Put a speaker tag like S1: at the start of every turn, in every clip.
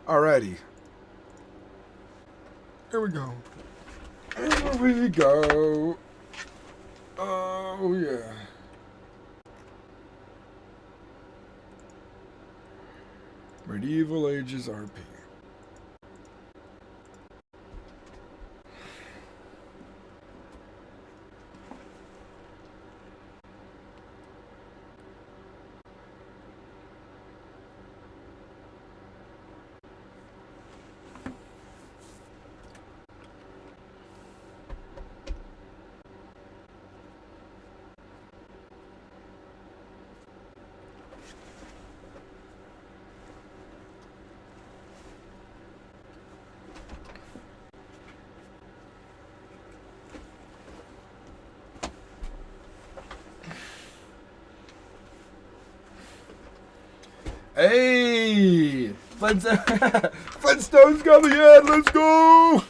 S1: Alrighty. Here we go. Here we go. Oh, yeah. Medieval Ages RP. Hey! Flintstones coming in! Let's go!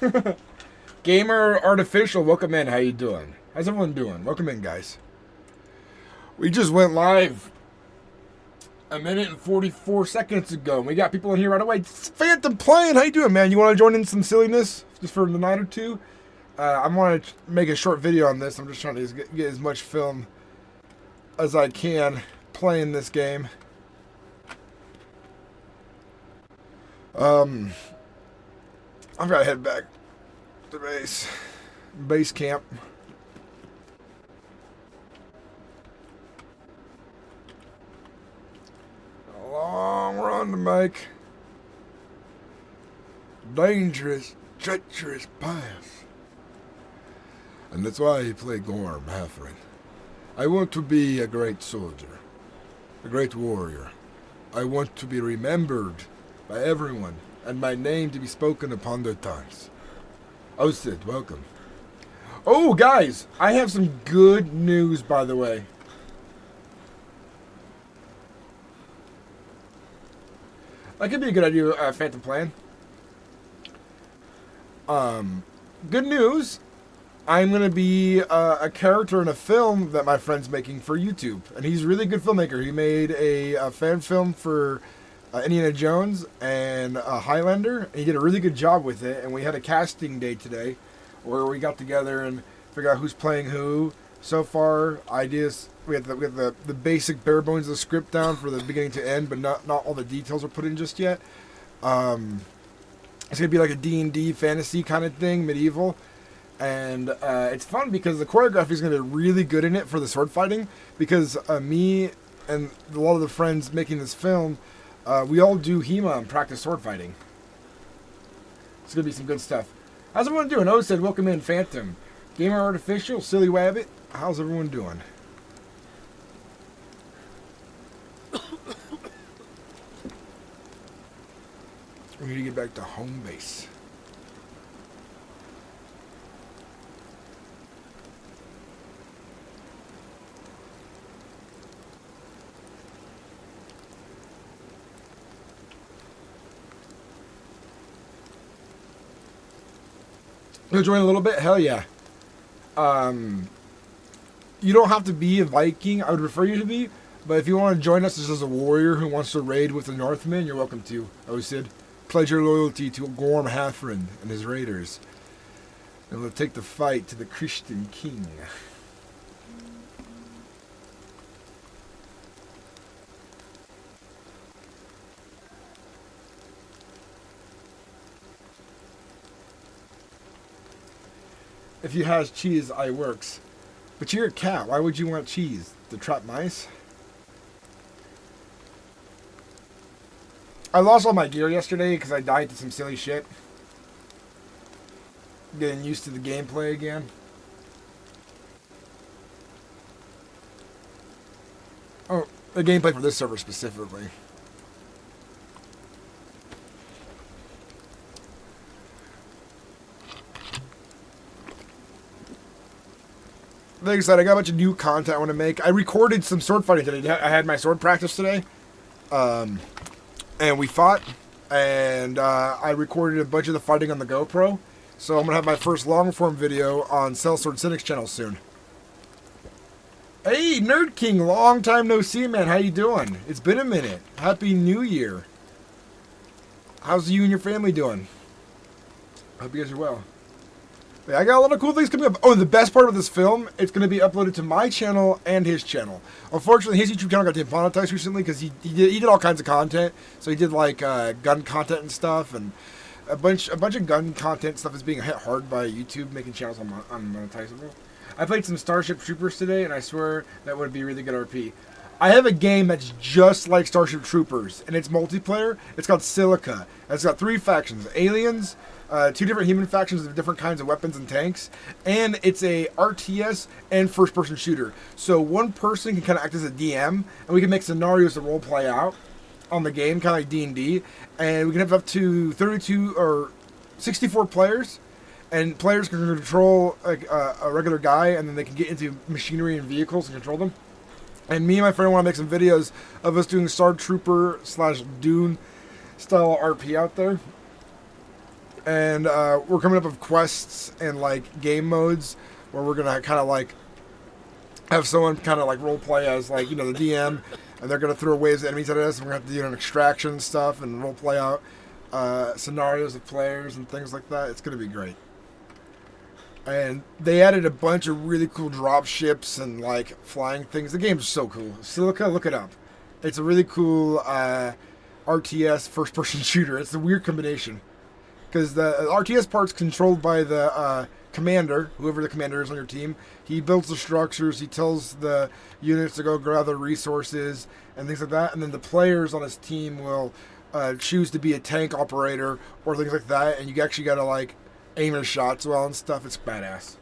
S1: Gamer Artificial, welcome in. How you doing? How's everyone doing? Welcome in, guys. We just went live a minute and 44 seconds ago. We got people in here right away. Phantom playing. How you doing, man? You want to join in some silliness just for the night or two? I want to make a short video on this. I'm just trying to get as much film as I can playing this game. I've got to head back to base camp. A long run to make. Dangerous, treacherous path. And that's why I play Gorm, Halfrin. I want to be a great soldier, a great warrior. I want to be remembered by everyone, and my name to be spoken upon their tongues. Oh, Sid, welcome. Oh, guys, I have some good news, by the way. That could be a good idea, Phantom Plan. Good news. I'm going to be a character in a film that my friend's making for YouTube. And he's a really good filmmaker. He made a fan film for Indiana Jones and Highlander. And he did a really good job with it. And we had a casting day today where we got together and figured out who's playing who. So far, ideas, we have the basic bare bones of the script down for the beginning to end, but not all the details are put in just yet. It's going to be like a D&D fantasy kind of thing, medieval. And it's fun because the choreography is going to be really good in it for the sword fighting. Because me and a lot of the friends making this film, we all do HEMA and practice sword fighting. It's going to be some good stuff. How's everyone doing? Oh, said welcome in, Phantom. Gamer Artificial, Silly Wabbit. How's everyone doing? We need to get back to home base. You'll join a little bit? Hell yeah. You don't have to be a Viking. I would refer you to be. But if you want to join us as a warrior who wants to raid with the Northmen, you're welcome to. Oh, Sid. Pledge your loyalty to Gorm Halfrin and his raiders. And we'll take the fight to the Christian king. If you has cheese, I works. But you're a cat. Why would you want cheese? To trap mice? I lost all my gear yesterday because I died to some silly shit. Getting used to the gameplay again. Oh, the gameplay for this server specifically. Like I said, I got a bunch of new content I want to make. I recorded some sword fighting today. I had my sword practice today. And we fought. And I recorded a bunch of the fighting on the GoPro. So I'm going to have my first long-form video on Sellsword Sinnix channel soon. Hey, Nerd King. Long time no see, man. How you doing? It's been a minute. Happy New Year. How's you and your family doing? I hope you guys are well. Yeah, I got a lot of cool things coming up. Oh, the best part of this film, it's going to be uploaded to my channel and his channel. Unfortunately, his YouTube channel got demonetized recently because he did all kinds of content. So he did like gun content and stuff, and a bunch of gun content stuff is being hit hard by YouTube, making channels unmonetizable. I played some Starship Troopers today, and I swear that would be really good RP. I have a game that's just like Starship Troopers, and it's multiplayer. It's called Silica. It's got 3 factions: aliens, 2 different human factions with different kinds of weapons and tanks, and it's a RTS and first-person shooter. So one person can kind of act as a DM, and we can make scenarios to role play out on the game, kind of like D&D, and we can have up to 32 or 64 players, and players can control like a regular guy, and then they can get into machinery and vehicles and control them. And me and my friend want to make some videos of us doing Star Trooper / Dune style RP out there. And we're coming up with quests and like game modes where we're gonna kind of like have someone kind of like role play as like, you know, the DM, and they're gonna throw waves of enemies at us, and we're gonna have to do an extraction stuff and role play out scenarios of players and things like that. It's gonna be great. And they added a bunch of really cool drop ships and like flying things. The game's so cool. Silica, look it up. It's a really cool RTS first-person shooter. It's a weird combination. Because the RTS part's controlled by the commander, whoever the commander is on your team. He builds the structures, he tells the units to go gather resources and things like that. And then the players on his team will choose to be a tank operator or things like that. And you actually got to like aim your shots well and stuff. It's badass.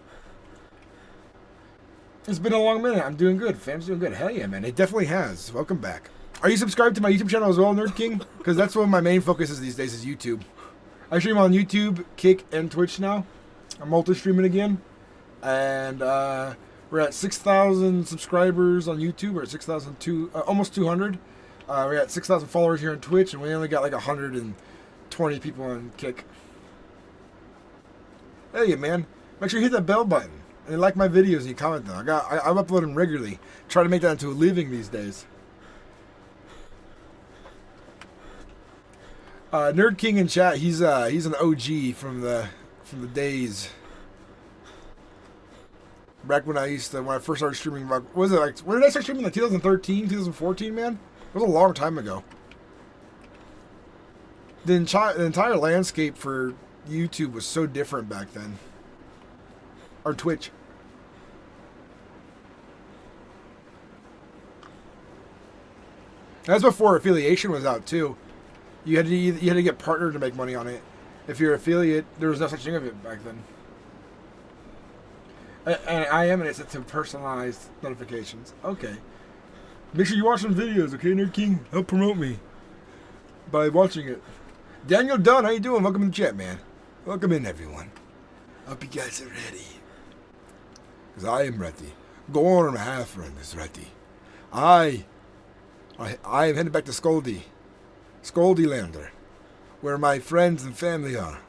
S1: It's been a long minute. I'm doing good. Fam's doing good. Hell yeah, man. It definitely has. Welcome back. Are you subscribed to my YouTube channel as well, Nerd King? Because that's one of my main focuses these days is YouTube. I stream on YouTube, Kick, and Twitch now. I'm multi-streaming again. And we're at 6,000 subscribers on YouTube. We're at 6,002, almost 200. We're at 6,000 followers here on Twitch, and we only got like 120 people on Kick. Hey, man. Make sure you hit that bell button. And like my videos and you comment them. I'm uploading regularly. Try to make that into a living these days. Nerd King in chat, he's an OG from the Dayz. Back when I first started streaming, what was it like? When did I start streaming? Like 2013, 2014, man. It was a long time ago. The entire landscape for YouTube was so different back then. Or Twitch. That's before affiliation was out too. You had to get partnered to make money on it. If you're an affiliate, there was no such thing of it back then. And I am, and it's to personalized notifications. Okay. Make sure you watch some videos, okay, Nerd King? Help promote me by watching it. Daniel Dunn, how you doing? Welcome to the chat, man. Welcome in, everyone. Hope you guys are ready. Because I am ready. Go on, my half friend is ready. I am headed back to Skoldilander, where my friends and family are,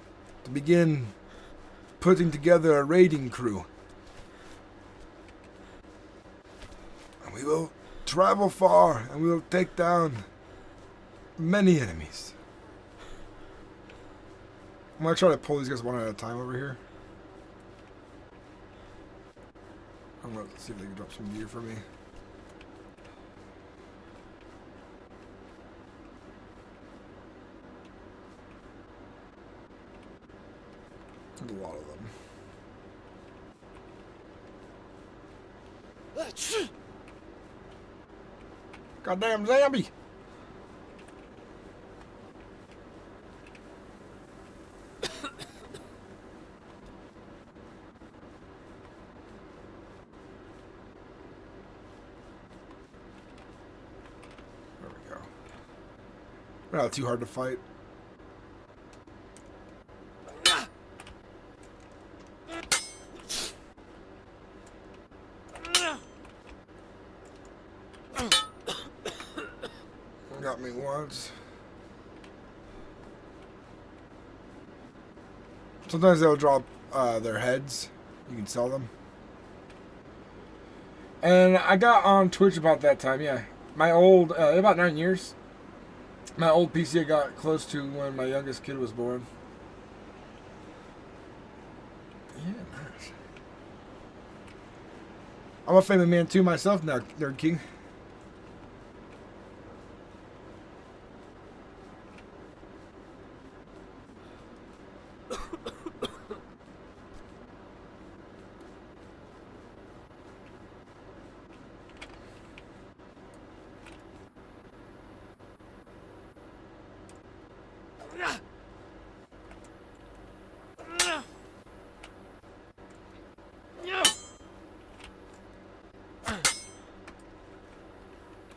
S1: to begin putting together a raiding crew. And we will travel far, and we will take down many enemies. I'm going to try to pull these guys one at a time over here. I'm going to see if they can drop some gear for me. There's a lot of them. Goddamn zombie! There we go. They're not too hard to fight. Got me once. Sometimes they'll drop their heads. You can sell them. And I got on Twitch about that time, yeah. My old, about 9 years. My old PC I got close to when my youngest kid was born. Yeah, nice. I'm a famous man too myself now, Nerd King.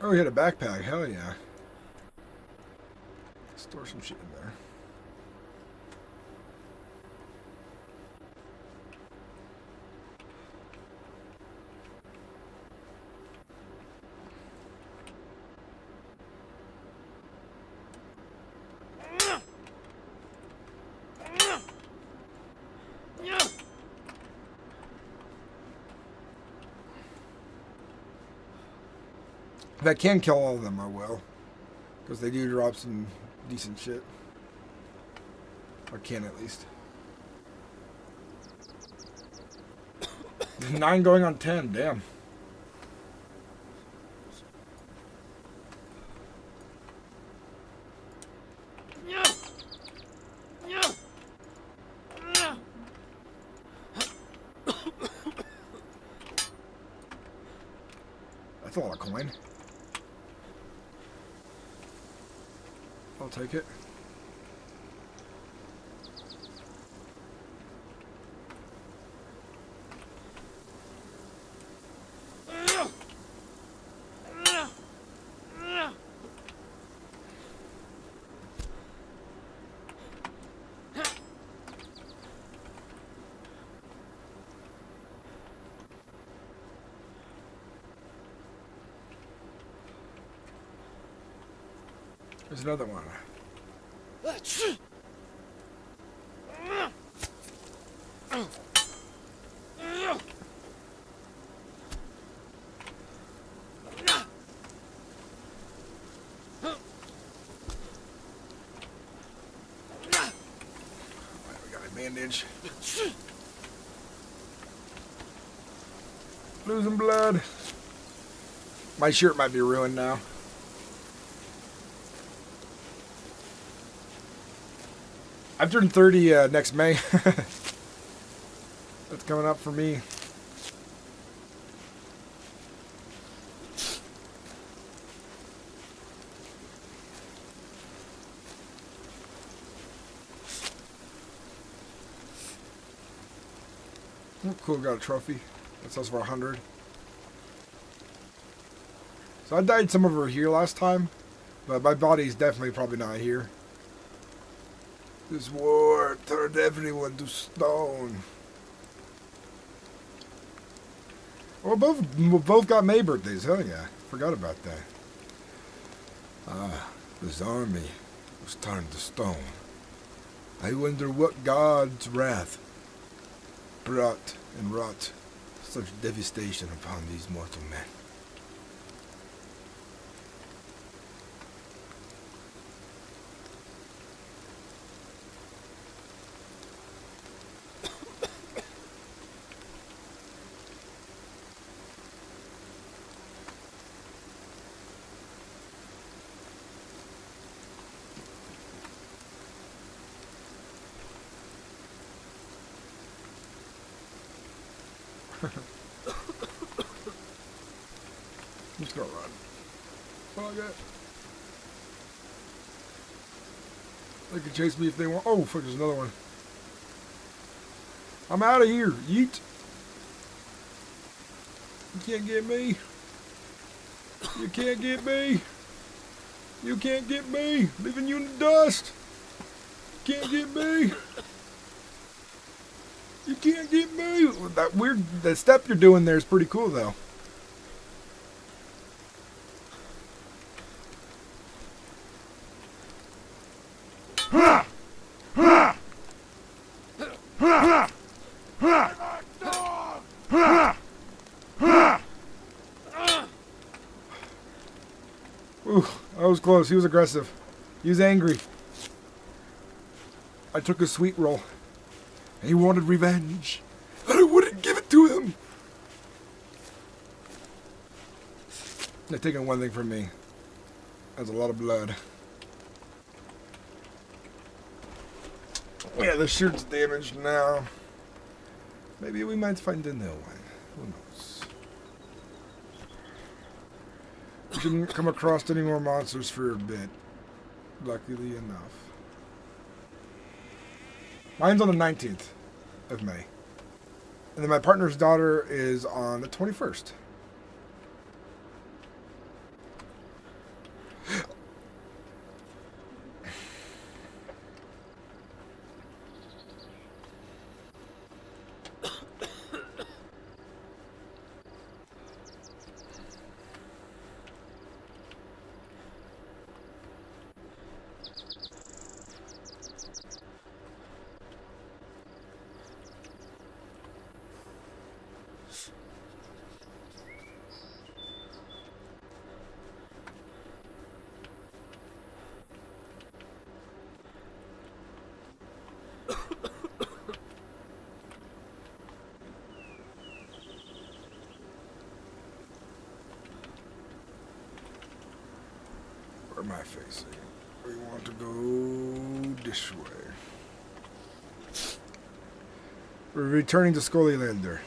S1: Oh, he had a backpack. Hell yeah. Store some shit in there. If I can kill all of them, I will. Because they do drop some decent shit. Or can at least. 9 going on 10, damn. That's a lot of coin. I'll take it. There's another one. We got a bandage. Losing blood. My shirt might be ruined now. I've turned 30 next May. That's coming up for me. Oh, cool, got a trophy. That sells for 100. So I died some over here last time, but my body's definitely probably not here. This war turned everyone to stone. Well, both got May birthdays. Hell yeah. Forgot about that. Ah, this army was turned to stone. I wonder what God's wrath brought and wrought such devastation upon these mortal men. I'm just gonna run. That's all I got. They can chase me if they want. Oh, fuck, there's another one. I'm out of here. Yeet. You can't get me. You can't get me. You can't get me. Leaving you in the dust. Can't get me. You can't get me. That weird, the step you're doing there is pretty cool, though. Ooh, that was close. He was aggressive. He was angry. I took a sweet roll. And he wanted revenge. And I wouldn't give it to him. They're taking one thing from me. That's a lot of blood. Yeah, the shirt's damaged now. Maybe we might find a new one. Who knows? We didn't come across any more monsters for a bit. Luckily enough. Mine's on the 19th of May. And then my partner's daughter is on the 21st. Where am I facing? We want to go this way. We're returning to Scullylander.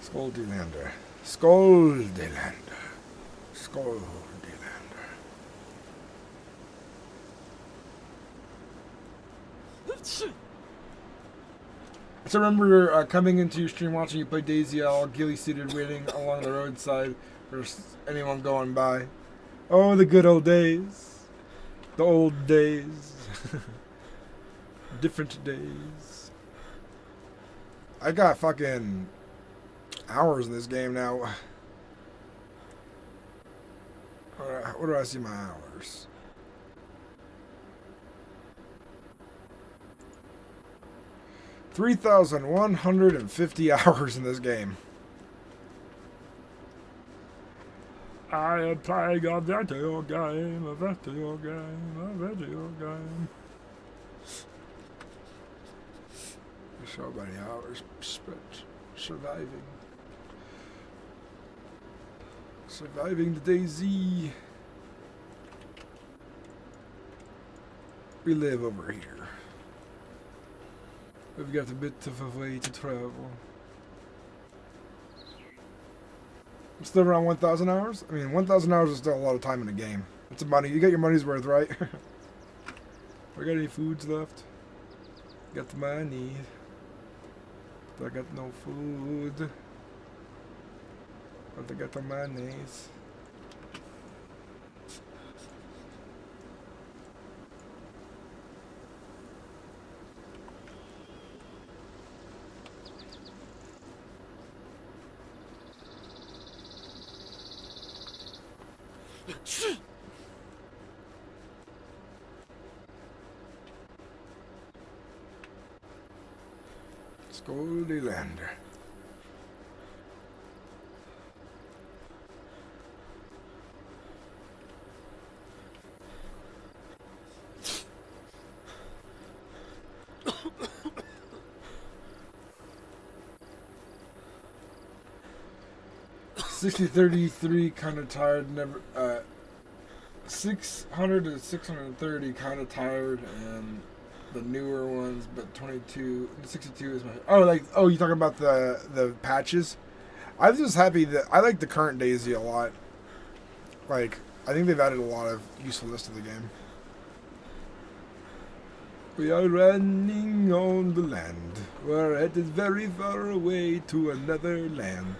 S1: Scullylander. Scullylander. Scullylander. So I remember coming into your stream watching you play Dayz all ghillie-suited waiting along the roadside for anyone going by. Oh, the good old days. The old days. Different days. I got fucking hours in this game now. Where do I see my hours? 3,150 hours in this game. I am playing a video game, a video game, a video game. So many hours spent surviving. Surviving the Dayz. We live over here. We've got a bit of a way to travel. I'm still around 1,000 hours? I mean, 1,000 hours is still a lot of time in a game. It's a money. You get your money's worth, right? I got any foods left? Got the money. But I got no food. But I got the monies. Scullylander. $60-33 kind of tired. Never 600 to 630 kind of tired, and the newer ones, but 62 is my. Oh, you talking about the patches? I'm just happy that I like the current Dayz a lot. Like, I think they've added a lot of usefulness to the game. We are running on the land. We're headed very far away to another land.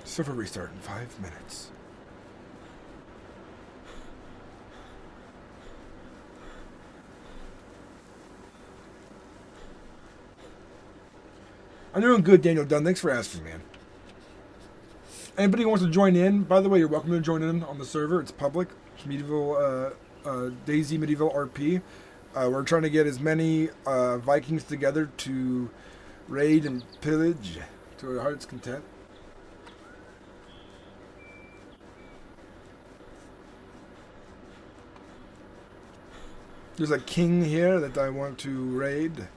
S1: Server restart in 5 minutes. I'm doing good, Daniel Dunn. Thanks for asking, man. Anybody who wants to join in, by the way, you're welcome to join in on the server. It's public. It's medieval, Dayz Medieval RP. We're trying to get as many Vikings together to raid and pillage to our heart's content. There's a king here that I want to raid.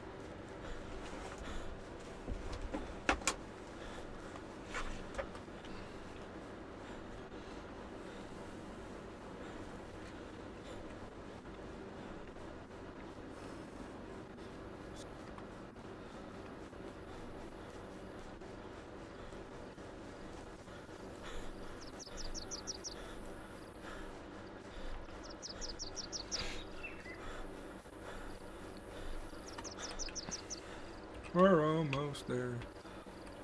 S1: We're almost there.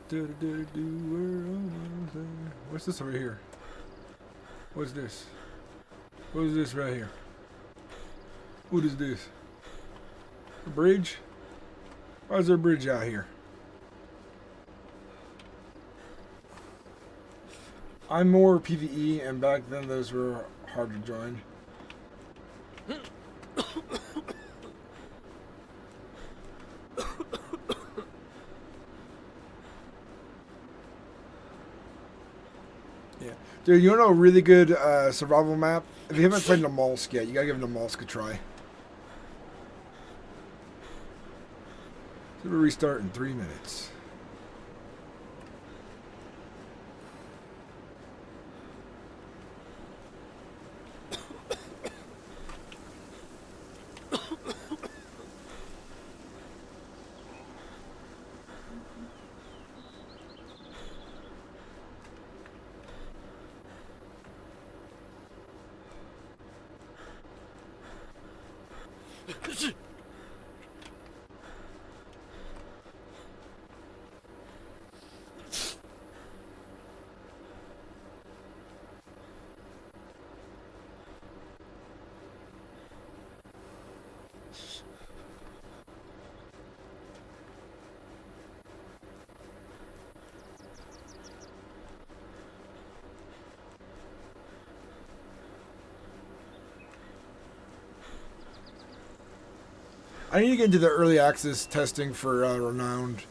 S1: Do do do. We're almost there. What's this over here? What's this? What is this right here? What is this? A bridge? Why is there a bridge out here? I'm more PvE, and back then those were hard to join. Yeah. Dude, you know a really good survival map? If you haven't played Namalsk yet, you gotta give Namalsk a try. So we'll restart in 3 minutes. I need to get into the early access testing for Renowned.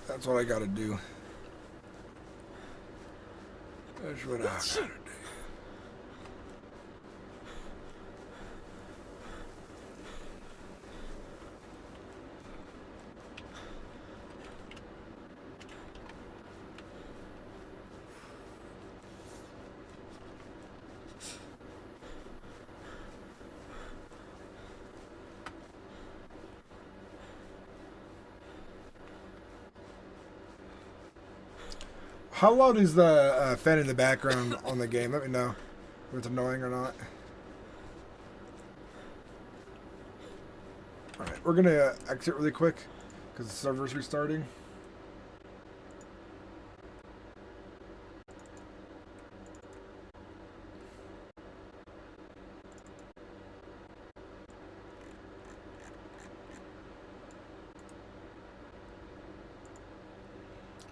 S1: That's what I gotta do. That's what I gotta do. How loud is the fan in the background on the game? Let me know if it's annoying or not. Alright, we're going to exit really quick because the server's restarting.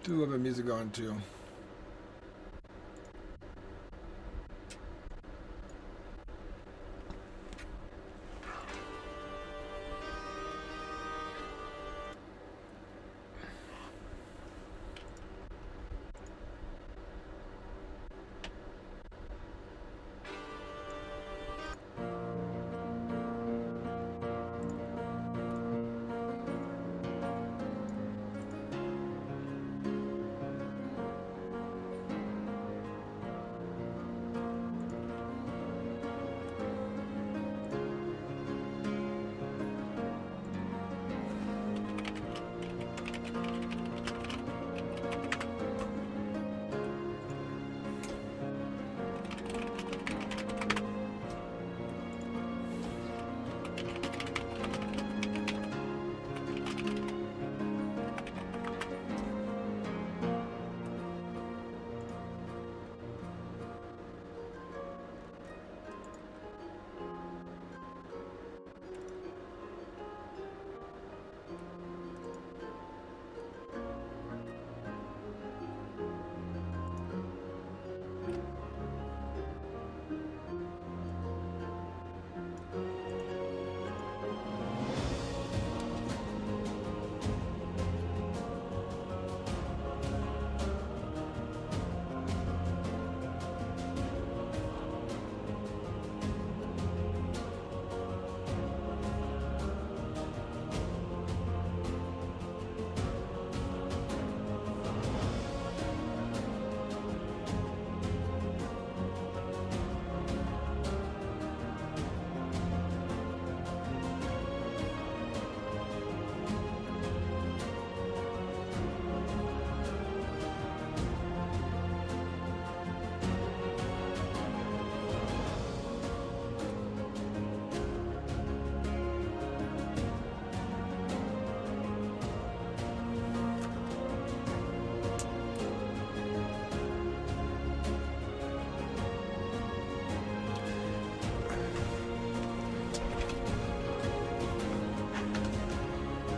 S1: Do a little bit of music on too.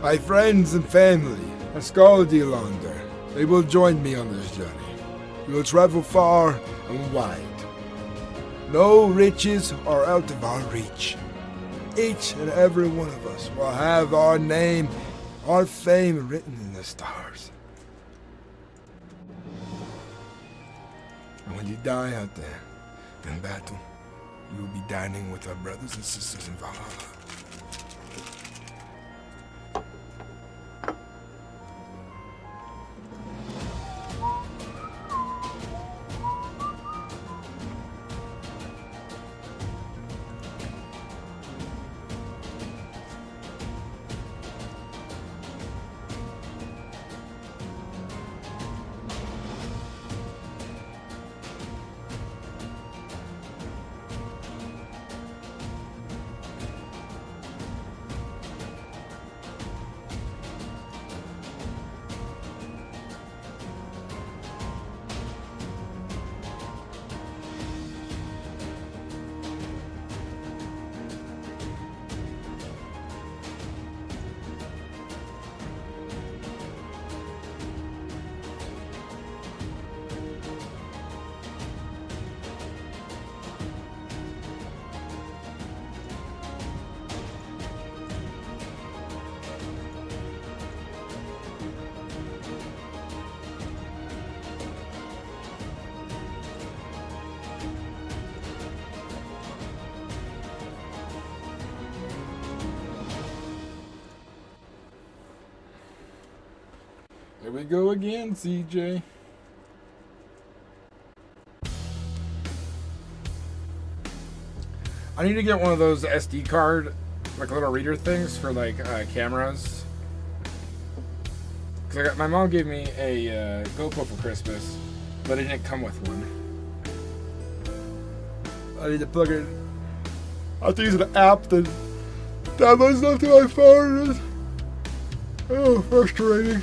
S1: My friends and family, Ascaldilander, they will join me on this journey. We will travel far and wide. No riches are out of our reach. Each and every one of us will have our name, our fame written in the stars. And when you die out there in battle, you will be dining with our brothers and sisters in Valhalla. Here we go again, CJ. I need to get one of those SD card, like little reader things for like cameras. Cause my mom gave me a GoPro for Christmas, but it didn't come with one. I need to plug it. I have to use an app that downloads stuff to my phone. Oh, frustrating.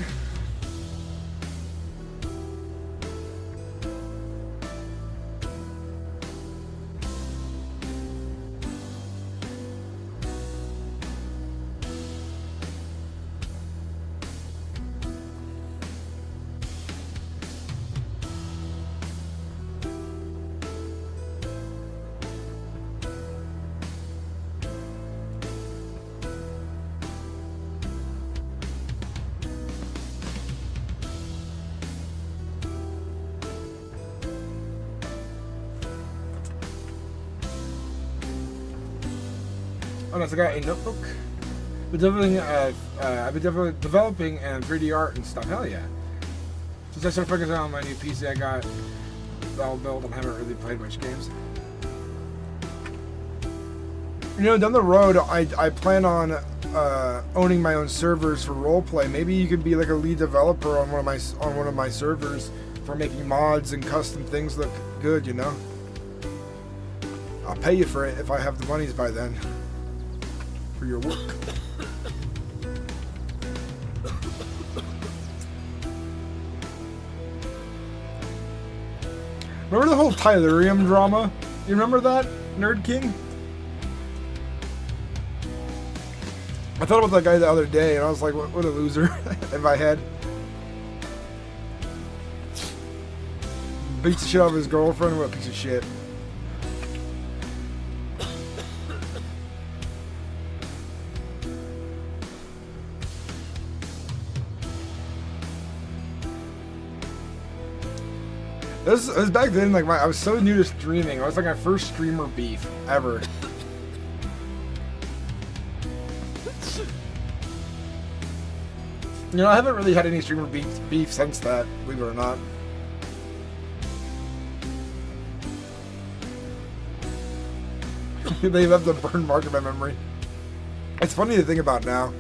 S1: Oh no, so I got a notebook. I've been developing and 3D art and stuff. Hell yeah. Since I started focusing on my new PC I got all built and haven't really played much games. You know, down the road, I plan on owning my own servers for roleplay. Maybe you could be like a lead developer on one of my servers for making mods and custom things look good. You know, I'll pay you for it if I have the monies by then for your work. Remember the whole Tylerium drama? You remember that, Nerd King? I thought about that guy the other day, and I was like, what a loser in my head. Beats the shit out of his girlfriend, what a piece of shit. This was back then, like I was so new to streaming. I was like my first streamer beef ever. You know, I haven't really had any streamer beef since that, believe it or not. They left a burn mark in my memory. It's funny to think about now.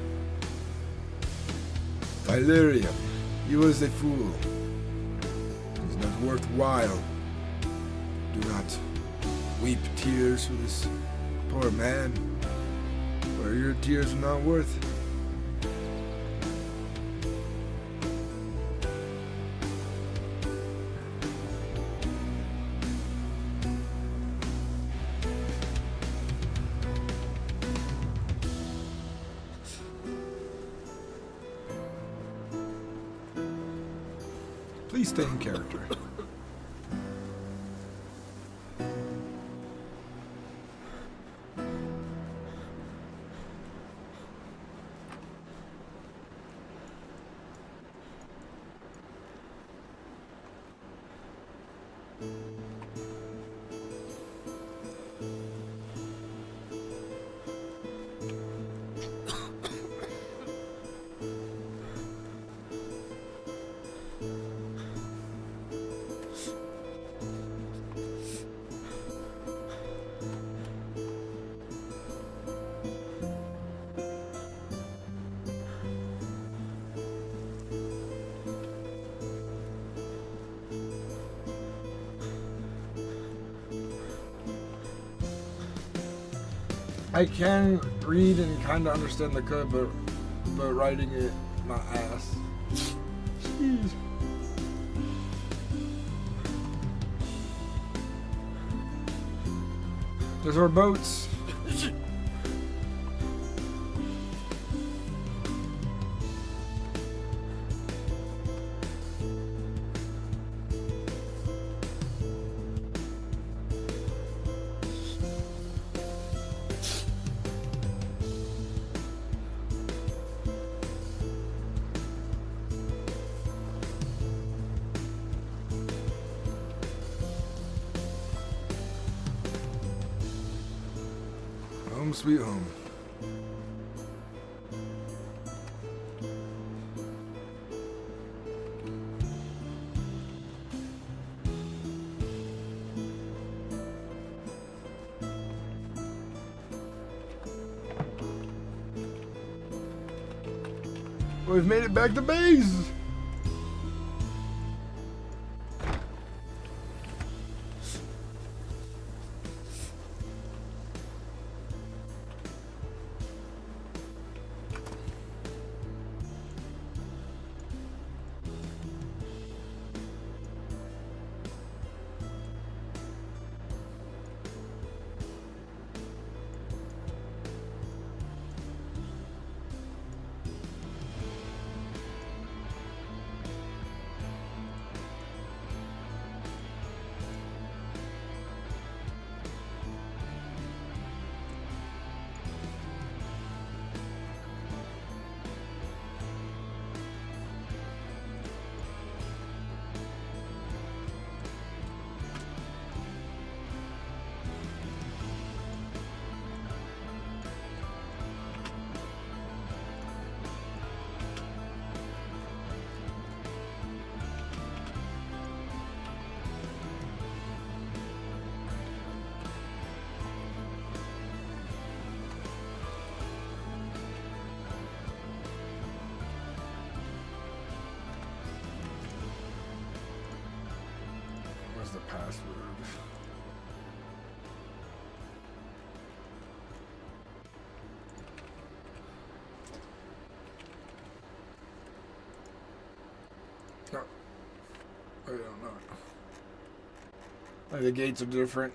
S1: Tylerium, he was a fool. It's not worthwhile. Do not weep tears for this poor man, for your tears are not worth it. Please stay in character. I can read and kind of understand the code, but writing it, my ass. Jeez. There's our boats. Home sweet home. We've made it back to Dayz. What's the password? No. I don't know. Like the gates are different.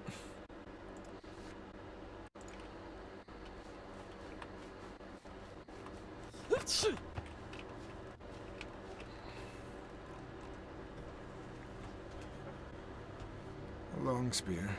S1: A long spear.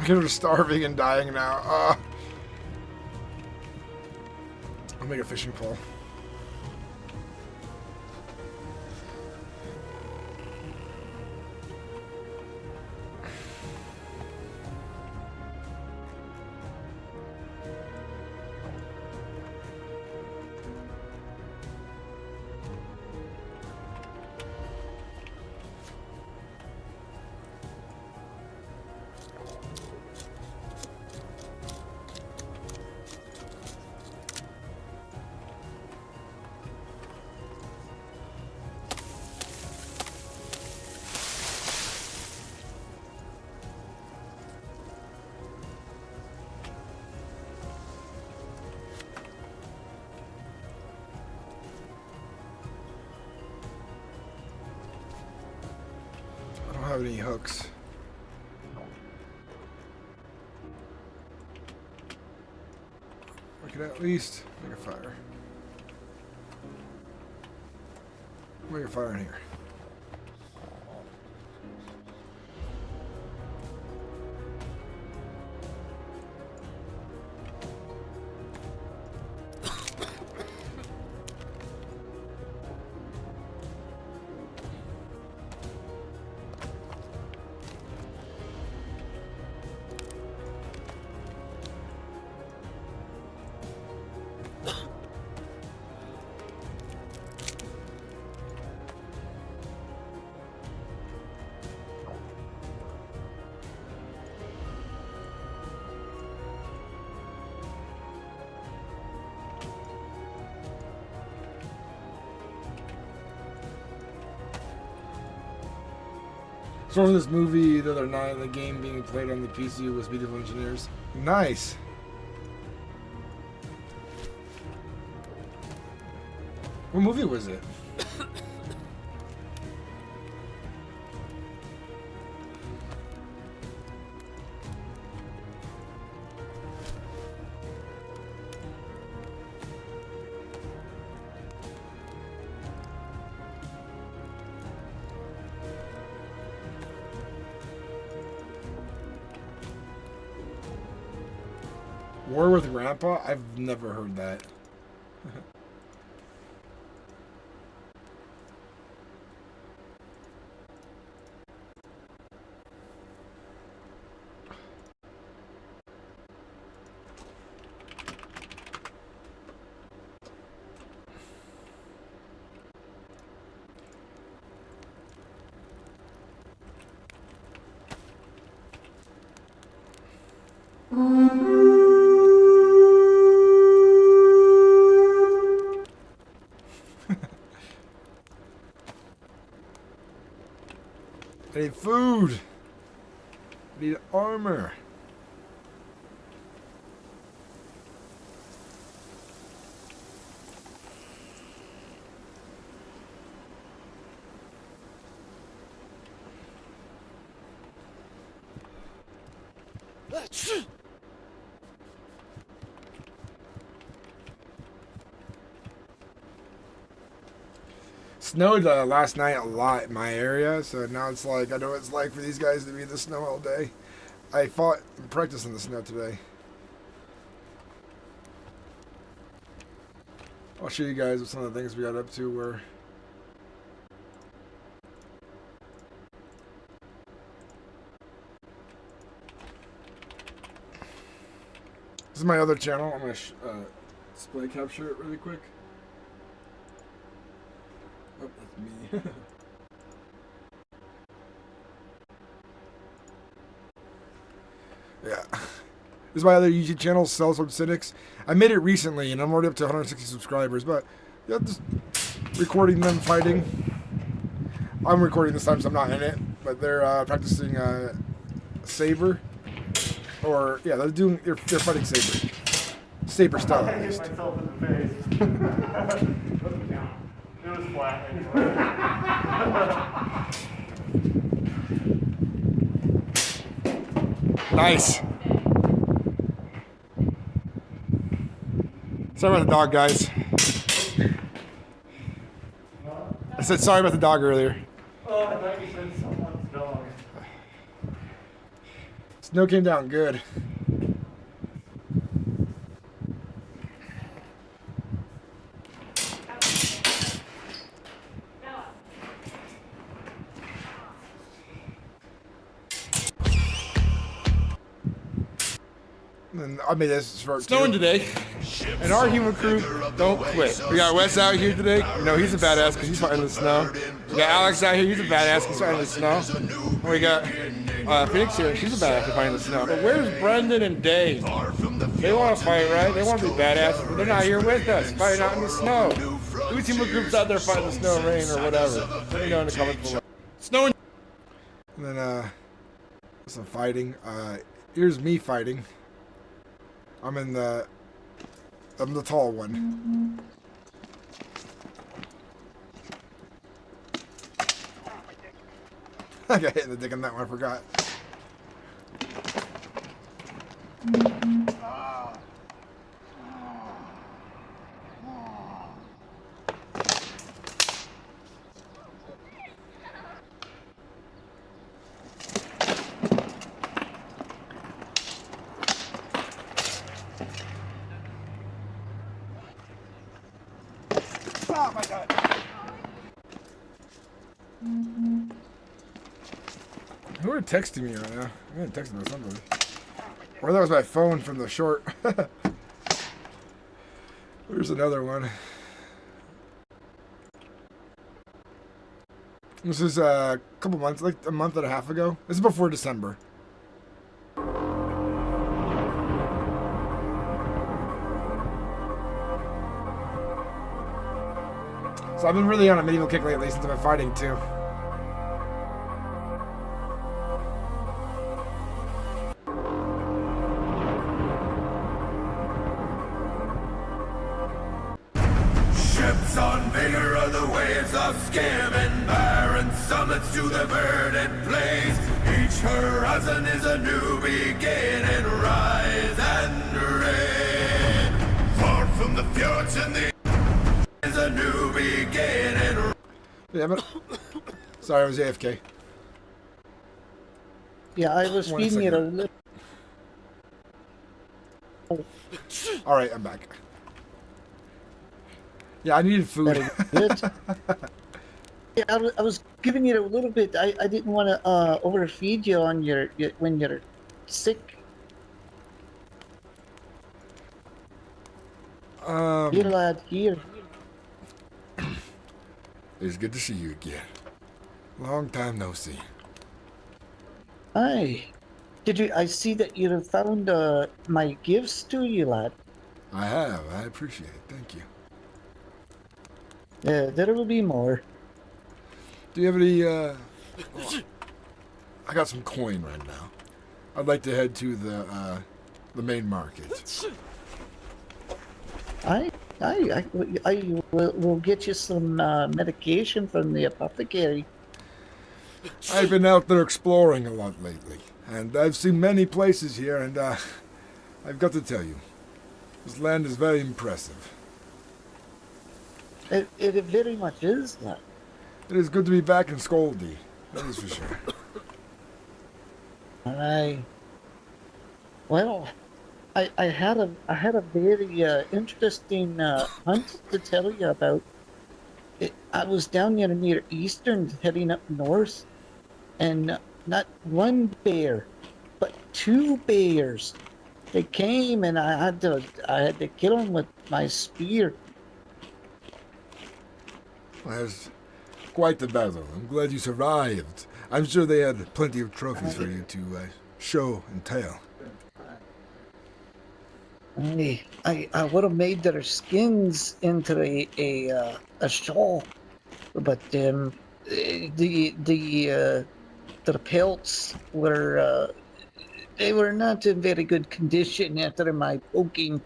S1: They're starving and dying now. I'll make a fishing pole. I don't have any hooks. We can at least make a fire. Make a fire in here. Source of this movie the other night, the game being played on the PC was Beautiful Engineers. Nice. What movie was it? War with Grandpa? I've never heard that. I need food. I need armor. Snowed last night a lot in my area, so now it's like I know what it's like for these guys to be in the snow all day. I fought and practiced in the snow today. I'll show you guys some of the things we got up to where this is my other channel. I'm going to display capture it really quick. Oh, that's me. Yeah. This is my other YouTube channel, Sellsword Sinnix. I made it recently, and I'm already up to 160 subscribers, but yeah, just recording them fighting. I'm recording this time, so I'm not in it, but they're practicing Saber. Or, yeah, they're fighting Saber. Saber style, at least.
S2: I hit myself in the face. It was flat anyway.
S1: Nice. Sorry about the dog, guys. I said sorry about the dog earlier.
S2: Oh, I thought you said someone's dog.
S1: Snow came down good. And I made this for snowing today, and our human crew don't quit. We got Wes out here today. You know, he's a badass because he's fighting the snow. We got Alex out here. He's a badass. He's fighting the snow. And we got Phoenix here. She's a badass for fighting the snow. But where's Brendan and Dayz? They want to fight, right? They want to be badass, but they're not here with us, fighting out in the snow. We team of groups out there fighting the snow and rain or whatever. Let me know in the comments below. Snowing. And then some fighting. Here's me fighting. I'm the tall one. I got hit in the dick on that one, I forgot. Oh my God. Who are texting me right now? I'm getting texted by somebody. Or that was my phone from the short. There's another one. This is a couple months, like a month and a half ago. This is before December. So I've been really on a medieval kick lately since I've been fighting too.
S3: Ships on vigor of the waves of skim and barren summits to the verdant plains. Each horizon is a new beginning, rise and reign. Far from the fjords and the is a new beginning.
S1: Yeah, but sorry, I was AFK.
S4: Yeah, I was feeding it a little.
S1: All right, I'm back. Yeah, I needed food.
S4: Yeah, I was giving it a little bit. I didn't want to overfeed you on your when you're sick. Here, lad, here.
S1: It's good to see you again. Long time no see.
S4: Aye. Did you? I see that you have found my gifts to you, lad.
S1: I have. I appreciate it. Thank you.
S4: There will be more.
S1: Do you have any, I got some coin right now. I'd like to head to the main market.
S4: I will get you some medication from the apothecary.
S1: I've been out there exploring a lot lately, and I've seen many places here, and I've got to tell you, this land is very impressive.
S4: It very much is that.
S1: It is good to be back in Skoldy, that is for sure.
S4: Well, I had a very interesting hunt to tell you about. I was down near Eastern, heading up north, and not one bear, but 2 bears. They came, and I had to kill them with my spear.
S1: Well, that's quite the battle. I'm glad you survived. I'm sure they had plenty of trophies for you to show and tell.
S4: I would have made their skins into a shawl, but their pelts were they were not in very good condition after my poking.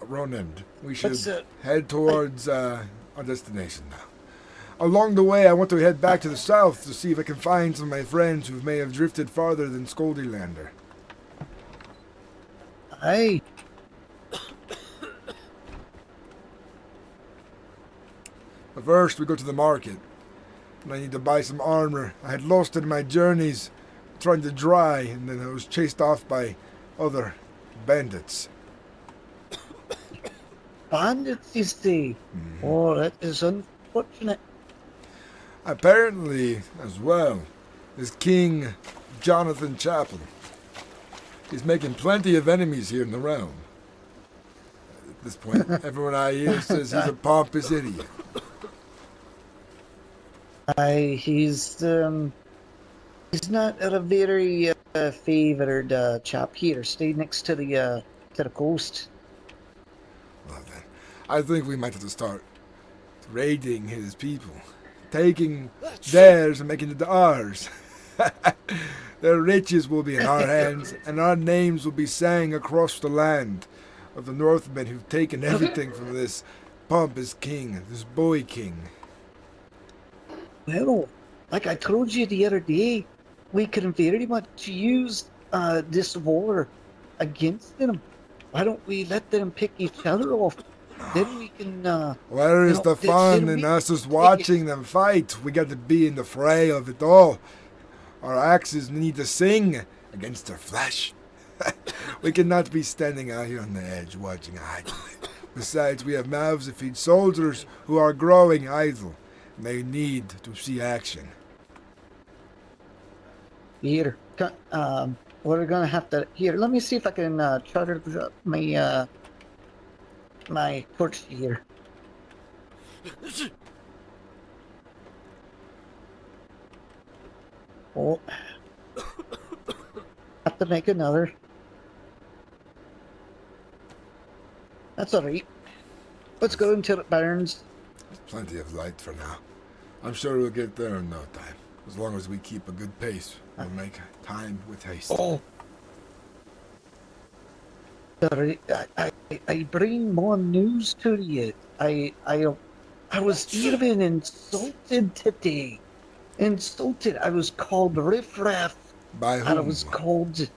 S1: Ronan, we should head towards our destination now. Along the way, I want to head back to the south to see if I can find some of my friends who may have drifted farther than Scoldylander.
S4: Aye.
S1: But first, we go to the market. And I need to buy some armor. I had lost it in my journeys, trying to dry, and then I was chased off by other bandits.
S4: Bandits, you see? Oh, that is unfortunate.
S1: Apparently, as well, is King Jonathan Chapel. He's making plenty of enemies here in the realm. At this point, everyone I hear says he's a pompous idiot.
S4: Aye, he's not a very favoured chap here. Stayed next to the coast.
S1: Well then, I think we might have to start raiding his people. Taking theirs and making it ours. Their riches will be in our hands, and our names will be sang across the land of the Northmen who've taken everything from this pompous king, this boy king.
S4: Well, like I told you the other day, we can very much use this war against them. Why don't we let them pick each other off? Then we can.
S1: Where is the fun in us just watching them fight? We got to be in the fray of it all. Our axes need to sing against their flesh. We cannot be standing out here on the edge watching idly. Besides, we have mouths to feed soldiers who are growing idle. They need to see action.
S4: Here, we're gonna have to. Here, let me see if I can charter my my torch here. Oh, have to make another. That's alright. Let's go until it burns.
S1: There's plenty of light for now. I'm sure we'll get there in no time. As long as we keep a good pace, we'll make time with haste.
S4: Oh. Sorry, I bring more news to you. I was even insulted today. Insulted. I was called riffraff.
S1: By whom?
S4: And I was called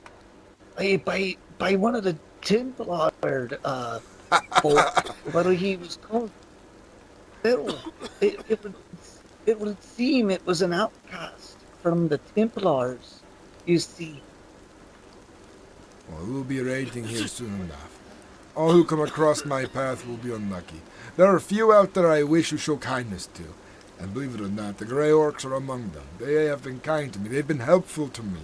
S4: by one of the Templar folk. What he was called. It would seem it was an outcast from the Templars, you see.
S1: Well, we'll be raiding here soon enough. All who come across my path will be unlucky. There are few out there I wish to show kindness to. And believe it or not, the Grey Orcs are among them. They have been kind to me. They've been helpful to me.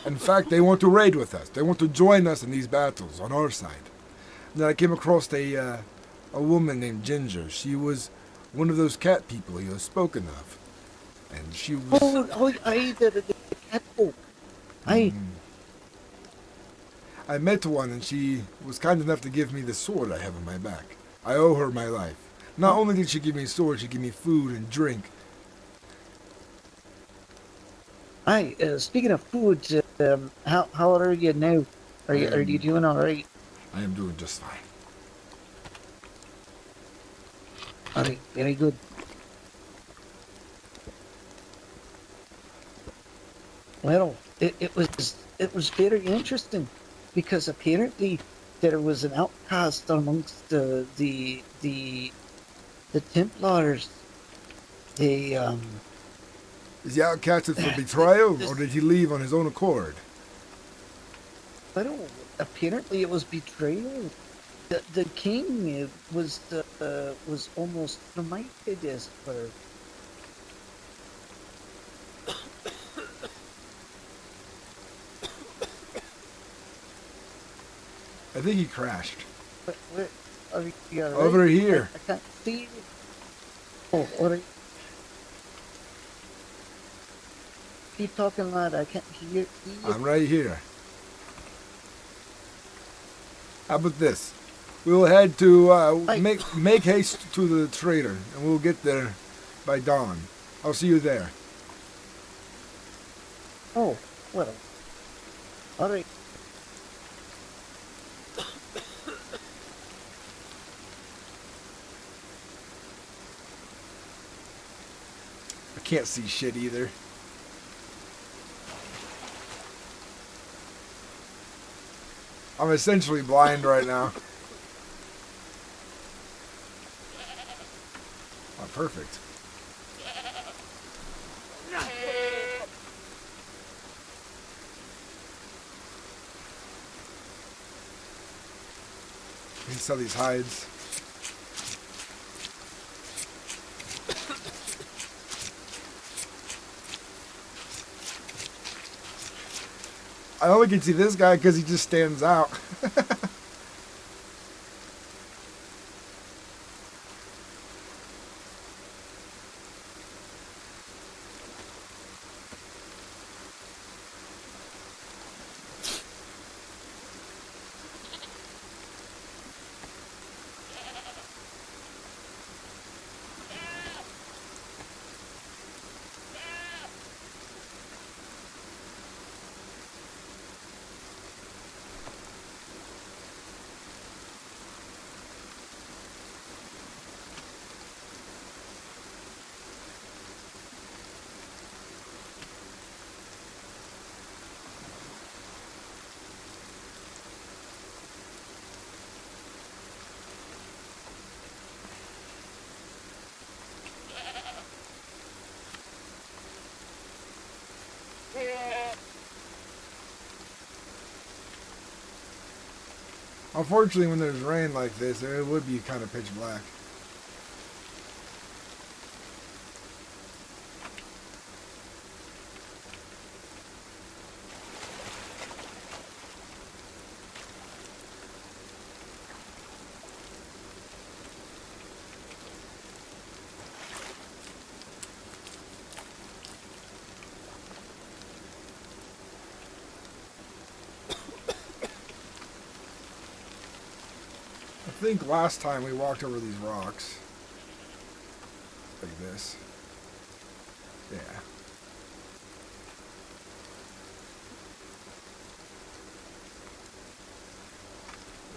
S1: In fact, they want to raid with us. They want to join us in these battles on our side. And then I came across a woman named Ginger. She was one of those cat people you have spoken of. And she was...
S4: Oh, the cat folk. I
S1: met one, and she was kind enough to give me the sword I have on my back. I owe her my life. Not only did she give me a sword, she gave me food and drink.
S4: Hi, speaking of food, how are you now? Are you doing all right?
S1: I am doing just fine.
S4: All right, very good. Well, it was very interesting because apparently there was an outcast amongst the Templars. They
S1: Is he outcasted for betrayal, or did he leave on his own accord?
S4: I don't. Apparently, it was betrayal. The king was almost knighted as for.
S1: I think he crashed.
S4: What are you all right?
S1: Over here.
S4: I can't see you. Oh, all right. Keep talking loud. I can't hear you.
S1: I'm right here. How about this? We'll head to make haste to the trader, and we'll get there by dawn. I'll see you there.
S4: Oh, well. All right.
S1: can't see shit either. I'm essentially blind right now. Oh, perfect. We can sell these hides. I only can see this guy because he just stands out. Unfortunately, when there's rain like this, it would be kind of pitch black. I think last time we walked over these rocks. Like this. Yeah.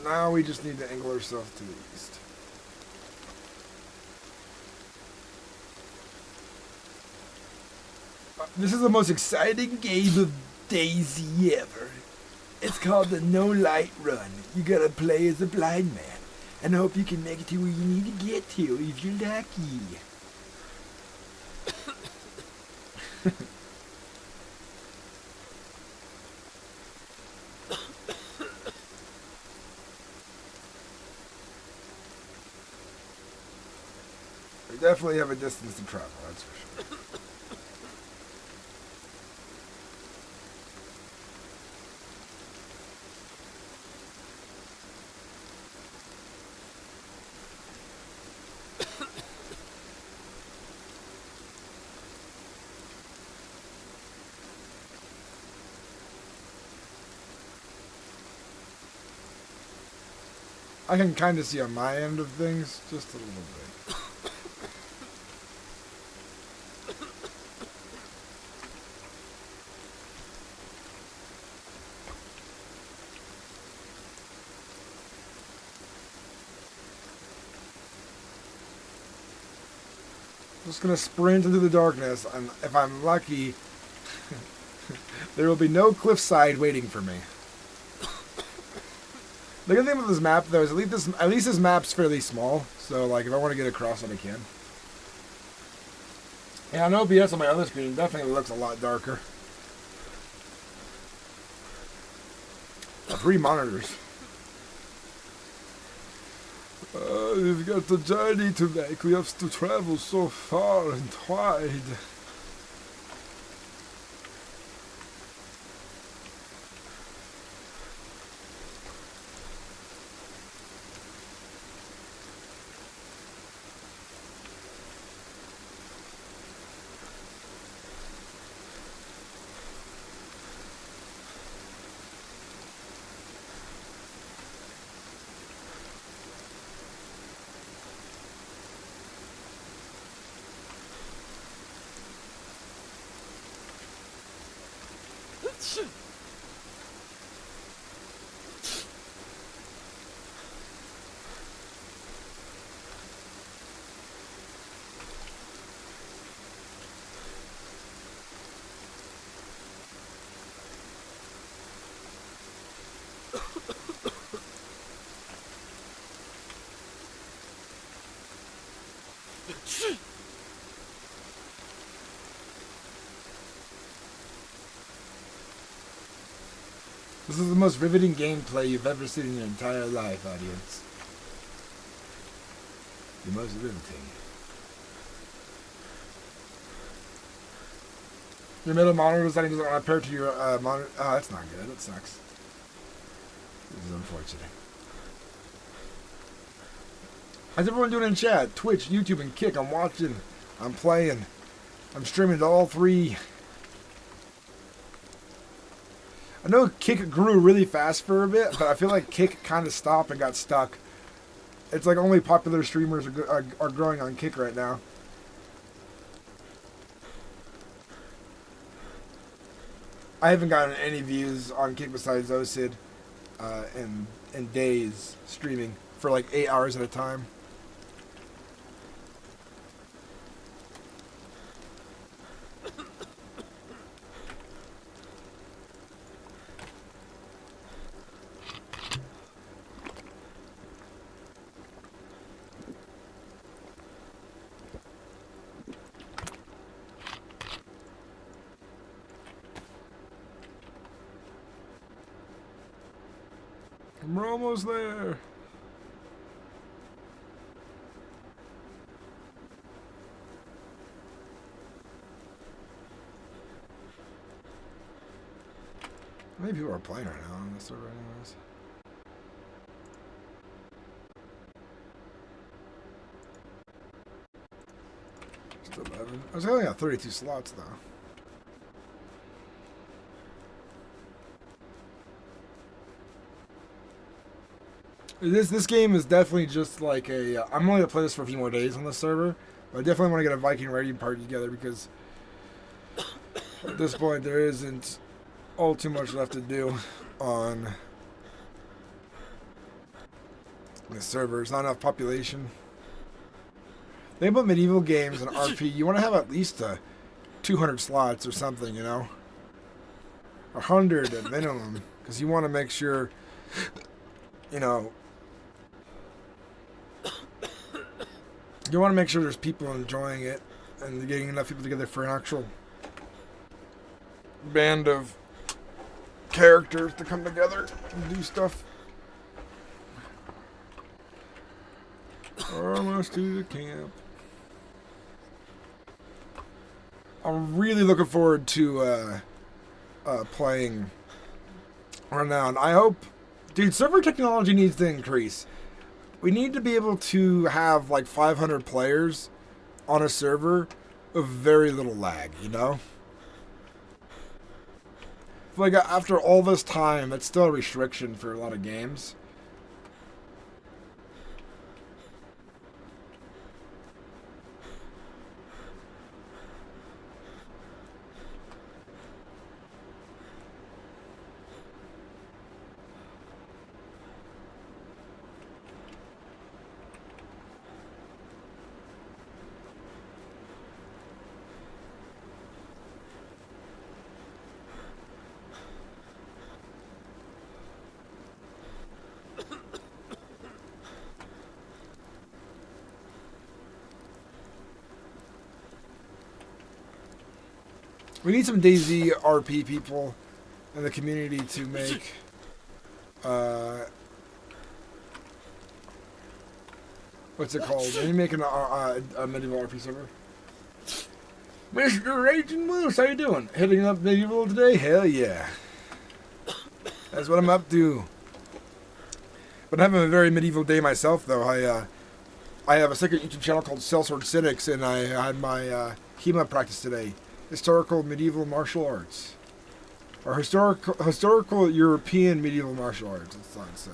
S1: Now we just need to angle ourselves to the east. This is the most exciting game of Dayz ever. It's called the No Light Run. You gotta play as a blind man and hope you can make it to where you need to get to if you're lucky. We definitely have a distance to travel, that's for sure. I can kind of see on my end of things, just a little bit. Just gonna sprint into the darkness, and if I'm lucky, there will be no cliffside waiting for me. The good thing with this map, though, is at least this map's fairly small. So, like, if I want to get across it, I can. Yeah, on OBS on my other screen, it definitely looks a lot darker. 3 monitors. We've got a journey to make. We have to travel so far and wide. This is the most riveting gameplay you've ever seen in your entire life, audience. The most riveting. Your middle monitor design doesn't want to pair to your monitor. Oh, that's not good. That sucks. This is unfortunate. How's everyone doing in chat? Twitch, YouTube, and Kick. I'm watching. I'm playing. I'm streaming to all three. I know Kick grew really fast for a bit, but I feel like Kick kind of stopped and got stuck. It's like only popular streamers are growing on Kick right now. I haven't gotten any views on Kick besides OSID and Dayz streaming for like 8 hours at a time. We're almost there. How many people are playing right now on this server anyways? Just 11. I was only got 32 slots though. This game is definitely just like a. I'm only gonna play this for a few more days on this server, but I definitely want to get a Viking raiding party together because at this point there isn't all too much left to do on this server. There's not enough population. They put medieval games and RP. You want to have at least 200 slots or something, you know, 100 at minimum, because you want to make sure, you know. You want to make sure there's people enjoying it and getting enough people together for an actual band of characters to come together and do stuff. Almost to the camp. I'm really looking forward to playing Renown. I hope, dude, server technology needs to increase. We need to be able to have like 500 players on a server with very little lag, you know? Like after all this time, that's still a restriction for a lot of games. We need some DayZ RP people in the community to make what's it called? Are you making a medieval RP server? Mr. Raging Moose, how you doing? Hitting up medieval today? Hell yeah. That's what I'm up to. But I'm having a very medieval day myself, though. I have a second YouTube channel called Sellsword Sinnix, and I had my HEMA practice today. Historical medieval martial arts. Or historical European medieval martial arts, that's what it said.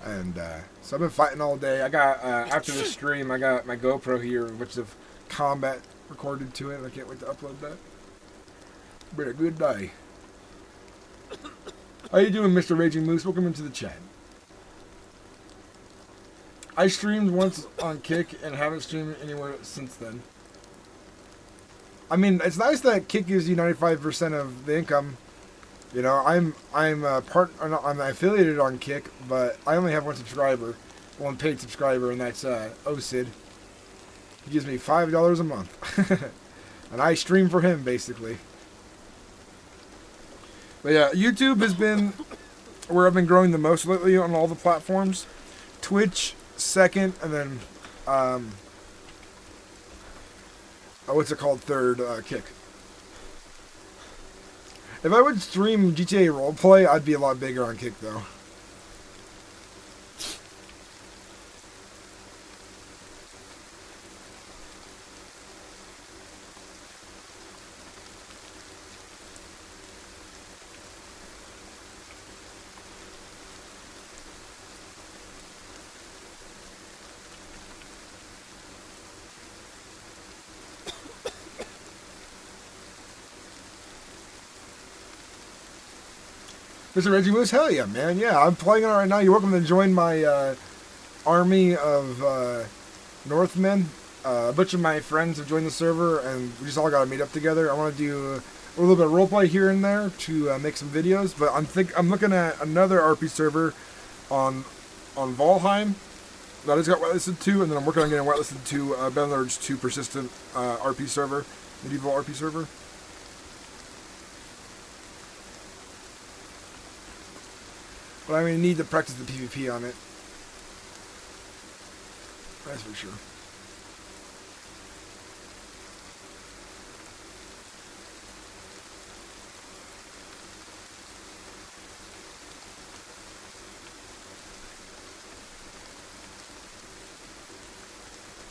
S1: And so I've been fighting all day. I got, after the stream, I got my GoPro here, which is combat recorded to it. I can't wait to upload that. Been a good day. How you doing, Mr. Raging Moose? Welcome into the chat. I streamed once on Kick and haven't streamed anywhere since then. I mean, it's nice that Kick gives you 95% of the income. You know, I'm affiliated on Kick, but I only have one subscriber, one paid subscriber, and that's OSID. He gives me $5 a month. And I stream for him, basically. But yeah, YouTube has been where I've been growing the most lately on all the platforms. Twitch, second, and then, what's it called? Third, Kick. If I would stream GTA roleplay, I'd be a lot bigger on Kick, though. Mr. Reggie Moose, hell yeah, man. Yeah, I'm playing it right now. You're welcome to join my army of Northmen. A bunch of my friends have joined the server, and we just all got to meet up together. I want to do a little bit of roleplay here and there to make some videos, but I'm looking at another RP server on Valheim that I just got whitelisted to, and then I'm working on getting whitelisted to Bannerlord's 2 persistent RP server, medieval RP server. But I mean, need to practice the PvP on it. That's for sure.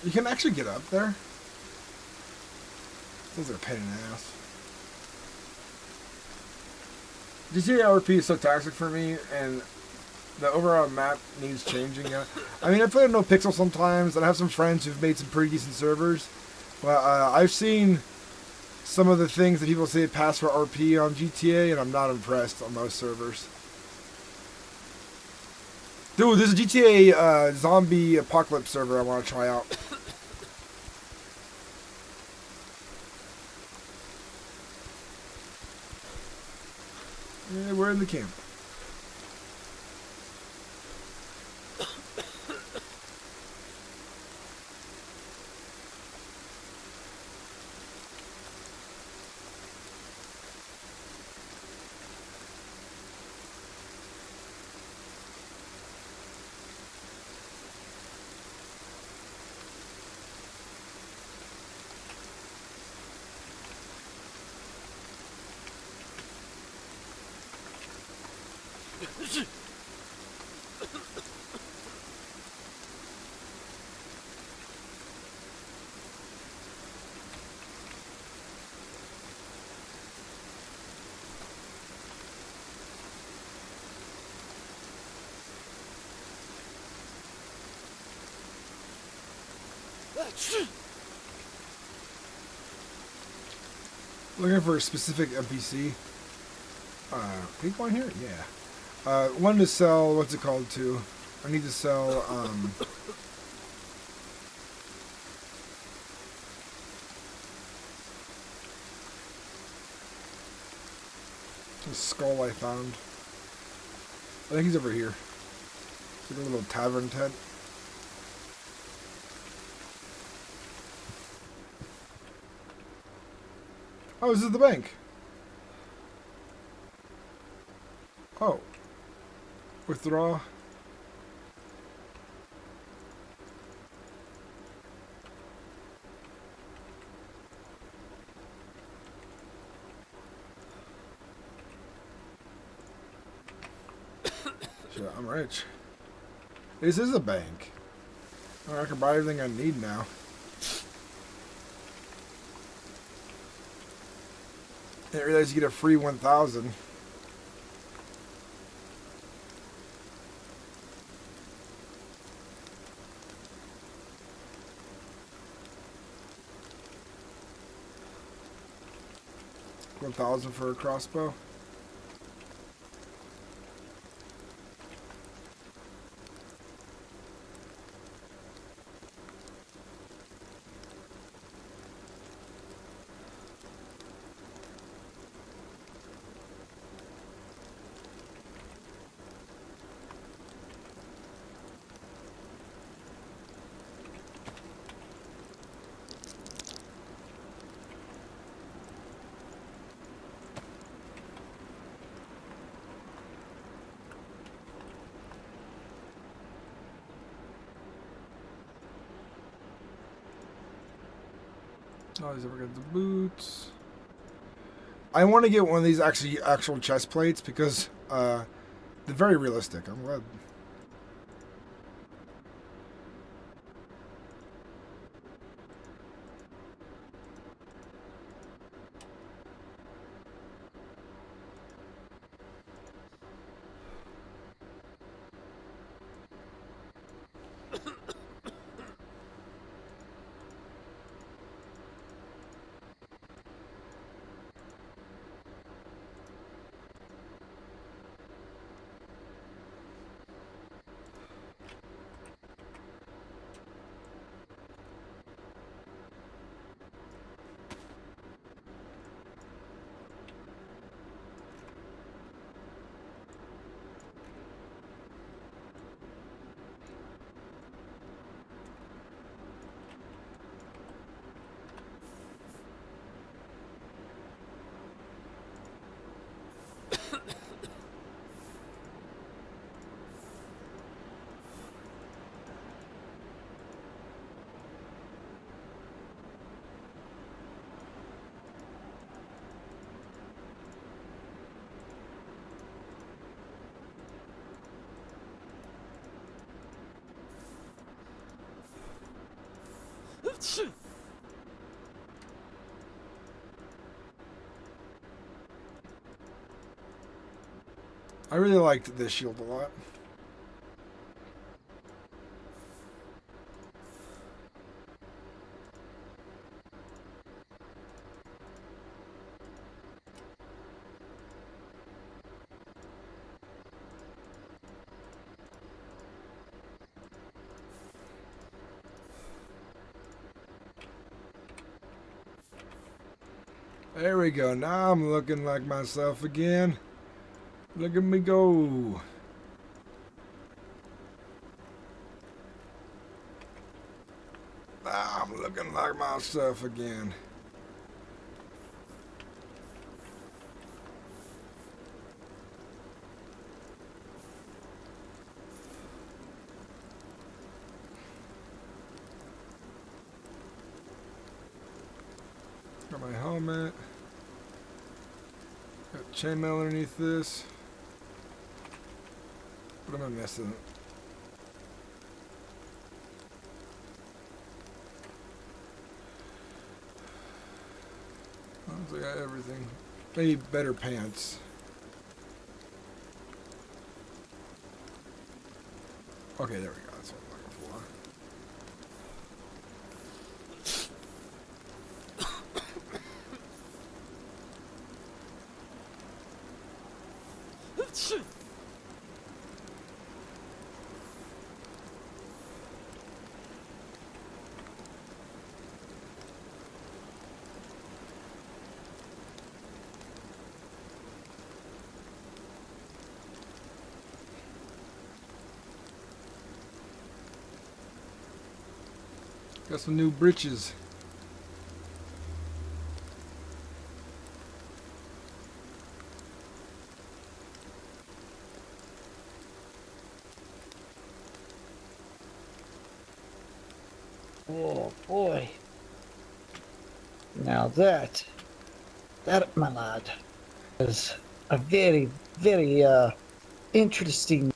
S1: You can actually get up there. Those are a pain in the ass. GTA RP is so toxic for me, and the overall map needs changing. Yeah. I mean, I play on No Pixel sometimes, and I have some friends who've made some pretty decent servers. But I've seen some of the things that people say pass for RP on GTA, and I'm not impressed on most servers. Dude, there's a GTA zombie apocalypse server I want to try out. Yeah, we're in the camp. Looking for a specific NPC. Can you go in here? Yeah. One to sell, what's it called to? I need to sell, a skull I found. I think he's over here. It's like a little tavern tent. Oh, this is the bank. Oh. Withdraw. Shit, I'm rich. This is a bank. Oh, I can buy everything I need now. Didn't realize you get a free 1,000. $1,000 for a crossbow. Oh, he's ever got the boots. I want to get one of these actual chest plates because they're very realistic. I'm glad. I really liked this shield a lot. There we go. Now I'm looking like myself again. Look at me go. Now I'm looking like myself again. Got my helmet. Got chainmail underneath this. What am I missing? I got everything. Maybe better pants. Okay, there we go. That's what I'm looking for. Got some new breeches.
S4: Oh boy. Now that, my lad, is a very, very interesting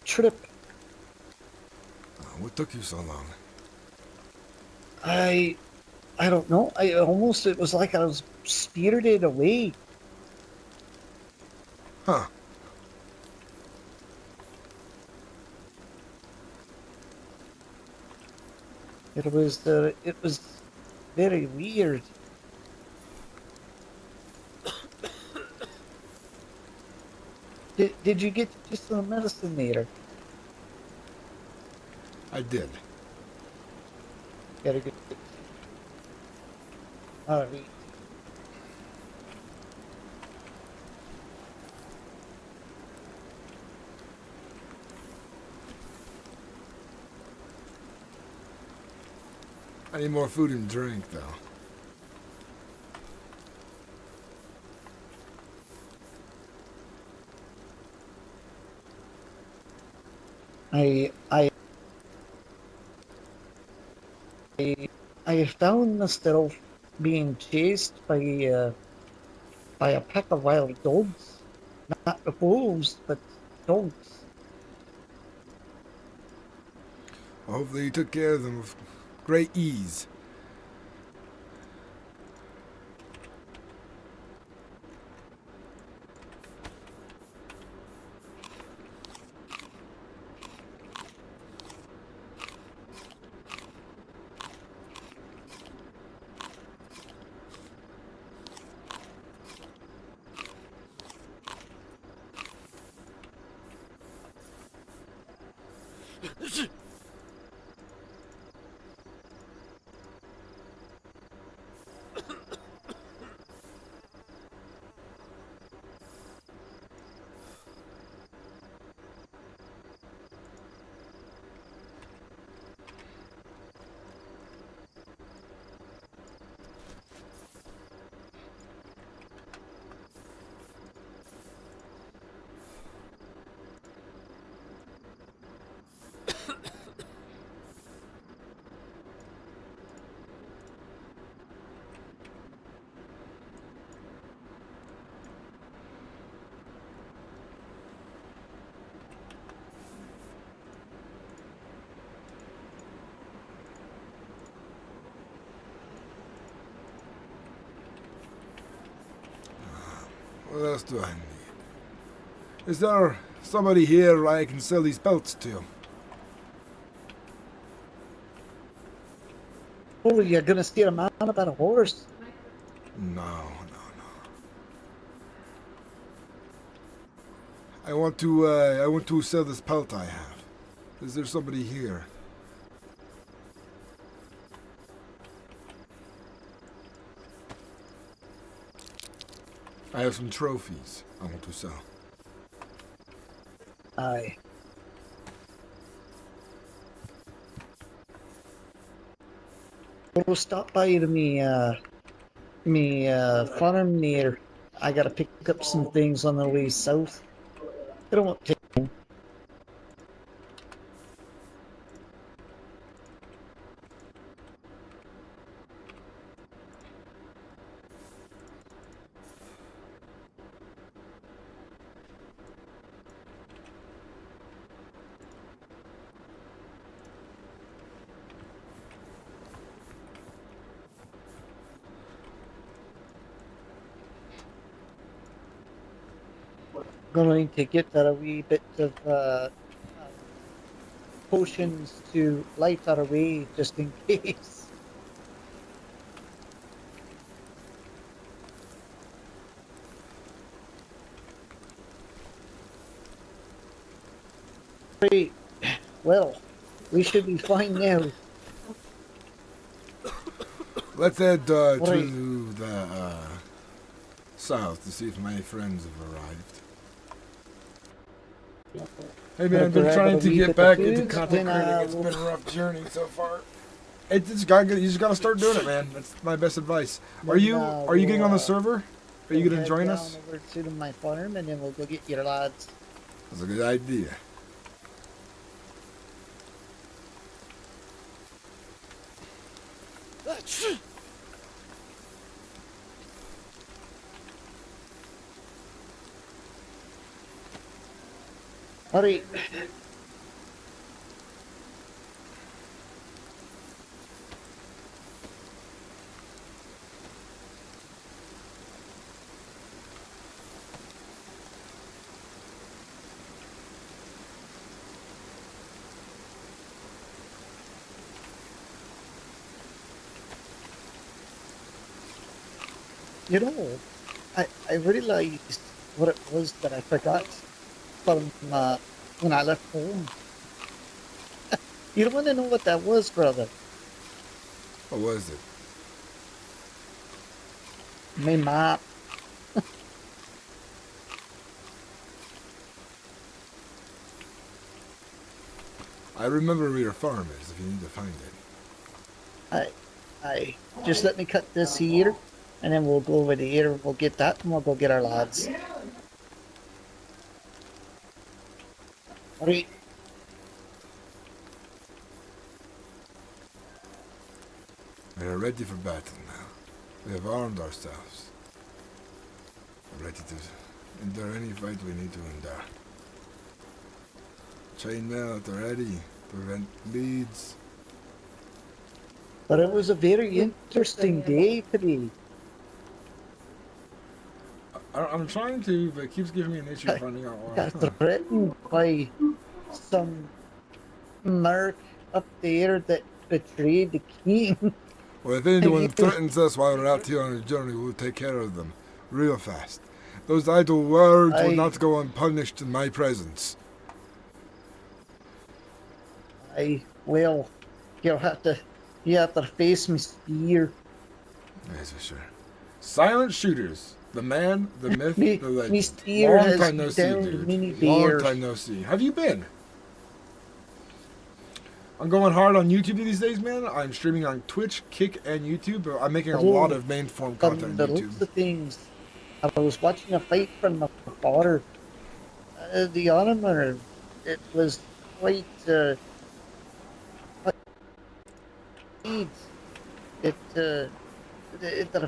S4: trip.
S1: What took you so long?
S4: I don't know. It was like I was spirited away.
S1: Huh.
S4: It was very weird. Did you get just some medicine there?
S1: I did.
S4: Very good. All right.
S1: I need more food and drink, though.
S4: I found the still being chased by a pack of wild dogs. Not the wolves, but dogs.
S1: Well, hopefully you took care of them with great ease. What else do I need? Is there somebody here I can sell these pelts to?
S4: Oh, you're gonna steer a man about a horse?
S1: No. I want to sell this pelt I have. Is there somebody here? I have some trophies I want to sell.
S4: Aye. We'll stop by to me farm near. I gotta pick up some things on the way south. It won't take long. Going to get that a wee bit of potions to light our way just in case. Great. Well, we should be fine now.
S1: Let's head to
S4: Right.
S1: the south to see if my friends have arrived. Hey man, I've been
S4: Grab
S1: trying
S4: a
S1: to
S4: wee
S1: get
S4: bit
S1: back
S4: of
S1: into
S4: food,
S1: content
S4: then,
S1: creating. It's
S4: we'll-
S1: been a rough journey so far. You just gotta start doing it, man. That's my best advice. Are you getting on the server? Are you
S4: we'll
S1: gonna
S4: head
S1: join
S4: down
S1: us?
S4: over to my farm, and then we'll go get your lads.
S1: That's a good idea.
S4: Hurry. You know, I realized what it was that I forgot from when I left home. You don't want to know what that was, brother.
S1: What was it?
S4: My map.
S1: I remember where your farm is if you need to find it.
S4: I just let me cut this here, and then we'll go over there. We'll get that, and we'll go get our lads. Hurry.
S1: We are ready for battle now. We have armed ourselves, ready to endure any fight we need to endure. Chainmail at the ready to prevent bleeds.
S4: But it was a very interesting day today.
S1: I'm trying to, but it keeps giving me an issue finding out why.
S4: Got threatened by some merc up there that betrayed the king.
S1: Well, if anyone threatens us while we're out here on a journey, we'll take care of them real fast. Those idle words will not go unpunished in my presence.
S4: Well, you have to face me spear.
S1: Yes, for sure. Silent shooters. The man, the myth,
S4: Me
S1: the legend.
S4: spear
S1: Long
S4: has
S1: time no see,
S4: downed
S1: dude.
S4: many
S1: Long
S4: bears.
S1: time no see. Have you been? I'm going hard on YouTube these days, man. I'm streaming on Twitch, Kick, and YouTube, but I'm making a lot of main form content
S4: The
S1: on
S4: looks
S1: YouTube.
S4: of things, I was watching a fight from the water. The armor, it was quite the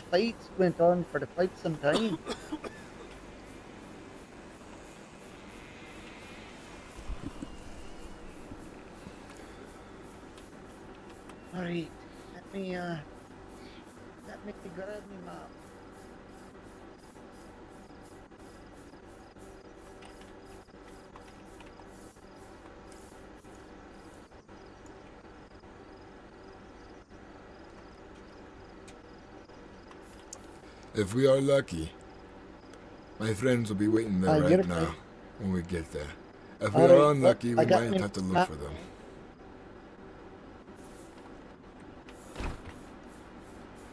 S4: fight went on for quite some time. Alright, let me grab me map.
S1: If we are lucky, my friends will be waiting there
S4: you're
S1: right now
S4: fine.
S1: when we get there. If we
S4: Alright,
S1: are unlucky,
S4: well,
S1: we
S4: I got
S1: might
S4: me
S1: have to look
S4: map.
S1: for them.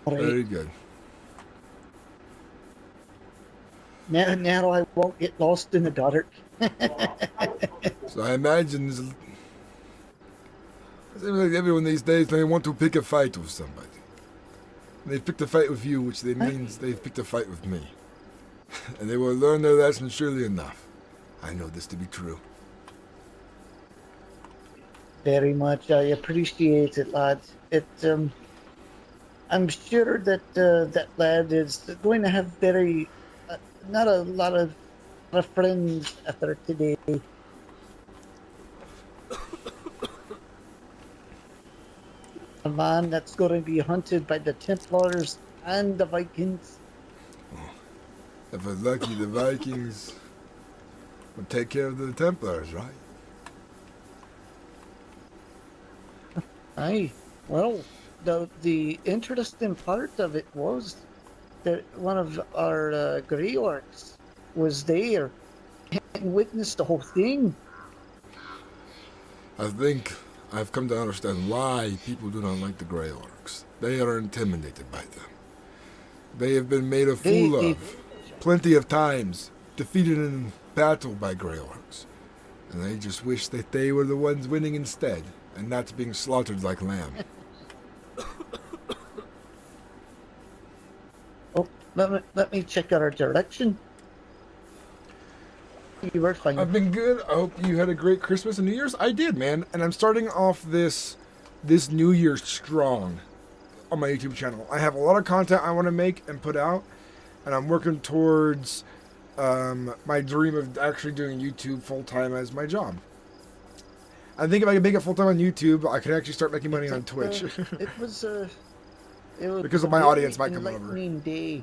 S4: Alright,
S1: Very good.
S4: now I won't get lost in the dark.
S1: So I imagine it seems like everyone these days, they want to pick a fight with somebody. They've picked a fight with you, which means they've picked a fight with me. And they will learn their lesson surely enough. I know this to be true.
S4: Very much, I appreciate it, lads. I'm sure that that lad is going to have very not a lot of friends after today. A man that's going to be hunted by the Templars and the Vikings.
S1: If we're lucky, the Vikings will take care of the Templars, right?
S4: Aye, well, the interesting part of it was that one of our Grey Orcs was there and witnessed the whole thing.
S1: I think I've come to understand why people do not like the Grey Orcs. They are intimidated by them. They have been made a fool of plenty of times, defeated in battle by Grey Orcs. And they just wish that they were the ones winning instead, and not being slaughtered like lamb.
S4: Oh, let me check out our direction. You were fine.
S1: I've been good. I hope you had a great Christmas and New Year's. I did, man. And I'm starting off this New Year strong on my YouTube channel. I have a lot of content I want to make and put out, and I'm working towards my dream of actually doing YouTube full-time as my job. I think if I could make it full-time on YouTube, I could actually start making money on Twitch.
S4: It was
S1: Because of my
S4: a
S1: audience might
S4: very
S1: come over.
S4: enlightening day.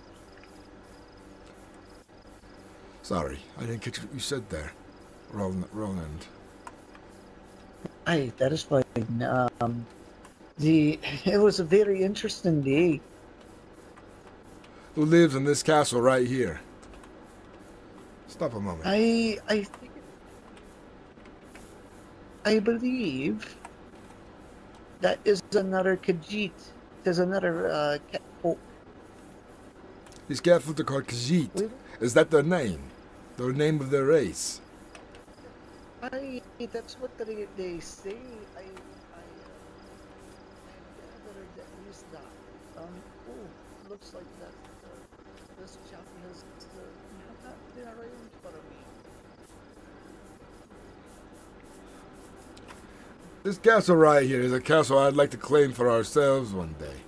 S1: Sorry, I didn't catch what you said there, Roland.
S4: Aye, that is fine. It was a very interesting day.
S1: Who lives in this castle right here? Stop a moment.
S4: I think I believe that is another Khajiit. There's another catfolk.
S1: These catfolk are called Khajiit. Is that their name? The name of their race?
S4: That's what they say. I gathered at least that. Oh, looks like that this chap has not been around for a week.
S1: This castle right here is a castle I'd like to claim for ourselves one day.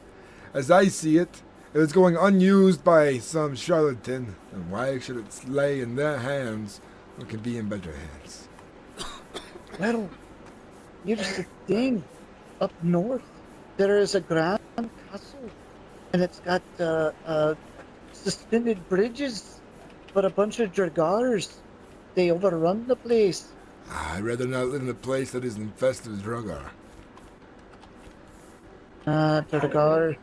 S1: As I see it, If it's going unused by some charlatan, then why should it lay in their hands when it can be in better hands?
S4: Well, here's the thing. Up north, there is a grand castle, and it's got suspended bridges, but a bunch of dragars. They overrun the place.
S1: I'd rather not live in a place that is infested with Dragar.
S4: Dragar.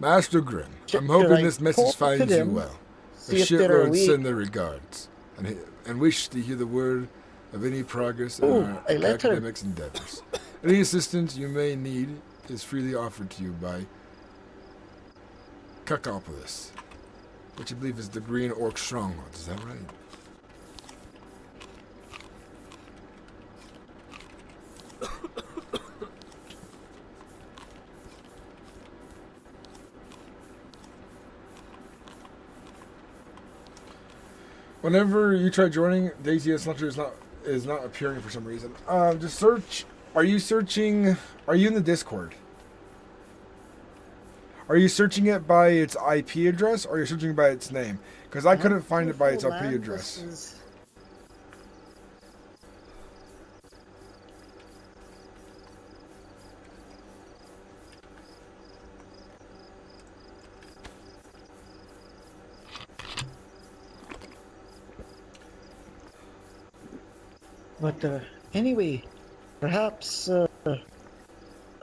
S1: Master Grim,
S4: Should
S1: I'm hoping
S4: I
S1: this
S4: talk
S1: message
S4: to
S1: finds you
S4: them,
S1: well. The
S4: see if they're
S1: shitlords
S4: awake?
S1: send their regards, and wish to hear the word of any progress in
S4: Ooh,
S1: our
S4: a letter.
S1: academics endeavors. Any assistance you may need is freely offered to you by Kakapolis, which I believe is the Green Orc Stronghold. Is that right? Whenever you try joining, Dayz Launcher is not appearing for some reason. Just search. Are you searching? Are you in the Discord? Are you searching it by its IP address, or are you searching by its name? Because I couldn't find it by its IP address.
S4: But anyway, perhaps at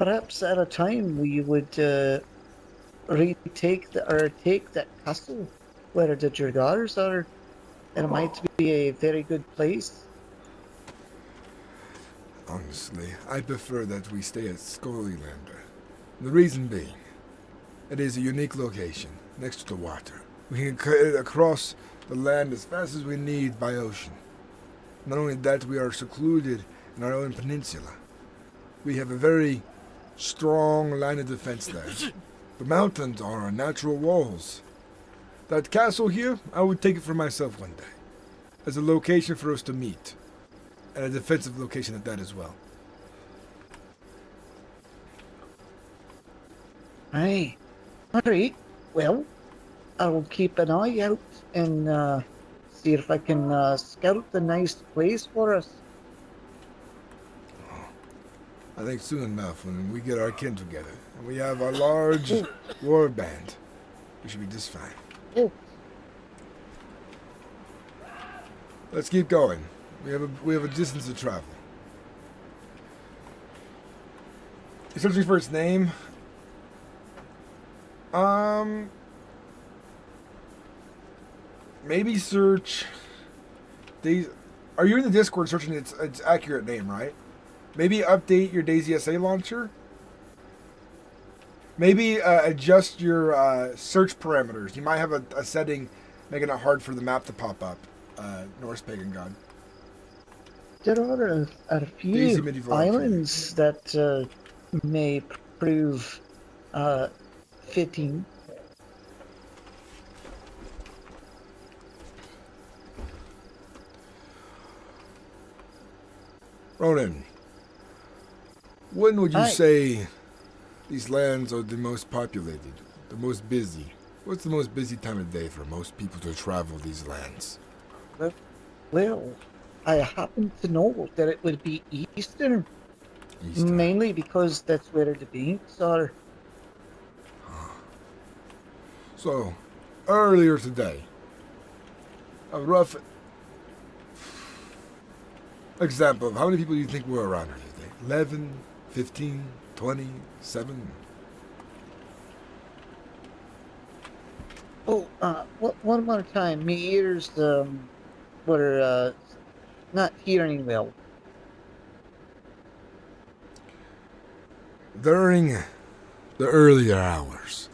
S4: a time we would take that castle where the Dragars are. It might be a very good place.
S1: Honestly, I prefer that we stay at Scullylander. The reason being, it is a unique location next to the water. We can cut across the land as fast as we need by ocean. Not only that, we are secluded in our own peninsula. We have a very strong line of defense there. The mountains are our natural walls. That castle here, I would take it for myself one day, as a location for us to meet, and a defensive location at that as well.
S4: Aye. Alright. Well, I'll keep an eye out and see if I can scout the nice place for us.
S1: I think soon enough, when we get our kin together, and we have a large war band, we should be just fine.
S4: Oh.
S1: Let's keep going. We have a distance to travel. You're searching for its name? Maybe search Dayz. Are you in the Discord searching its accurate name, right? Maybe update your Dayz SA launcher. Maybe adjust your search parameters. You might have a setting making it hard for the map to pop up. Norse Pagan God.
S4: There are a
S1: Daisy
S4: few
S1: Medieval
S4: islands that may prove fitting.
S1: Ronan, when would you
S4: Hi.
S1: say these lands are the most populated, the most busy? What's the most busy time of day for most people to travel these lands?
S4: Well, I happen to know that it would be Eastern,
S1: Eastern.
S4: mainly because that's where the banks are.
S1: So, earlier today, a rough example of how many people do you think were around here today? 11, 15, 20, 7?
S4: Oh, one more time. My ears were not hearing well.
S1: During the earlier hours,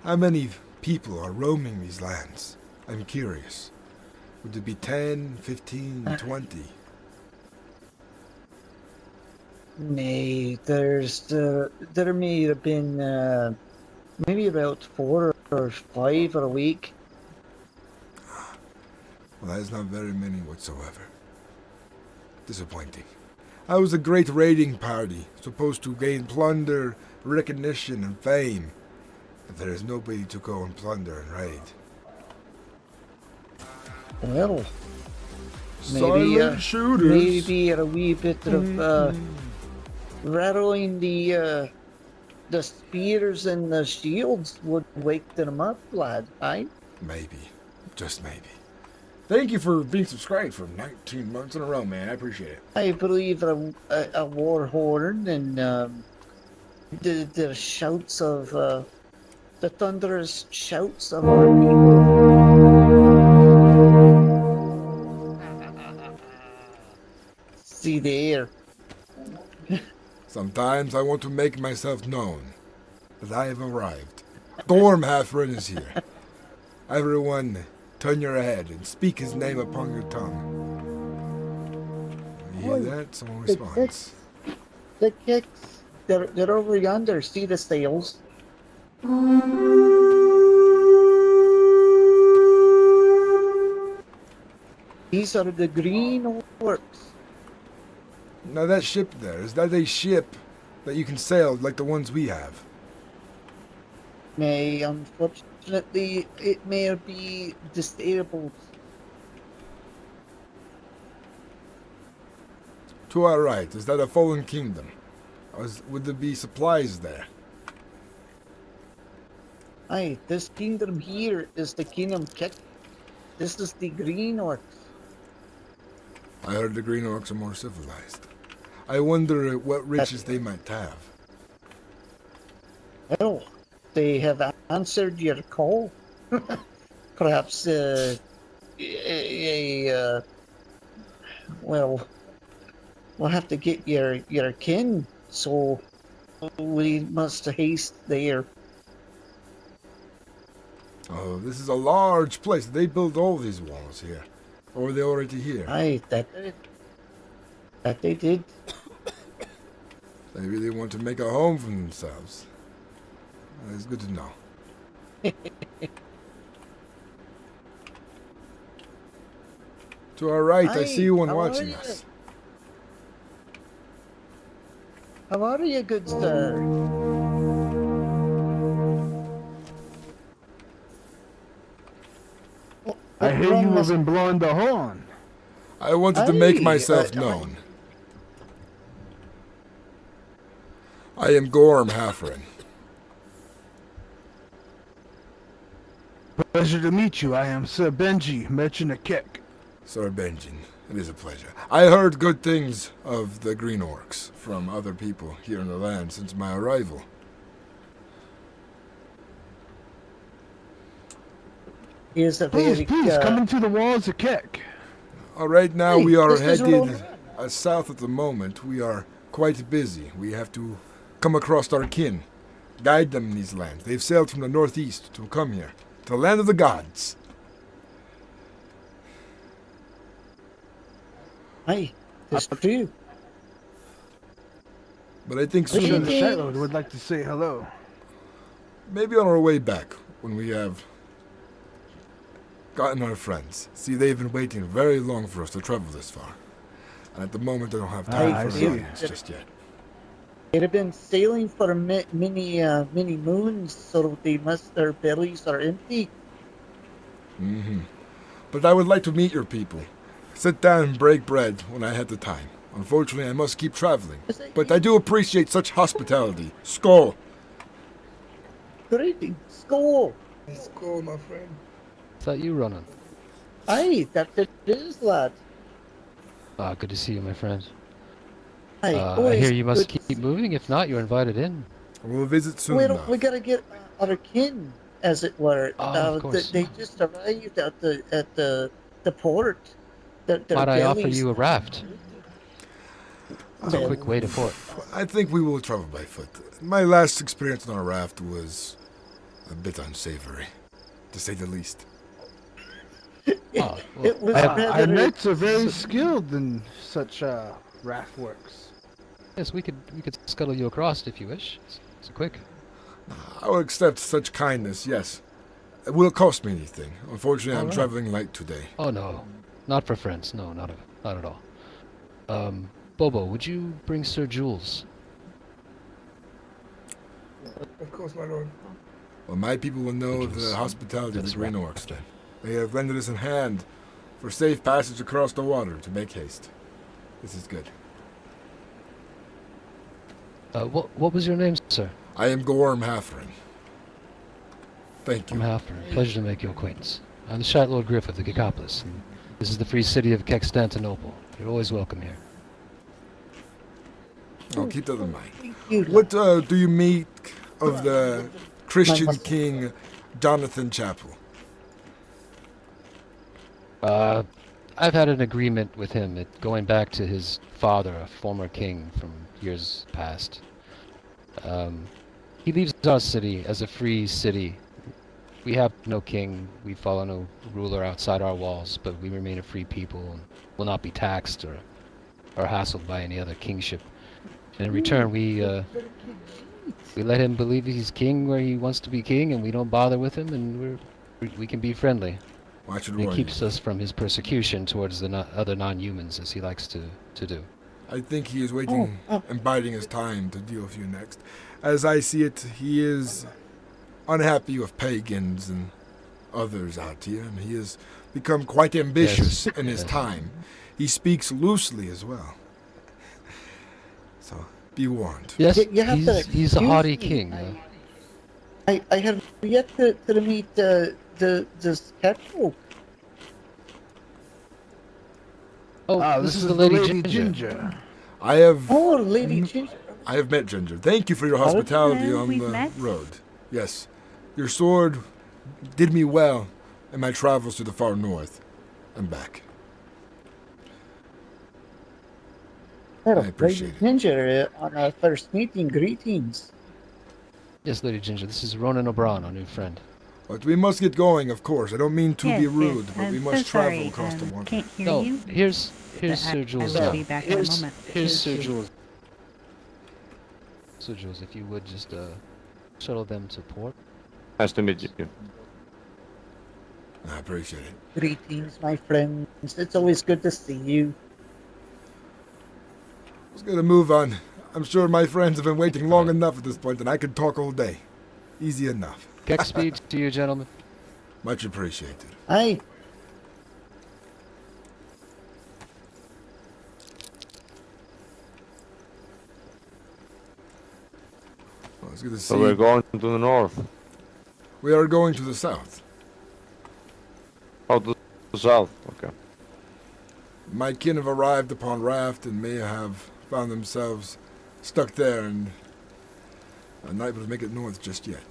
S1: how many people are roaming these lands? I'm curious. Would it be 10, 15, 20?
S4: Nay, there may have been maybe about 4 or 5 a week.
S1: Well, that is not very many whatsoever. Disappointing. I was a great raiding party, supposed to gain plunder, recognition, and fame. There is nobody to go and plunder and raid.
S4: Well,
S1: Silent shooters.
S4: maybe a wee bit of rattling the spears and the shields would wake them up, lad. Aye?
S1: Maybe. Just maybe. Thank you for being subscribed for 19 months in a row, man. I appreciate it.
S4: I believe a war horn and the shouts of the thunderous shouts of our people. See there.
S1: Sometimes I want to make myself known that I have arrived. Gorm Halfrin is here. Everyone, turn your head and speak his name upon your tongue. You hear that? Someone responds.
S4: The kicks, they're over yonder. See the sails? These are the green orcs.
S1: Now that ship there, is that a ship that you can sail like the ones we have?
S4: Nay, unfortunately, it may be disabled.
S1: To our right, is that a fallen kingdom? Would there be supplies there?
S4: Aye, this kingdom here is the kingdom Kick. This is the green orcs.
S1: I heard the green orcs are more civilized. I wonder what riches they might have.
S4: Well, they have answered your call. Perhaps, well, we'll have to get your kin, so we must haste there.
S1: Oh, this is a large place. They built all these walls here. Or were they already here?
S4: Aye, that they did.
S1: They really want to make a home for themselves. It's good to know. To our right, I see one
S4: how are
S1: watching
S4: you?
S1: us.
S4: How are you, good sir?
S5: I hear you have been blowing the horn.
S1: I wanted to make
S4: Aye,
S1: myself known. I am Gorm Halfrin.
S5: Pleasure to meet you. I am Sir Benji, Merchant of Kek.
S1: Sir Benjin, it is a pleasure. I heard good things of the Green Orcs from other people here in the land since my arrival.
S4: Here's a
S5: Please,
S4: very
S5: please, come into the walls of Kek.
S1: Right now
S4: Hey,
S1: we are
S4: this is all
S1: headed south at the moment. We are quite busy. We have to come across our kin, guide them in these lands. They've sailed from the northeast to come here, to the land of the gods.
S4: Aye, that's true.
S1: But I think
S4: Look
S5: Sure,
S1: soon,
S5: the Shadow would like to say hello.
S1: maybe on our way back, when we have gotten our friends. See, they've been waiting very long for us to travel this far. And at the moment, I don't have time
S5: I
S1: for
S5: see.
S1: guidance just yet.
S4: They've been sailing for many moons, so their bellies are empty.
S1: But I would like to meet your people. Sit down and break bread when I had the time. Unfortunately, I must keep traveling. But I do appreciate such hospitality. Skull!
S4: Greeting, skull.
S1: Skull, my friend.
S6: Is that you running?
S4: Aye, that it is, lad.
S6: Ah, good to see you, my friend.
S4: Aye,
S6: I
S4: always
S6: hear you must
S4: good.
S6: keep moving. If not, you're invited in.
S1: We'll visit soon
S4: We
S1: enough.
S4: gotta get our kin, as it were.
S6: Oh, of course.
S4: They just arrived at the port. Their
S6: Might I offer
S4: bellies-
S6: you a raft? It's a
S4: Well,
S6: quick way to port.
S1: I think we will travel by foot. My last experience on a raft was a bit unsavory, to say the least.
S6: Oh, well,
S4: It was
S6: I have-
S5: Our
S4: rather.
S5: knights are very skilled in such raft works.
S6: yes, we could scuttle you across if you wish. It's quick.
S1: I will accept such kindness, yes. It will cost me anything. Unfortunately, I'm
S6: Alright.
S1: traveling light today.
S6: Oh no, not for friends. No, not at all. Bobo, would you bring Sir Jules?
S1: Of course, my lord. Well, my people will know of
S6: Which is-
S1: the hospitality of the
S6: that's
S1: Green
S6: right.
S1: Orcs then. They have lended us a hand for safe passage across the water to make haste. This is good.
S6: What was your name, sir?
S1: I am Gorm Halfrin. Thank
S6: I'm
S1: you.
S6: Halford. Pleasure to make your acquaintance. I'm the Shat Lord Griff of the Gigopolis, and this is the free city of Constantinople. You're always welcome here.
S1: I'll keep that in mind.
S4: Thank you.
S1: What do you make of the Christian
S4: must-
S1: King Jonathan Chapel?
S6: I've had an agreement with him, going back to his father, a former king from years past. He leaves our city as a free city. We have no king, we follow no ruler outside our walls, but we remain a free people and will not be taxed or hassled by any other kingship. And in return, we let him believe he's king where he wants to be king, and we don't bother with him, and we can be friendly.
S1: Well, I should
S6: It
S1: warn
S6: keeps
S1: you.
S6: us from his persecution towards the other non-humans, as he likes to do.
S1: I think he is waiting and biding his time to deal with you next. As I see it, he is unhappy with pagans and others out here, and he has become quite ambitious in his
S6: Yes.
S1: time. He speaks loosely as well. So, be warned.
S6: Yes,
S4: You have to
S6: he's a haughty
S4: excuse me.
S6: king.
S4: I have yet to meet the scarecrow.
S6: This is the Lady Ginger.
S1: I have
S4: Oh, Lady Ginger.
S1: I have met Ginger. Thank you for your
S4: Oh,
S1: hospitality
S7: hello,
S1: on
S7: we've
S1: the
S7: met.
S1: road. Yes. Your sword did me well in my travels to the far north and back.
S4: Hello,
S1: I appreciate
S4: Lady Ginger, on our first meeting. Greetings.
S6: Yes, Lady Ginger. This is Ronan O'Brien, our new friend.
S1: But we must get going, of course. I don't mean to be
S7: Yes,
S1: rude,
S7: yes,
S1: but
S7: I'm
S1: we
S7: so
S1: must travel
S7: sorry,
S1: across the water.
S7: Can't hear
S6: No,
S7: you.
S6: here's
S7: But
S6: Sir Jules.
S7: I will be back in a moment.
S6: Here's Sir Jules. Sir Jules, if you would just shuttle them to port.
S8: Nice to meet you.
S1: I appreciate it.
S4: Greetings, my friends. It's always good to see you.
S1: I was going to move on. I'm sure my friends have been waiting long enough at this point, and I could talk all day. Easy enough.
S6: Keck speed to you, gentlemen.
S1: Much appreciated.
S4: Aye.
S1: Well, it's good to see
S8: So we're going to the north.
S1: We are going to the south.
S8: Oh, to the south. Okay.
S1: My kin have arrived upon raft and may have found themselves stuck there and are not able to make it north just yet.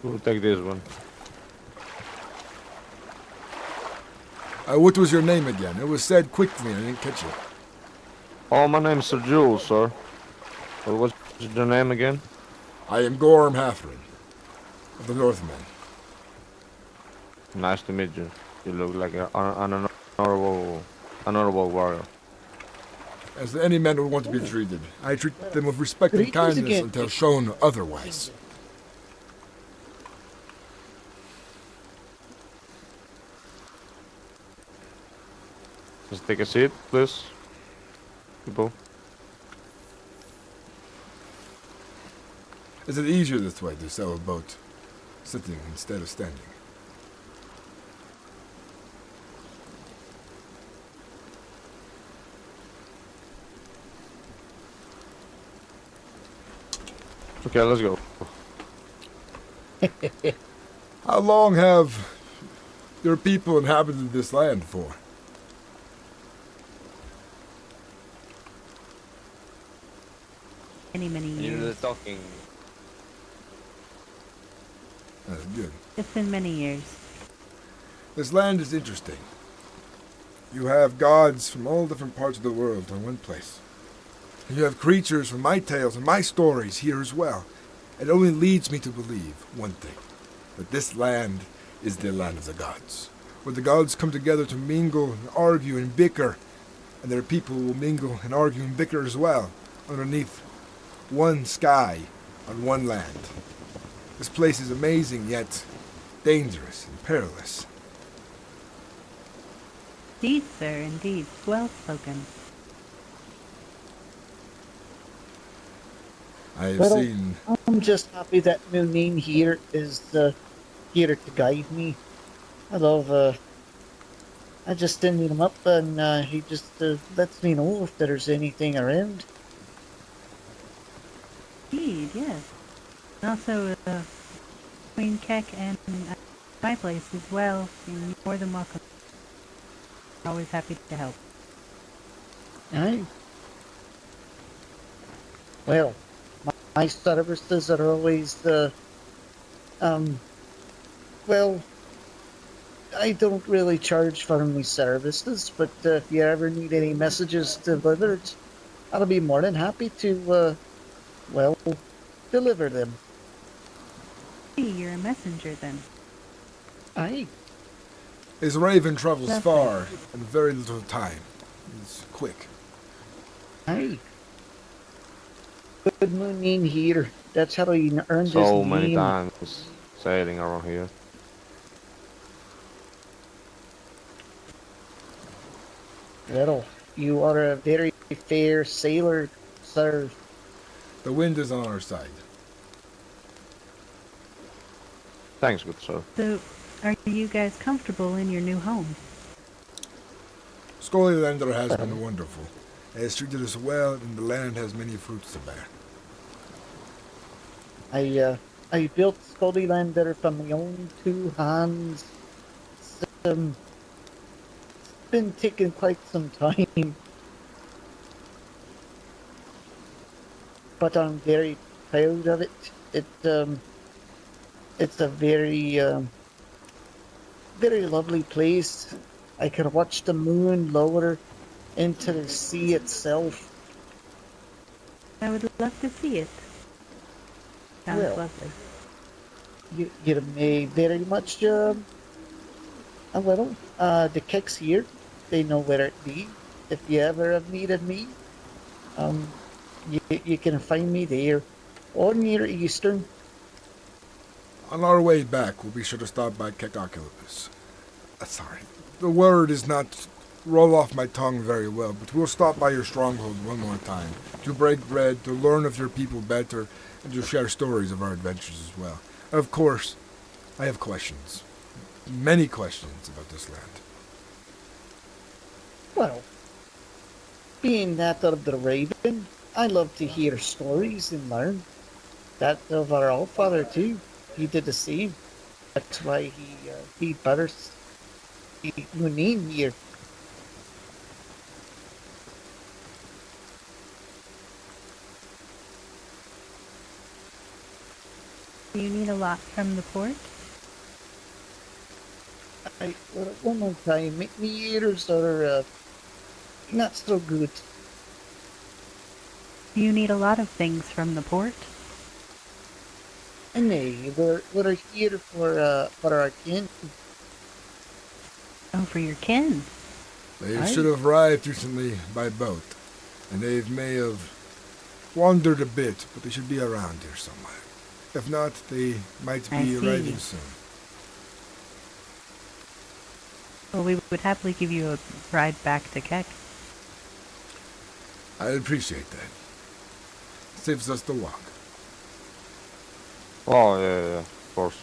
S8: We'll take this one.
S1: What was your name again? It was said quickly, I didn't catch it.
S8: Oh, my name's Sir Jules, sir. What was your name again?
S1: I am Gorm Halfrin of the Northmen.
S8: Nice to meet you. You look like an honorable warrior.
S1: As any man would want to be treated. I treat them with respect and
S4: Greetings
S1: kindness
S4: again.
S1: until shown otherwise.
S8: Just take a seat, please. People.
S1: Is it easier this way to sail a boat sitting instead of standing?
S8: Okay, let's go.
S1: How long have your people inhabited this land for?
S7: Many years.
S8: talking.
S1: That's good.
S7: It's been many years.
S1: This land is interesting. You have gods from all different parts of the world in one place. And you have creatures from my tales and my stories here as well. It only leads me to believe one thing, that this land is the land of the gods, where the gods come together to mingle and argue and bicker, and their people will mingle and argue and bicker as well, underneath one sky on one land. This place is amazing, yet dangerous and perilous.
S7: Indeed, sir, indeed. Well spoken.
S1: I have
S4: Well,
S1: seen.
S4: I'm just happy that Moonine here is here to guide me. I love, I just send him up and he just lets me know if there's anything around.
S7: Indeed, yes. And also, Queen Keck and my place as well. You're more than welcome. Always happy to help.
S4: Aye. Well, my services are always, well, I don't really charge for my services, but if you ever need any messages delivered, I'll be more than happy to, well, deliver them.
S7: Hey, you're a messenger then.
S4: Aye.
S1: His raven travels
S7: Lovely.
S1: far in very little time. He's quick.
S4: Aye. Good Moonine here. That's how he earned his
S8: So
S4: name.
S8: many times sailing around here.
S4: Well, you are a very fair sailor, sir.
S1: The wind is on our side.
S8: Thanks, good sir.
S7: So, are you guys comfortable in your new home?
S1: Scullylander has been wonderful. It has treated us well, and the land has many fruits to bear.
S4: I built Scullylander from my own two hands. It's been taking quite some time, but I'm very proud of it. It's a very, very lovely place. I can watch the moon lower into the sea itself.
S7: I would love to see it. Sounds
S4: Well.
S7: lovely.
S4: You may very much, well, the kicks here, they know where it be. If you ever have needed me, you can find me there, or near Eastern.
S1: On our way back, we'll be sure to stop by Kekakulopus. Sorry. The word is not roll off my tongue very well, but we'll stop by your stronghold one more time to break bread, to learn of your people better, and to share stories of our adventures as well. Of course, I have questions. Many questions about this land.
S4: Well, being that of the Raven, I love to hear stories and learn. That of our Allfather too. He did the same. That's why he butters the Munin here.
S7: Do you need a lot from the port?
S4: One more time, my ears are not so good.
S7: Do you need a lot of things from the port?
S4: Nay, we're here for our kin.
S7: Oh, for your kin.
S1: They
S4: Aye.
S1: should have arrived recently by boat, and they may have wandered a bit, but they should be around here somewhere. If not, they might
S7: I
S1: be
S7: see.
S1: arriving soon.
S7: Well, we would happily give you a ride back to Keck.
S1: I appreciate that. Saves us the walk.
S8: Oh, yeah, of course.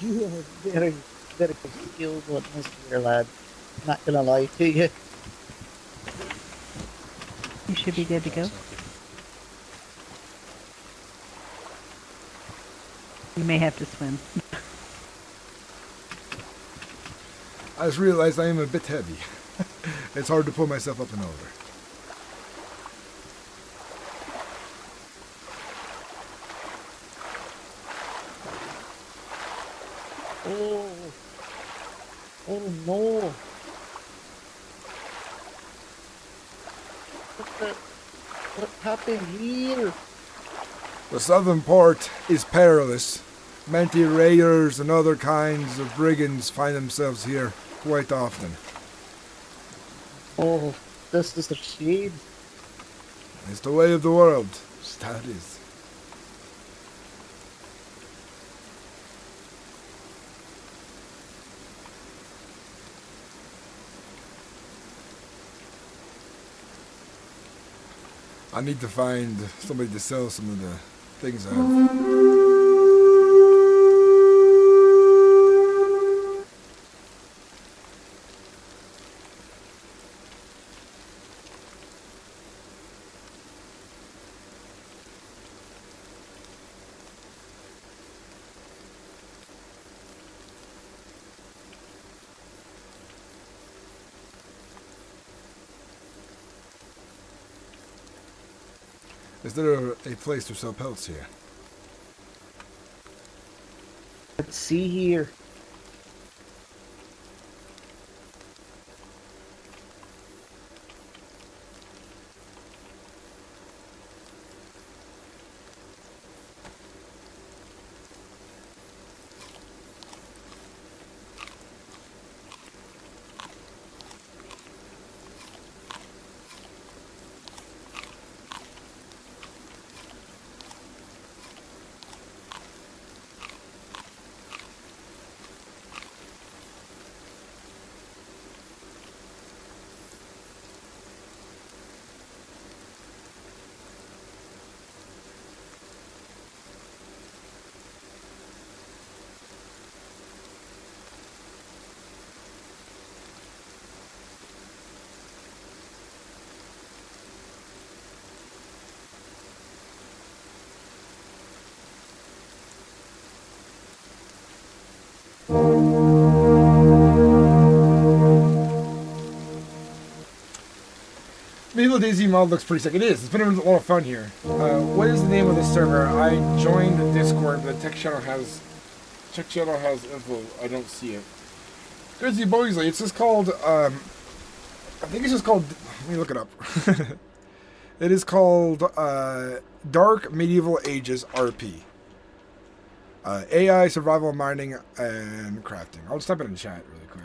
S4: You are very, very skilled on this here, lad. Not gonna lie to you.
S7: You should be good to go. You may have to swim.
S1: I just realized I am a bit heavy. It's hard to pull myself up and over.
S4: Oh, oh no. What happened here?
S1: The southern port is perilous. Many raiders and other kinds of brigands find themselves here quite often.
S4: Oh, this is a shame.
S1: It's the way of the world. Just how it is. I need to find somebody to sell some of the things I have. Is there a place to sell pelts here?
S4: Let's see here.
S1: Medieval Dayz mod looks pretty sick. It is. It's been a lot of fun here. What is the name of the server? I joined the Discord, but Tech Channel has info. I don't see it. Grizzly Boysley. It's just called. I think it's just called. Let me look it up. It is called Dark Medieval Ages RP. AI, survival, mining, and crafting. I'll just type it in chat really quick.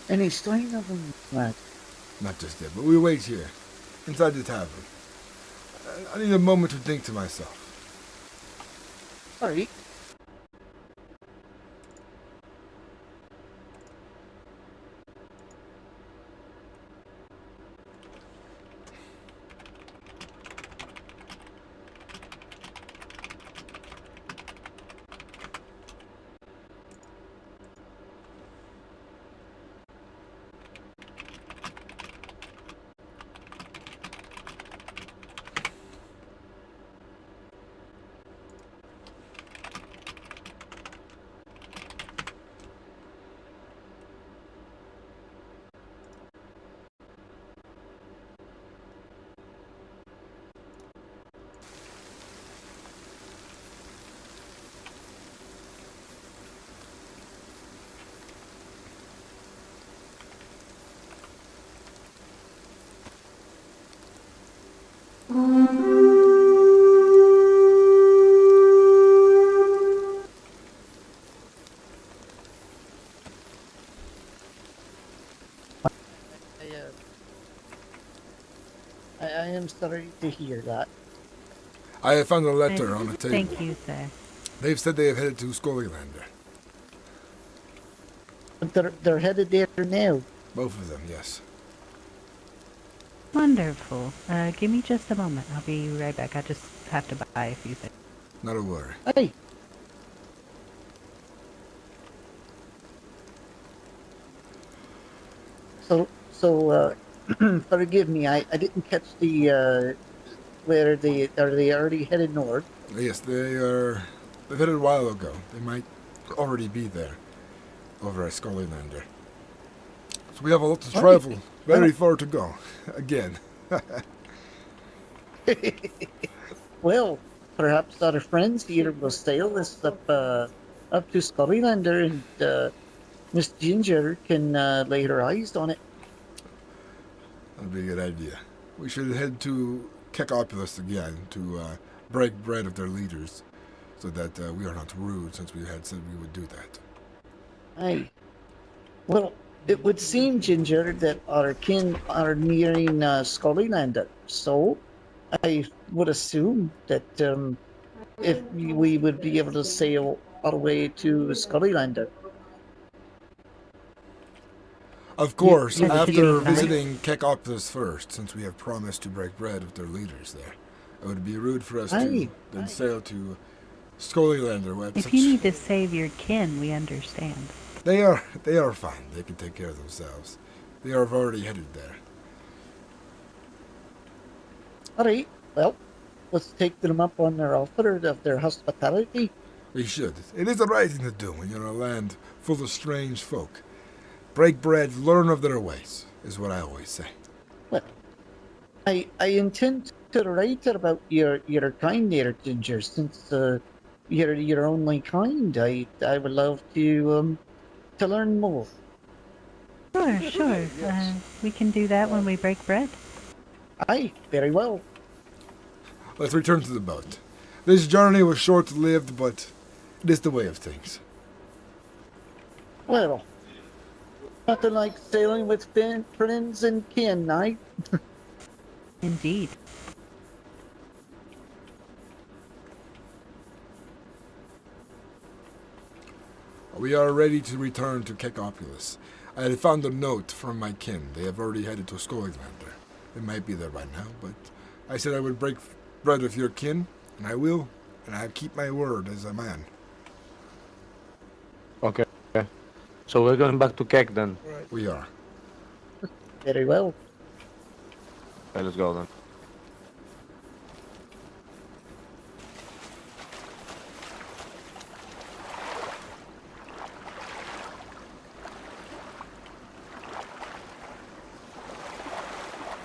S4: Any strain of them, lad?
S1: Not just yet, but we wait here, inside the tavern. I need a moment to think to myself.
S4: Sorry. I am sorry to hear that.
S1: I have found a letter on the table.
S7: Thank you, sir.
S1: They've said they have headed to Scullylander.
S4: But they're headed there now.
S1: Both of them, yes.
S7: Wonderful. Give me just a moment. I'll be right back. I just have to buy a few things.
S1: Not a worry.
S4: Hey. So, forgive me. I didn't catch the where are they already headed north?
S1: Yes, they've headed a while ago. They might already be there, over at Scullylander. So we have a lot to travel, very far to go, again.
S4: Well, perhaps our friends here will sail this up to Scullylander, and Miss Ginger can lay her eyes on it.
S1: That'd be a good idea. We should head to Kekopulus again to break bread with their leaders, so that we are not rude, since we had said we would do that.
S4: Aye. Well, it would seem, Ginger, that our kin are nearing Scullylander, so I would assume that if we would be able to sail all the way to Scullylander.
S1: Of course,
S7: yes,
S1: after
S7: yes.
S1: visiting Kekopulus first, since we have promised to break bread with their leaders there. It would be rude for us to
S4: Aye.
S1: then sail to Scullylander. Where
S7: If you need to save your kin, we understand.
S1: They are fine. They can take care of themselves. They are already headed there.
S4: All right, well, let's take them up on their offer of their hospitality.
S1: We should. It is the right thing to do when you're in a land full of strange folk. Break bread, learn of their ways, is what I always say.
S4: Well, I intend to write about your kind there, Ginger, since you're your only kind. I would love to learn more.
S7: Sure. We can do that when we break bread.
S4: Aye, very well.
S1: Let's return to the boat. This journey was short-lived, but it is the way of things.
S4: Well, nothing like sailing with friends and kin, aye?
S7: Indeed.
S1: We are ready to return to Kekopulus. I had found a note from my kin. They have already headed to Scullylander. They might be there right now, but I said I would break bread with your kin, and I will, and I keep my word as a man.
S8: Okay. So we're going back to Kek then.
S1: We are.
S4: Very well.
S8: Okay, let's go then.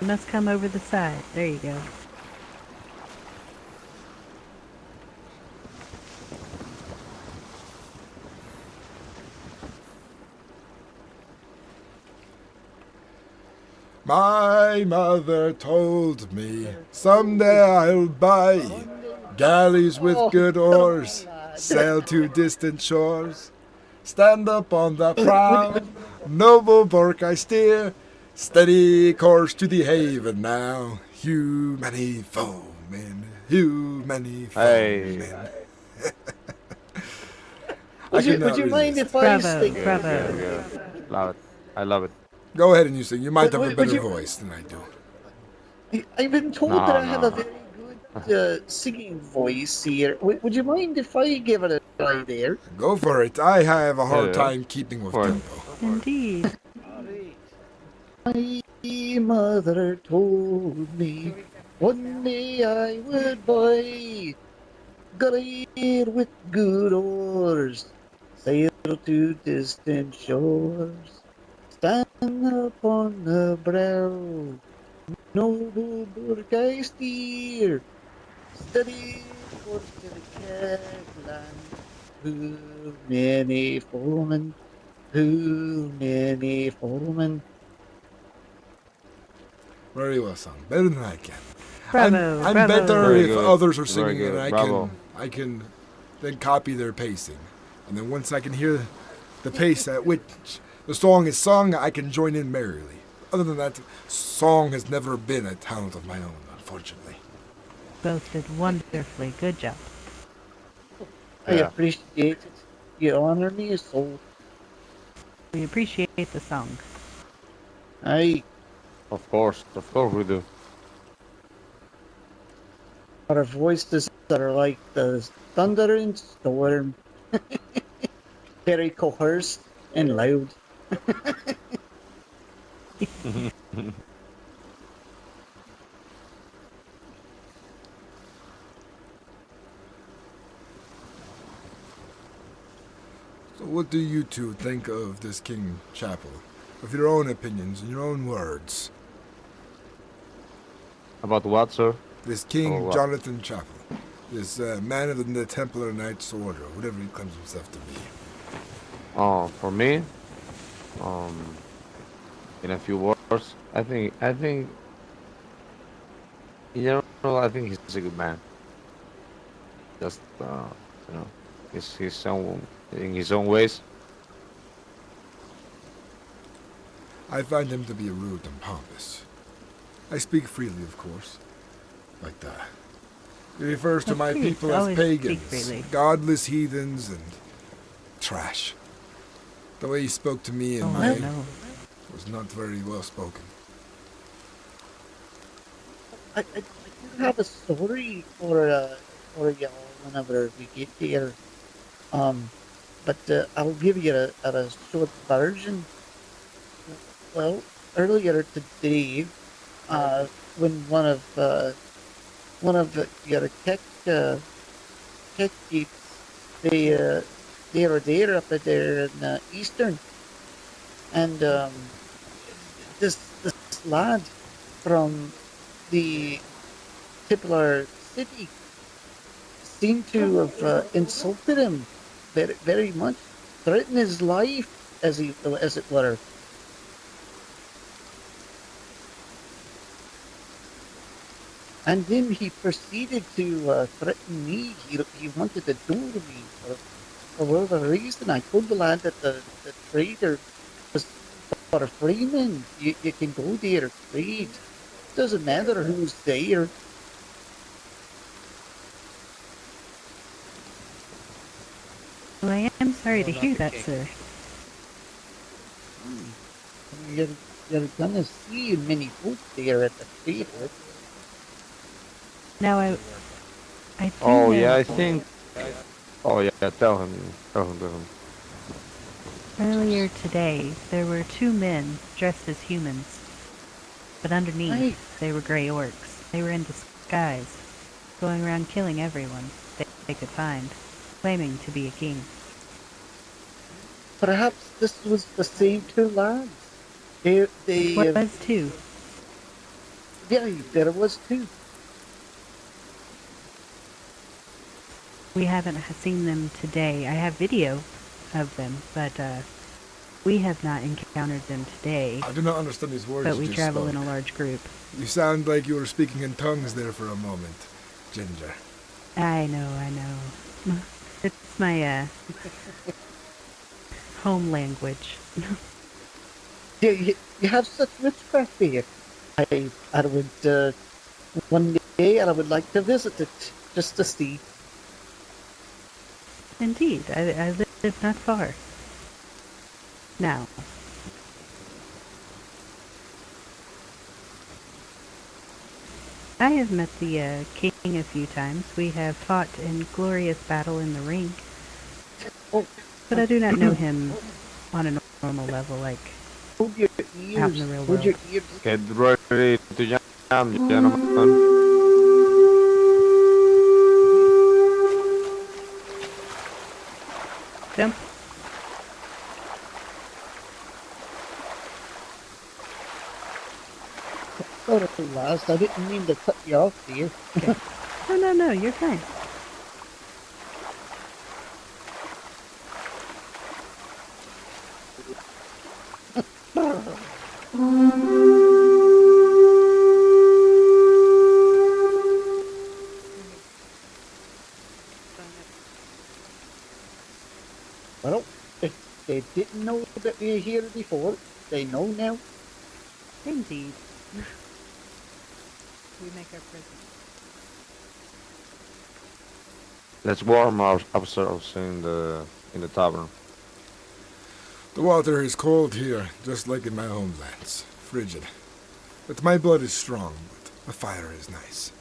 S7: You must come over the side. There you go.
S1: My mother told me someday I'll buy galleys with good oars, sail to distant shores, stand up on the prow, noble bark I steer, steady course to the haven now. Hew many foemen, hew many
S8: Hey.
S1: foemen.
S4: Would you
S1: cannot
S4: mind
S1: resist.
S4: if I
S7: Bravo,
S4: sing?
S7: bravo.
S8: Yeah. Love it. I love it.
S1: Go ahead and you sing. You might have a
S4: Would
S1: better
S4: you-
S1: voice than I do.
S4: I've been told
S8: No,
S4: that I have a
S8: no.
S4: very good singing voice here. Would you mind if I give it a try there?
S1: Go for it. I have a hard
S8: Yeah.
S1: time keeping with
S8: For it.
S1: tempo.
S7: Indeed.
S4: My mother told me one day I would buy galleys with good oars, sail to distant shores, stand upon the brow, noble burg I steer, steady course to the Kegland, who many foemen, who many foemen.
S1: Very well sung. Better than I can.
S7: Bravo,
S1: I'm
S7: bravo.
S1: better
S8: Very
S1: if
S8: good.
S1: others are
S8: Very
S1: singing
S8: good.
S1: and
S8: Bravo.
S1: I can then copy their pacing. And then once I can hear the pace at which the song is sung, I can join in merrily. Other than that, song has never been a talent of my own, unfortunately.
S7: Both did wonderfully. Good job.
S4: I
S8: Yeah.
S4: appreciate it. You honor me so.
S7: We appreciate the song.
S8: Of course we do.
S4: Our voices that are like the thunder and storm. Very coerced and loud.
S1: So what do you two think of this King Chapel? With your own opinions and your own words.
S8: About what, sir?
S1: This King
S8: Oh, wow.
S1: Jonathan Chapel. This man of the Templar Knights Order, whatever he claims himself to be.
S8: For me, um, in a few words, I think, I think he's a good man. Just, his own, in his own ways.
S1: I find him to be rude and pompous. I speak freely, of course. But, he refers to
S7: Of
S1: my
S7: course,
S1: people as
S7: always speak
S1: pagans,
S7: freely.
S1: godless heathens, and trash. The way he spoke to me and
S7: Oh,
S1: my
S7: no.
S1: was not very well spoken.
S4: I do have a story for y'all whenever we get there. But I'll give you a short version. Well, earlier today, when one of your tech geeks, they were there up there in Eastern, and this lad from the Tippler city seemed to have insulted him very much, threatened his life, as it were. And then he proceeded to threaten me. He wanted to duel me for whatever reason. I told the lad that the trader was for freemen. You can go there, trade. Doesn't matter who's there.
S7: Well, I am sorry to hear that, sir.
S4: You're, you're gonna see many folk there at the trader.
S7: Now, I do
S8: Oh
S7: know
S8: yeah, I think. Oh yeah, tell him.
S7: earlier today there were two men dressed as humans, but underneath
S4: Right.
S7: they were gray orcs. They were in disguise, going around killing everyone they could find, claiming to be a king.
S4: Perhaps this was the same two lads. They
S7: What was two?
S4: yeah, there was two.
S7: We haven't seen them today. I have video of them, but we have not encountered them today.
S1: I do not understand these words
S7: But
S1: you
S7: we
S1: just
S7: travel
S1: spoke.
S7: in a large group.
S1: You sound like you were speaking in tongues there for a moment, Ginger.
S7: I know. It's my home language.
S4: You have such witchcraft here. I would one day I would like to visit it just to see.
S7: Indeed, I live not far. Now, I have met the king a few times. We have fought in glorious battle in the ring,
S4: Oh,
S7: but I do not know him on a normal level, like
S4: hold your
S7: out in
S4: ears.
S7: the real
S4: Hold
S7: world.
S4: your ears.
S8: Get ready to jam, gentlemen.
S7: Jump.
S4: Sorry, lads. I didn't mean to cut you off there.
S7: No, you're fine.
S4: Well, if they didn't know that we were here before, they know now.
S7: Indeed. We make our presence.
S8: Let's warm ourselves in the tavern.
S1: The water is cold here, just like in my homelands. Frigid. But my blood is strong, but the fire is nice.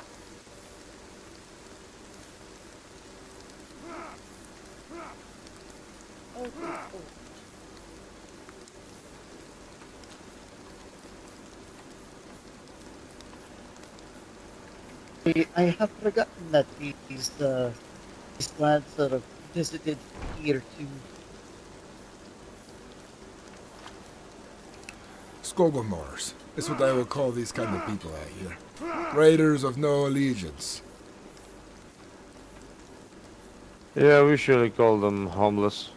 S4: I have forgotten that these lads sort of visited here too.
S1: Skogomors. It's what I will call these kind of people out here. Raiders of no allegiance.
S8: Yeah, we usually call them homeless.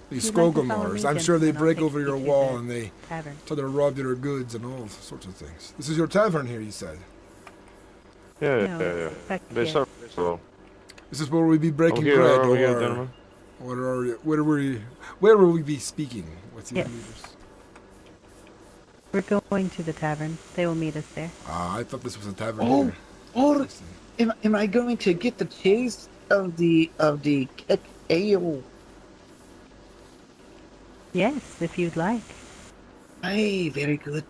S1: These
S7: You'd like to follow
S1: Skogomars,
S7: me,
S1: I'm sure they
S7: gentlemen, I'll
S1: break
S7: take
S1: over
S7: you
S1: your
S7: to
S1: wall
S7: the
S1: and they
S7: Tavern.
S1: try to rob your goods and all sorts of things. This is your tavern here, you said.
S8: Yeah,
S7: No,
S8: yeah, yeah.
S7: fuck
S8: They
S7: yeah.
S8: serve so.
S1: This is where we be breaking
S8: Over here,
S1: bread,
S8: over here,
S1: or
S8: gentlemen.
S1: where will we be speaking with your
S7: Yes.
S1: leaders?
S7: We're going to the tavern. They will meet us there.
S1: Ah, I thought this was a tavern
S4: Oh,
S1: here.
S4: or am I going to get the taste of the kick ale?
S7: Yes, if you'd like.
S4: Aye, very good.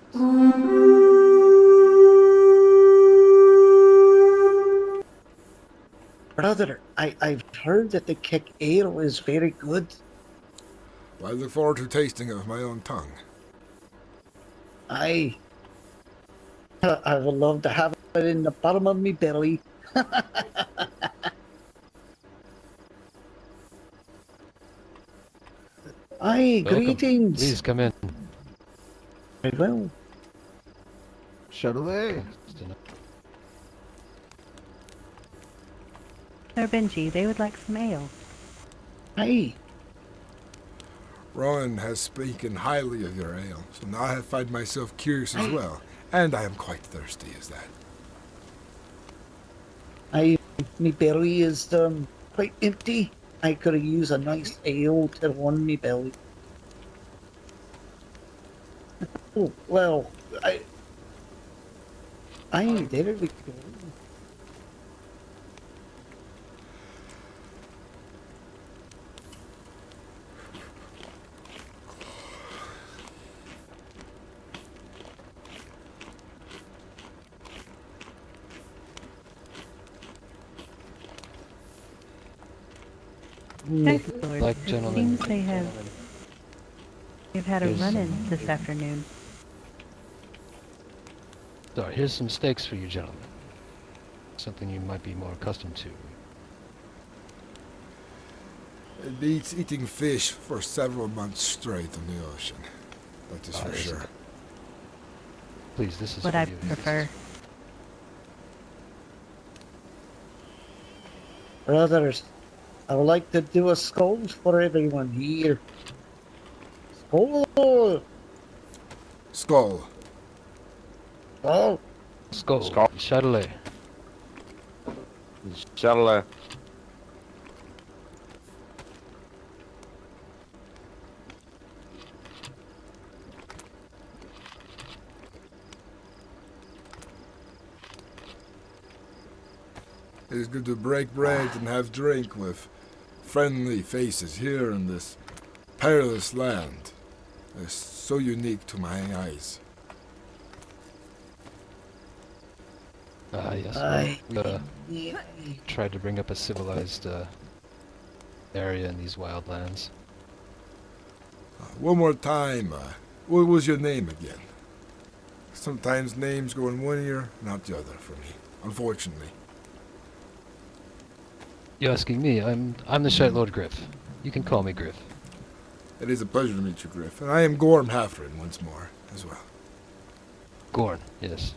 S4: Brother, I've heard that the kick ale is very good.
S1: Well, I look forward to tasting it with my own tongue.
S4: I would love to have it in the bottom of me belly. Aye,
S6: Welcome.
S4: greetings.
S6: Please come in.
S4: Very well.
S5: Chatelet.
S7: Sir Benji, they would like some ale.
S4: Aye.
S1: Rowan has spoken highly of your ale, so now I find myself curious as well. And I am quite thirsty as that.
S4: Aye, me belly is quite empty. I could use a nice ale to run me belly. Oh, well, aye, there we go.
S7: Thanks, Lord.
S6: Like
S7: It
S6: gentlemen.
S7: seems they've had a
S6: Here's
S7: run-in
S6: some-
S7: this afternoon.
S6: Sorry, here's some steaks for you, gentlemen. Something you might be more accustomed to.
S1: It beats eating fish for several months straight on the ocean. That is for
S6: Yes.
S1: sure.
S6: Please, this is
S7: What
S6: for
S7: I
S6: you.
S7: prefer.
S4: Brothers, I would like to do a skull for everyone here. Skull!
S1: Skull.
S4: Oh,
S6: Skull.
S8: Skull.
S6: Chatelet.
S8: Chatelet.
S1: It is good to break bread and have drink with friendly faces here in this perilous land. It's so unique to my eyes.
S6: Ah, yes.
S4: aye.
S6: We tried to bring up a civilized area in these wild lands.
S1: One more time, what was your name again? Sometimes names go in one ear, not the other for me, unfortunately.
S6: You're asking me? I'm the Shite Lord Griff. You can call me Griff.
S1: It is a pleasure to meet you, Griff. And I am Gorm Halfrin once more, as well.
S6: Gorn, yes.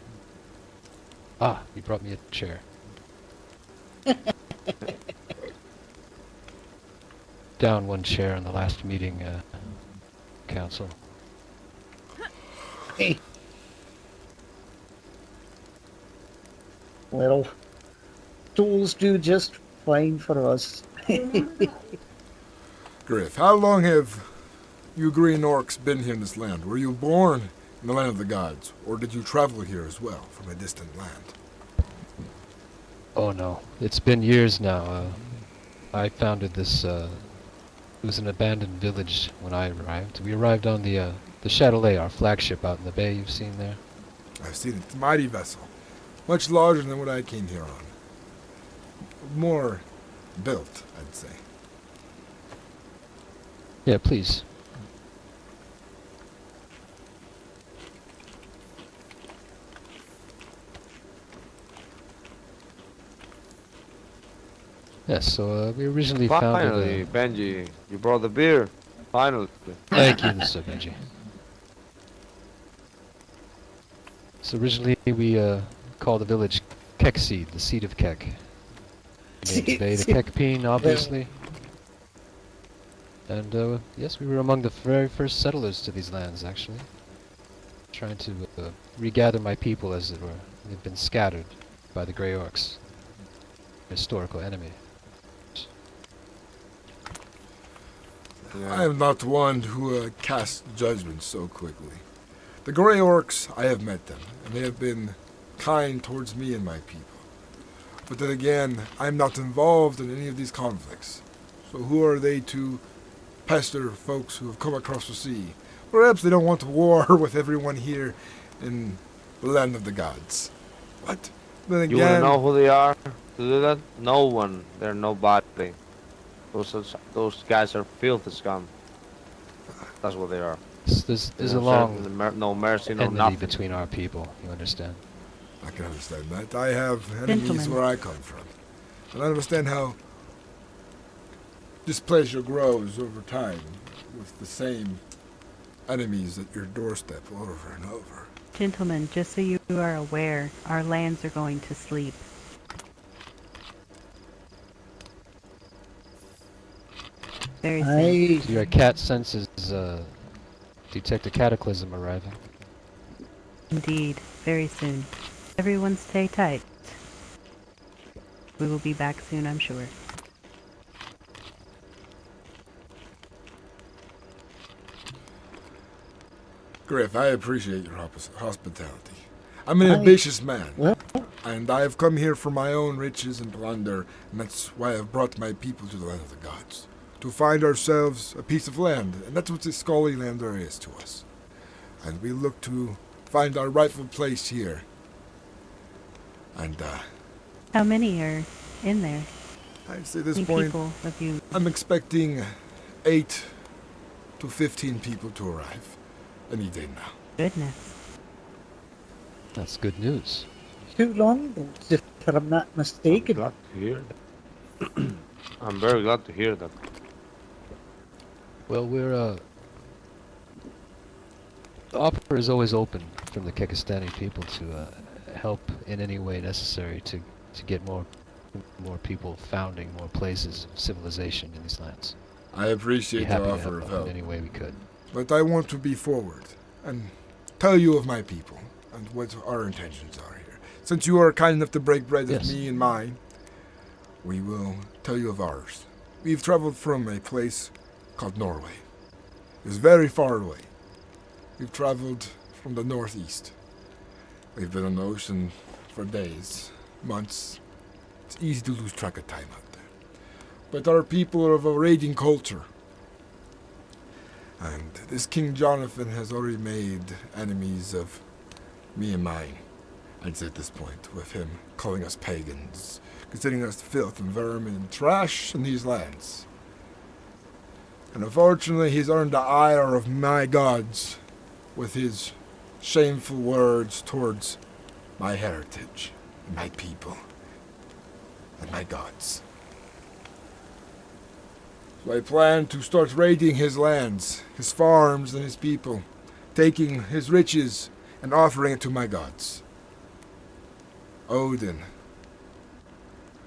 S6: Ah, you brought me a chair. Down one chair in the last meeting, council.
S4: Hey. Well, tools do just fine for us.
S1: Griff, how long have you green orcs been here in this land? Were you born in the land of the gods, or did you travel here as well from a distant land?
S6: Oh no, it's been years now. I founded this, it was an abandoned village when I arrived. We arrived on the Chatelet, our flagship out in the bay you've seen there.
S1: I've seen it. It's a mighty vessel. Much larger than what I came here on. More built, I'd say.
S6: Yeah, please. Yes, so we originally founded...
S8: Finally, Benji, you brought the beer. Finally.
S6: Thank you, Mr. Benji. So originally we called the village Kekseed, the seed of Kek. Named today the Kekpeen, obviously. And yes, we were among the very first settlers to these lands, actually. Trying to regather my people, as it were. They've been scattered by the Grey Orcs, historical enemy.
S1: I am not one who casts judgment so quickly. The Grey Orcs, I have met them, and they have been kind towards me and my people. But then again, I am not involved in any of these conflicts. So who are they to pester folks who have come across the sea? Perhaps they don't want to war with everyone here in the land of the gods. What? Then again,
S8: You wanna know who they are to do that? No one. They're nobody. Those guys are filthy scum. That's what they are.
S6: There's a
S8: No
S6: long
S8: no mercy, no
S6: enmity
S8: nothing.
S6: between our people, you understand?
S1: I can understand that. I have enemies
S7: Gentlemen.
S1: where I come from. And I understand how displeasure grows over time with the same enemies at your doorstep over and over.
S7: Gentlemen, just so you are aware, our lands are going to sleep. Very soon.
S6: Your cat senses detect a cataclysm arriving.
S7: Indeed, very soon. Everyone stay tight. We will be back soon, I'm sure.
S1: Griff, I appreciate your hospitality. I'm an ambitious man,
S4: Well,
S1: and I have come here for my own riches and plunder, and that's why I've brought my people to the land of the gods. To find ourselves a piece of land, and that's what this Scully Lander is to us. And we look to find our rightful place here. And,
S7: How many are in there?
S1: I'd say at this
S7: How many
S1: point,
S7: people have you...
S1: I'm expecting 8 to 15 people to arrive any day now.
S7: Goodness.
S6: That's good news.
S4: too long, if I'm not
S8: I'm
S4: mistaken.
S8: glad to hear that. I'm very glad to hear that.
S6: Well, we're the offer is always open from the Kekistani people to help in any way necessary to get more people founding more places of civilization in these lands.
S1: I
S6: Be
S1: appreciate
S6: happy
S1: the
S6: to
S1: offer
S6: help
S1: of
S6: out
S1: help.
S6: in any way we could.
S1: But I want to be forward and tell you of my people and what our intentions are here. Since you are kind enough to break bread with
S6: Yes.
S1: me and mine, we will tell you of ours. We've traveled from a place called Norway. It's very far away. We've traveled from the northeast. We've been on the ocean for days, months. It's easy to lose track of time out there. But our people are of a raging culture. And this King Jonathan has already made enemies of me and mine. I'd say at this point, with him calling us pagans, considering us filth and vermin and trash in these lands. And unfortunately, he's earned the ire of my gods with his shameful words towards my heritage, and my people, and my gods. So I plan to start raiding his lands, his farms, and his people, taking his riches and offering it to my gods. Odin,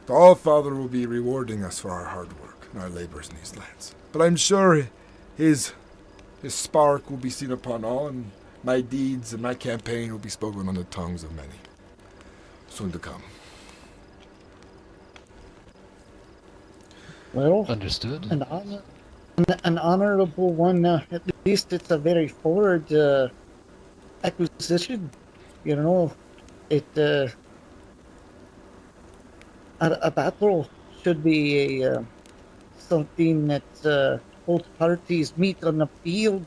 S1: the All-Father, will be rewarding us for our hard work and our labors in these lands. But I'm sure his spark will be seen upon all, and my deeds and my campaign will be spoken on the tongues of many. Soon to come.
S4: Well,
S6: Understood.
S4: an honorable one. At least it's a very forward acquisition. You know, it a battle should be a something that both parties meet on the field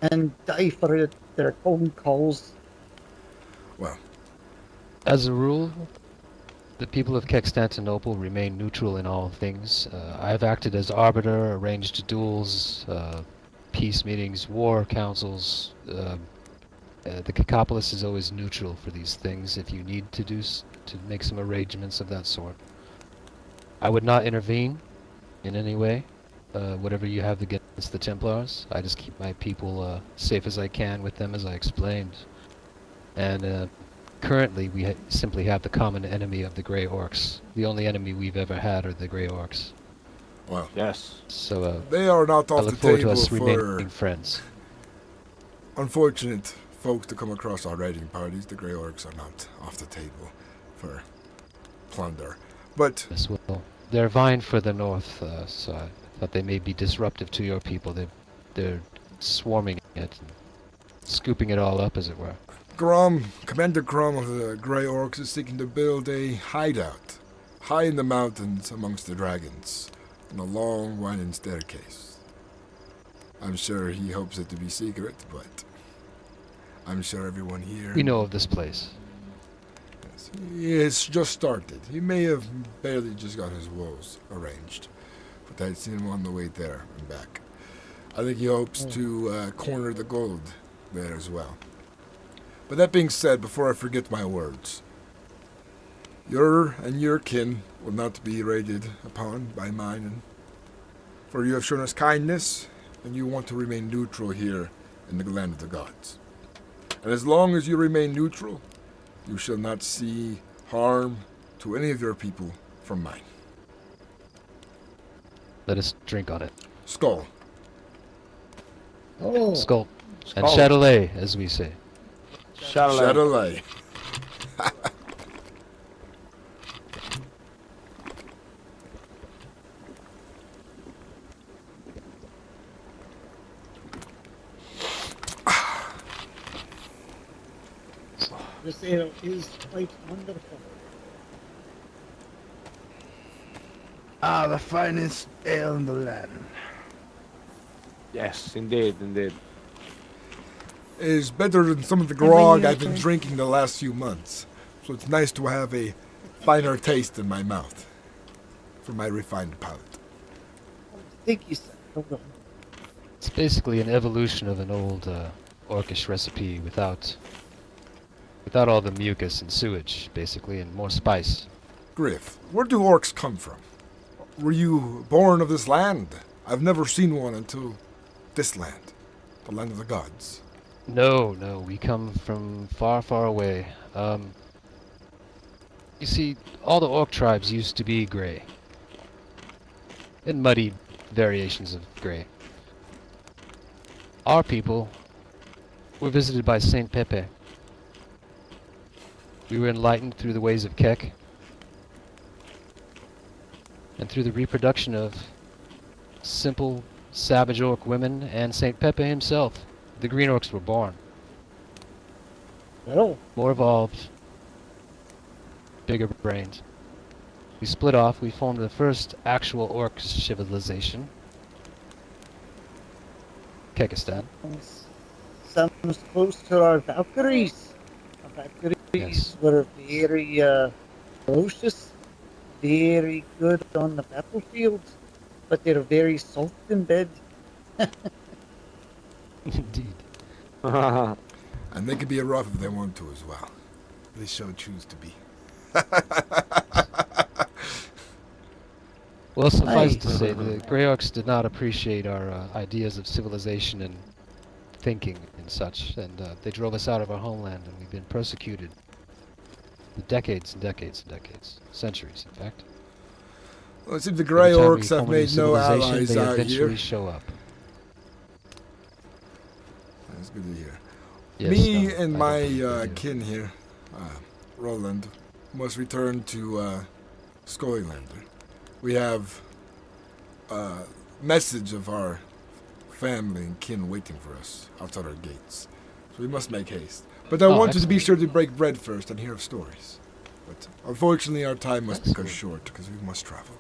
S4: and die for it, their own cause.
S1: Well,
S6: As a rule, the people of Constantinople remain neutral in all things. I've acted as arbiter, arranged duels, peace meetings, war councils. The Cacopolis is always neutral for these things if you need to to make some arrangements of that sort. I would not intervene in any way. whatever you have against the Templars. I just keep my people safe as I can with them, as I explained. And currently, we simply have the common enemy of the Grey Orcs. The only enemy we've ever had are the Grey Orcs.
S1: Well,
S8: Yes.
S6: So
S1: they are not
S6: I
S1: off
S6: look
S1: the
S6: forward to
S1: table
S6: us
S1: for
S6: remaining friends.
S1: unfortunate folks to come across our raiding parties. The Grey Orcs are not off the table for plunder. But
S6: Yes, well, they're vying for the north, so I thought they may be disruptive to your people. They're swarming it, and scooping it all up, as it were.
S1: Commander Grom of the Grey Orcs is seeking to build a hideout high in the mountains amongst the dragons on a long winding staircase. I'm sure he hopes it to be secret, but I'm sure everyone here...
S6: We know of this place.
S1: Yes, he has just started. He may have barely just got his walls arranged, but I'd seen him on the way there and back. I think he hopes to corner the gold there as well. But that being said, before I forget my words, your kin will not be raided upon by mine, for you have shown us kindness, and you want to remain neutral here in the land of the gods. And as long as you remain neutral, you shall not see harm to any of your people from mine.
S6: Let us drink on it.
S1: Skull.
S4: Oh,
S6: Skull. And
S8: Skull.
S6: Chatelet, as we say.
S1: Chatelet.
S4: this ale is quite wonderful.
S5: Ah, the finest ale in the land.
S8: Yes, indeed, indeed.
S1: Is better than some of the
S7: bring
S1: grog
S7: you
S1: I've been
S7: a-
S1: drinking the last few months. So it's nice to have a finer taste in my mouth for my refined palate.
S4: Thank you, sir. Hold on.
S6: It's basically an evolution of an old orcish recipe without all the mucus and sewage, basically, and more spice.
S1: Griff, where do orcs come from? Were you born of this land? I've never seen one until this land, the land of the gods.
S6: No, we come from far, far away. You see, all the orc tribes used to be gray. And muddy variations of gray. Our people were visited by Saint Pepe. We were enlightened through the ways of Kek, and through the reproduction of simple, savage orc women and Saint Pepe himself. The green orcs were born.
S4: Well,
S6: More evolved, bigger brains. We split off, we formed the first actual orc civilization. Kekistan.
S4: sounds close to our Valkyries. Our Valkyries
S6: Yes.
S4: were very ferocious, very good on the battlefield, but they're very soft in bed.
S6: Indeed.
S1: And they can be rough if they want to as well. They so choose to be.
S6: Well, suffice
S4: Aye.
S6: to say, the Grey Orcs did not appreciate our ideas of civilization and thinking and such, and they drove us out of our homeland, and we've been persecuted for decades and decades and decades. Centuries, in fact.
S1: Well, it seems the Grey
S6: Every time we
S1: Orcs have
S6: form a new
S1: made no
S6: civilization,
S1: allies
S6: they
S1: out
S6: eventually
S1: here.
S6: show up.
S1: That's good to hear.
S6: Yes,
S1: Me
S6: no,
S1: and
S6: I
S1: my
S6: don't believe they do.
S1: kin here, Roland, must return to Scullylander. We have a message of our family and kin waiting for us outside our gates. So we must make haste. But I
S6: Oh,
S1: wanted to be
S6: excellent.
S1: sure to break bread first and hear of stories. But unfortunately our time must be cut
S6: Excellent.
S1: short because we must travel.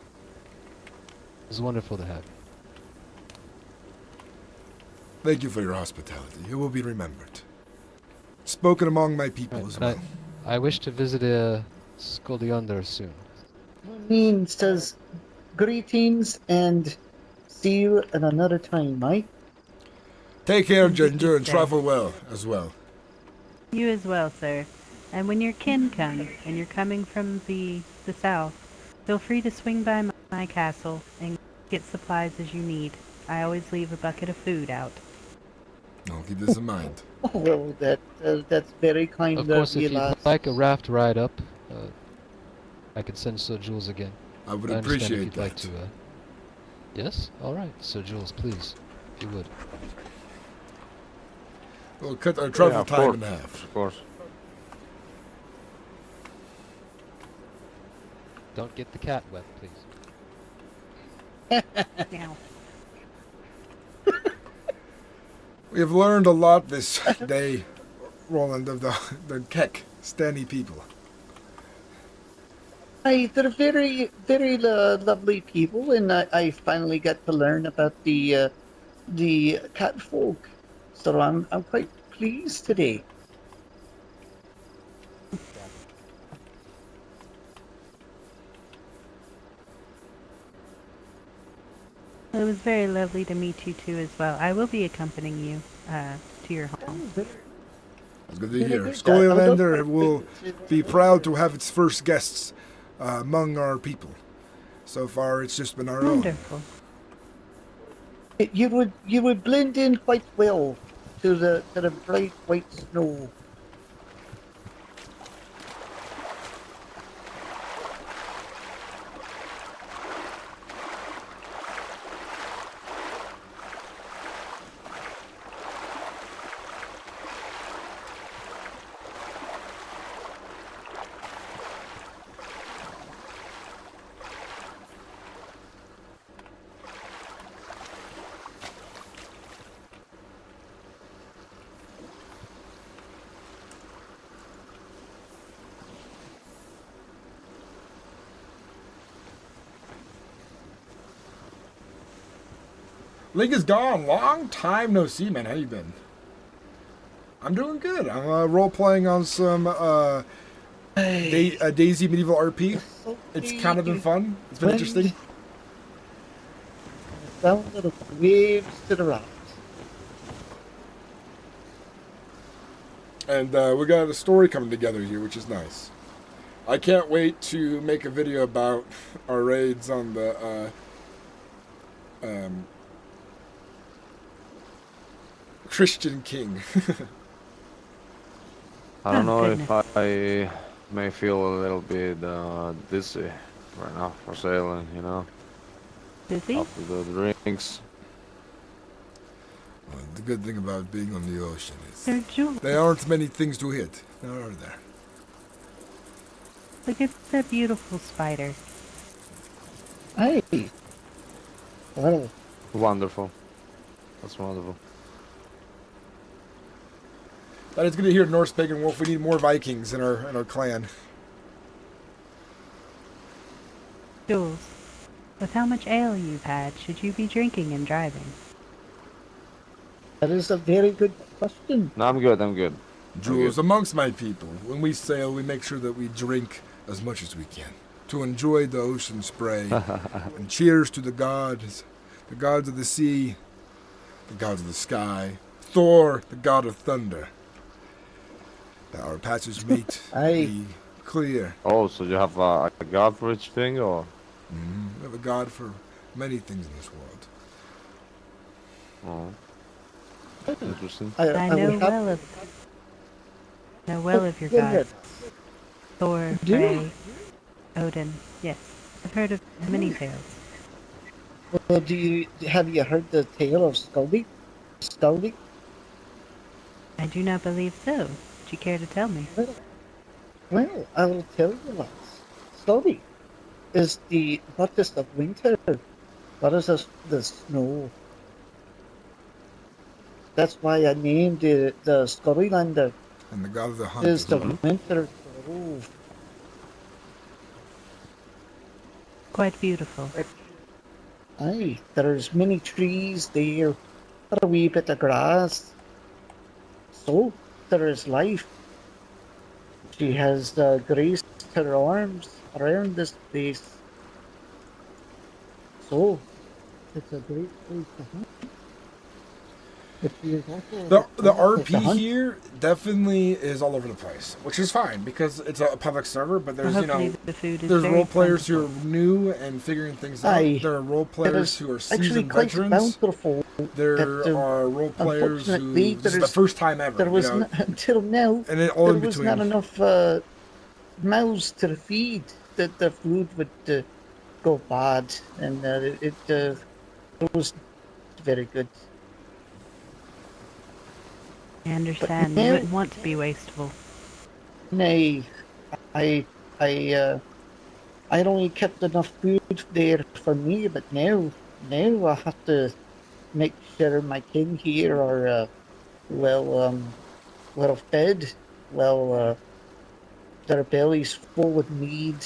S6: It's wonderful to have you.
S1: Thank you for your hospitality. You will be remembered. Spoken among my people
S6: Right,
S1: as
S6: and
S1: well.
S6: I wish to visit Skoldiander soon.
S4: Mean says greetings and see you at another time, Mike.
S1: Take care,
S7: Indeed,
S1: Ginger, and
S7: sir.
S1: travel well as well.
S7: You as well, sir. And when your kin come, and you're coming from the south, feel free to swing by my castle and get supplies as you need. I always leave a bucket of food out.
S1: I'll keep this in mind.
S4: Oh, well, that's very kind
S6: Of course,
S4: you,
S6: if you'd
S4: lass.
S6: like a raft ride up, I could send Sir Jules again.
S1: I would
S6: I understand if
S1: appreciate
S6: you'd
S1: that.
S6: like to. Yes. All right, Sir Jules, please, if you would.
S1: We'll cut our travel
S8: of
S1: time
S8: course.
S1: in half.
S8: Of course.
S6: Don't get the cat wet, please.
S7: Now,
S1: We have learned a lot this day, Roland, of the Keck Stanny people.
S4: Aye, they're very, very lovely people, and I finally got to learn about the cat folk. So I'm quite pleased today.
S7: it was very lovely to meet you too as well. I will be accompanying you to your home.
S1: It's good to
S4: Very
S1: hear.
S4: good.
S1: Scolylander will be proud to have its first guests among our people. So far, it's just been our own.
S7: Wonderful.
S4: You would blend in quite well to the bright white snow.
S1: Link is gone. Long time no see, man. How you been? I'm doing good. I'm role-playing on some Daisy medieval RP. It's kind of been fun. It's been interesting.
S4: Sound of the waves to the rocks.
S1: And we got a story coming together here, which is nice. I can't wait to make a video about our raids on the Christian King.
S8: I don't
S7: Oh,
S8: know
S7: goodness.
S8: if I may feel a little bit dizzy right now for sailing, you know,
S7: Busy?
S8: after the drinks.
S1: Well, the good thing about being on the ocean is
S7: Sir Jules,
S1: there aren't many things to hit, now are there?
S7: look at that beautiful spider.
S4: Aye. Well,
S8: Wonderful. That's wonderful.
S1: That is good to hear, Norse Pagan Wolf. We need more Vikings in our clan.
S7: Jules, with how much ale you've had, should you be drinking and driving?
S4: that is a very good question.
S8: No, I'm good. I'm good.
S1: Jules, amongst my people, when we sail, we make sure that we drink as much as we can to enjoy the ocean spray. And cheers to the gods of the sea, the gods of the sky, Thor, the god of thunder. That our passage meet
S4: Aye.
S1: be clear.
S8: Oh, so you have a god for each thing, or?
S1: We have a god for many things in this world.
S8: Oh, interesting.
S7: I
S4: would
S7: know
S4: have-
S7: well of your
S4: Go ahead.
S7: gods. Thor,
S4: Do you?
S7: Frey, Odin. Yes, I've heard of many tales.
S4: Well, have you heard the tale of Scully? Scully?
S7: I do not believe so. Would you care to tell me?
S4: Well, I will tell you, lads. Scully is the hottest of winter. What is the snow? That's why I named it the Scullylander.
S1: And the god of the hunt.
S4: Is
S1: as
S4: the
S1: well.
S4: winter grove.
S7: Quite beautiful.
S4: Aye, there's many trees there, a wee bit of grass. So, there is life. She has graced her arms around this place. So, it's a great place to hunt.
S1: The RP
S4: hunt-
S1: here definitely is all over the place, which is fine because it's a public server. But there's
S7: Hopefully the food is
S1: there's
S7: very
S1: role players who
S7: plentiful.
S1: are new and figuring things out.
S4: Aye.
S1: There are role
S4: It
S1: players
S4: is
S1: who are
S4: actually
S1: seasoned
S4: quite
S1: veterans.
S4: bountiful.
S1: There
S4: that,
S1: are role players who
S4: unfortunately,
S1: this is the
S4: there's-
S1: first time ever.
S4: There was
S1: you know,
S4: until now.
S1: and it all
S4: There
S1: in
S4: was
S1: between.
S4: not enough mouths to feed that the food would go bad, and it was very good.
S7: I understand.
S4: now-
S7: You wouldn't want to be wasteful.
S4: Nay, I only kept enough food there for me, but now I have to make sure my kin here are well fed, their bellies full of mead.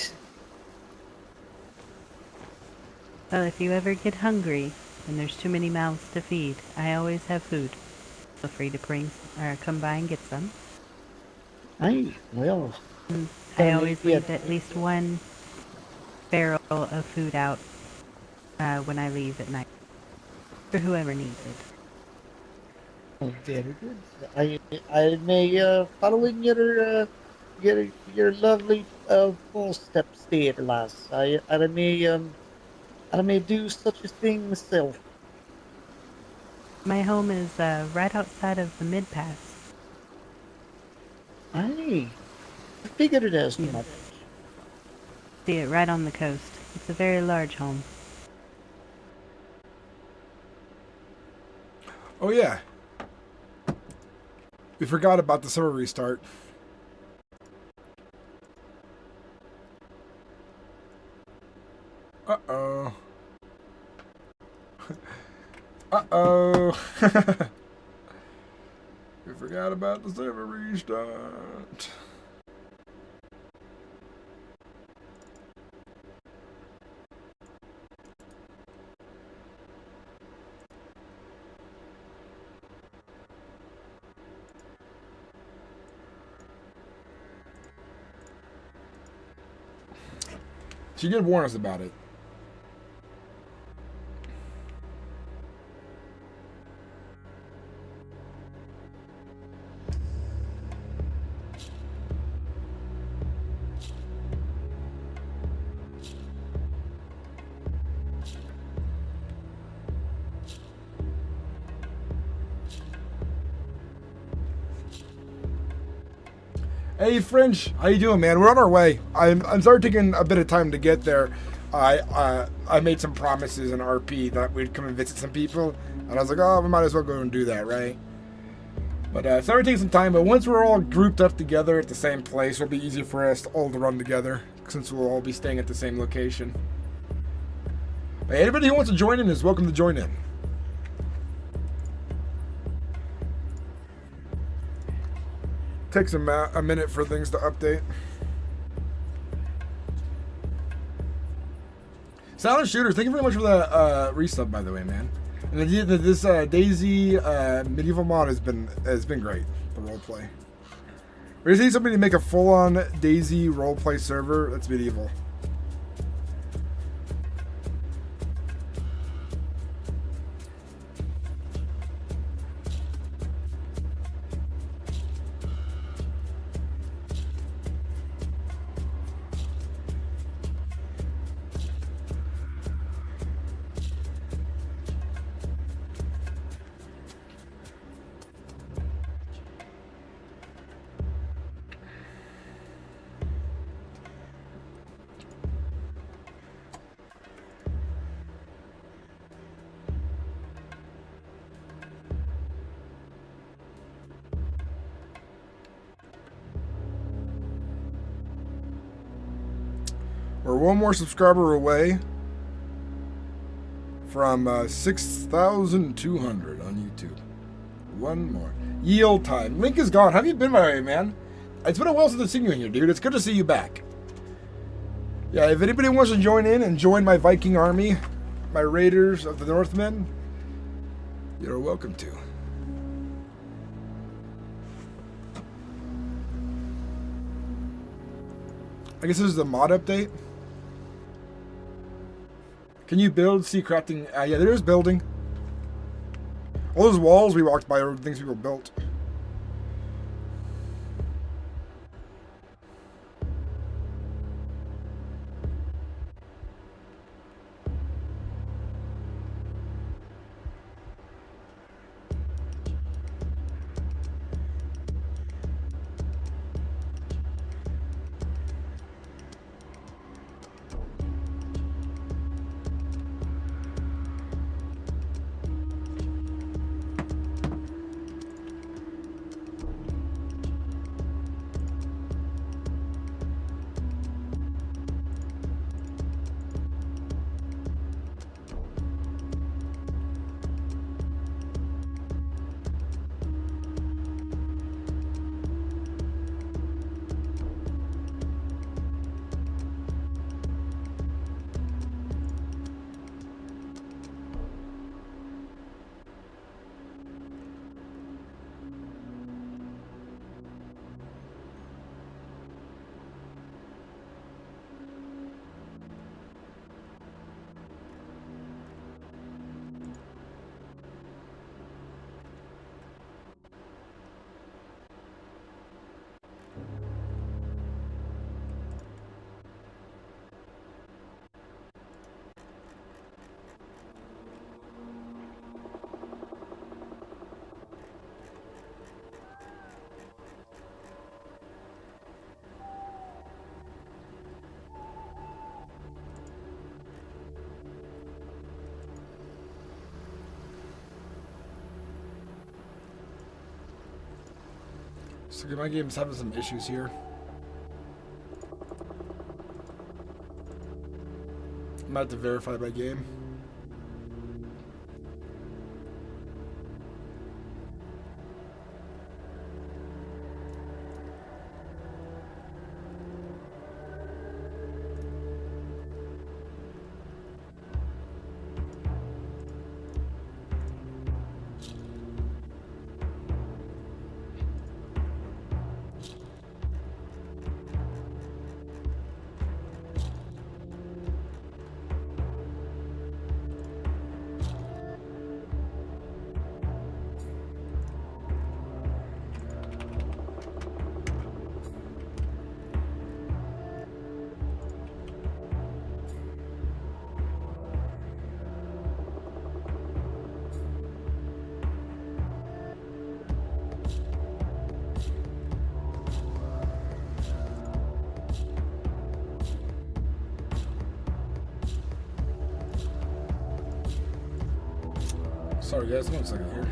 S7: Well, if you ever get hungry and there's too many mouths to feed, I always have food. Feel free to bring or come by and get some.
S4: Aye, well,
S7: I always
S4: yeah.
S7: leave at least one barrel of food out when I leave at night for whoever needs it.
S4: oh, very good. I may follow in your lovely footsteps there, lass. I may do such a thing myself.
S7: My home is right outside of the mid-pass.
S4: Aye, I figured it as
S7: Yeah.
S4: much.
S7: See it right on the coast. It's a very large home.
S1: Oh yeah, we forgot about the server restart. Uh-oh. Uh-oh. We forgot about the server restart. She did warn us about it. Hey Fringe, how you doing, man? We're on our way. I'm sorry taking a bit of time to get there. I made some promises in RP that we'd come and visit some people, and I was like, oh, we might as well go and do that, right? But sorry taking some time. But once we're all grouped up together at the same place, it'll be easier for us all to run together since we'll all be staying at the same location. But anybody who wants to join in is welcome to join in. Takes a minute for things to update. Silent Shooter, thank you very much for the resub, by the way, man. And this Dayz medieval mod has been great. The roleplay. We're just need somebody to make a full-on Dayz roleplay server that's medieval. We're one more subscriber away from 6,200 on YouTube. One more. Yield time. Link is gone. How have you been, by the way, man? It's been a while since I've seen you in here, dude. It's good to see you back. Yeah, if anybody wants to join in and join my Viking army, my Raiders of the Northmen, you're welcome to. I guess this is the mod update. Can you build? See crafting? Yeah, there is building. All those walls we walked by are things people built. So my game's having some issues here. I'm about to verify my game. Sorry guys, 1 second here.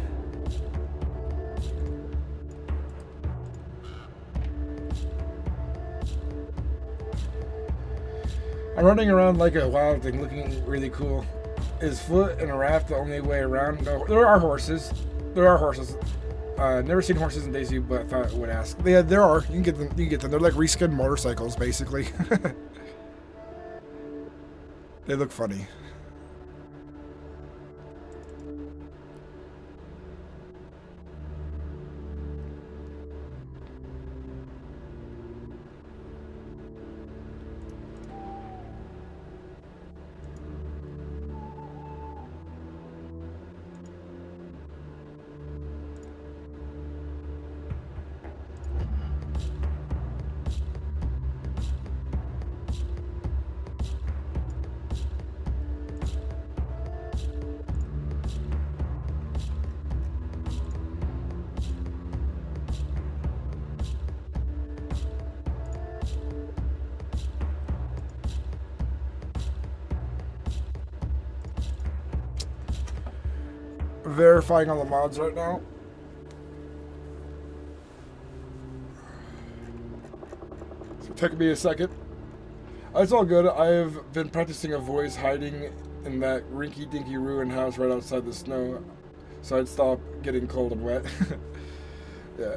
S1: I'm running around like a wild thing, looking really cool. Is foot and a raft the only way around? No, there are horses. There are horses. Never seen horses in Dayz, but I thought I would ask. Yeah, there are. You can get them. You can get them. They're like reskinned motorcycles, basically. They look funny. Verifying on the mods right now. It's taking me a second. It's all good. I've been practicing a voice hiding in that rinky-dinky ruined house right outside the snow, so I'd stop getting cold and wet. Yeah.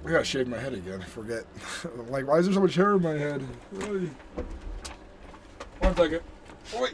S1: I gotta shave my head again. I forget. Like, why is there so much hair in my head? Really? 1 second. Wait.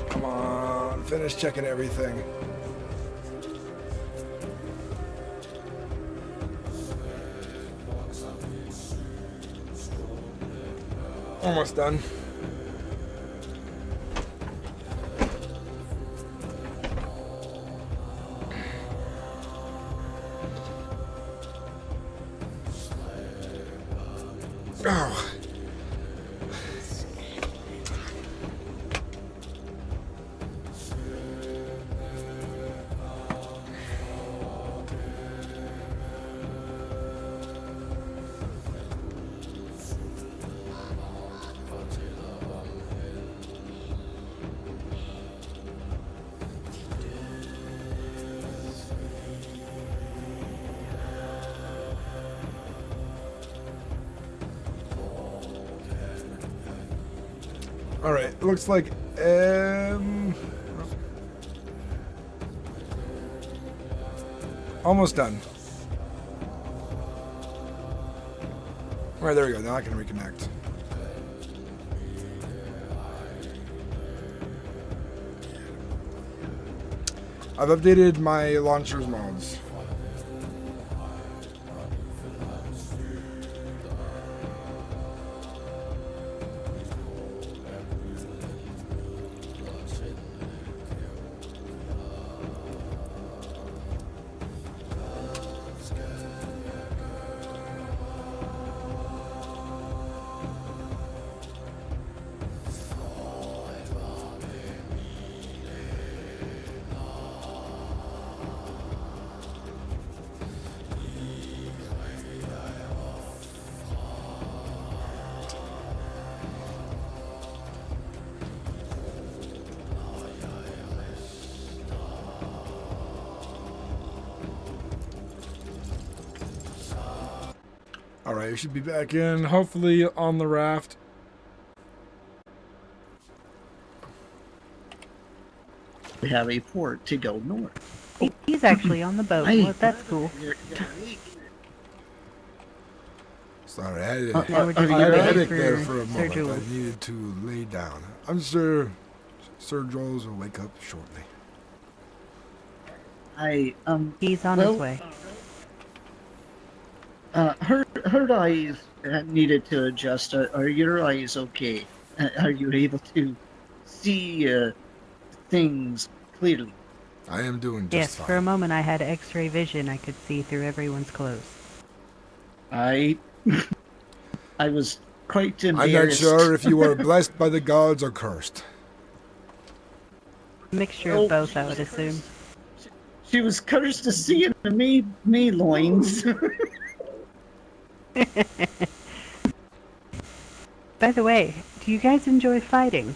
S1: Come on, finish checking everything. Almost done. Oh. All right, looks like almost done. All right, there we go. Now I can reconnect. I've updated my launcher's mods. Alright, we should be back in, hopefully on the raft.
S4: We have a port to go north.
S7: He's actually on the boat.
S4: Hey.
S7: Well, that's cool.
S1: Sorry, I had,
S7: Now we're
S1: I
S7: just
S1: had a
S7: waiting
S1: headache
S7: for
S1: there for a
S7: Sir
S1: moment. I
S7: Jules.
S1: needed to lay down. I'm sure Sir Jules will wake up shortly.
S7: He's on
S4: well,
S7: his way.
S4: her eyes needed to adjust. Are your eyes okay? Are you able to see things clearly?
S1: I am doing just
S7: Yes,
S1: fine.
S7: for a moment I had X-ray vision. I could see through everyone's clothes.
S4: I was quite
S1: I'm not
S4: embarrassed.
S1: sure if you were blessed by the gods or cursed.
S7: Mixture
S4: Oh,
S7: of both,
S4: she
S7: I
S4: was
S7: would assume.
S4: She was cursed to see in the me loins.
S7: By the way, do you guys enjoy fighting?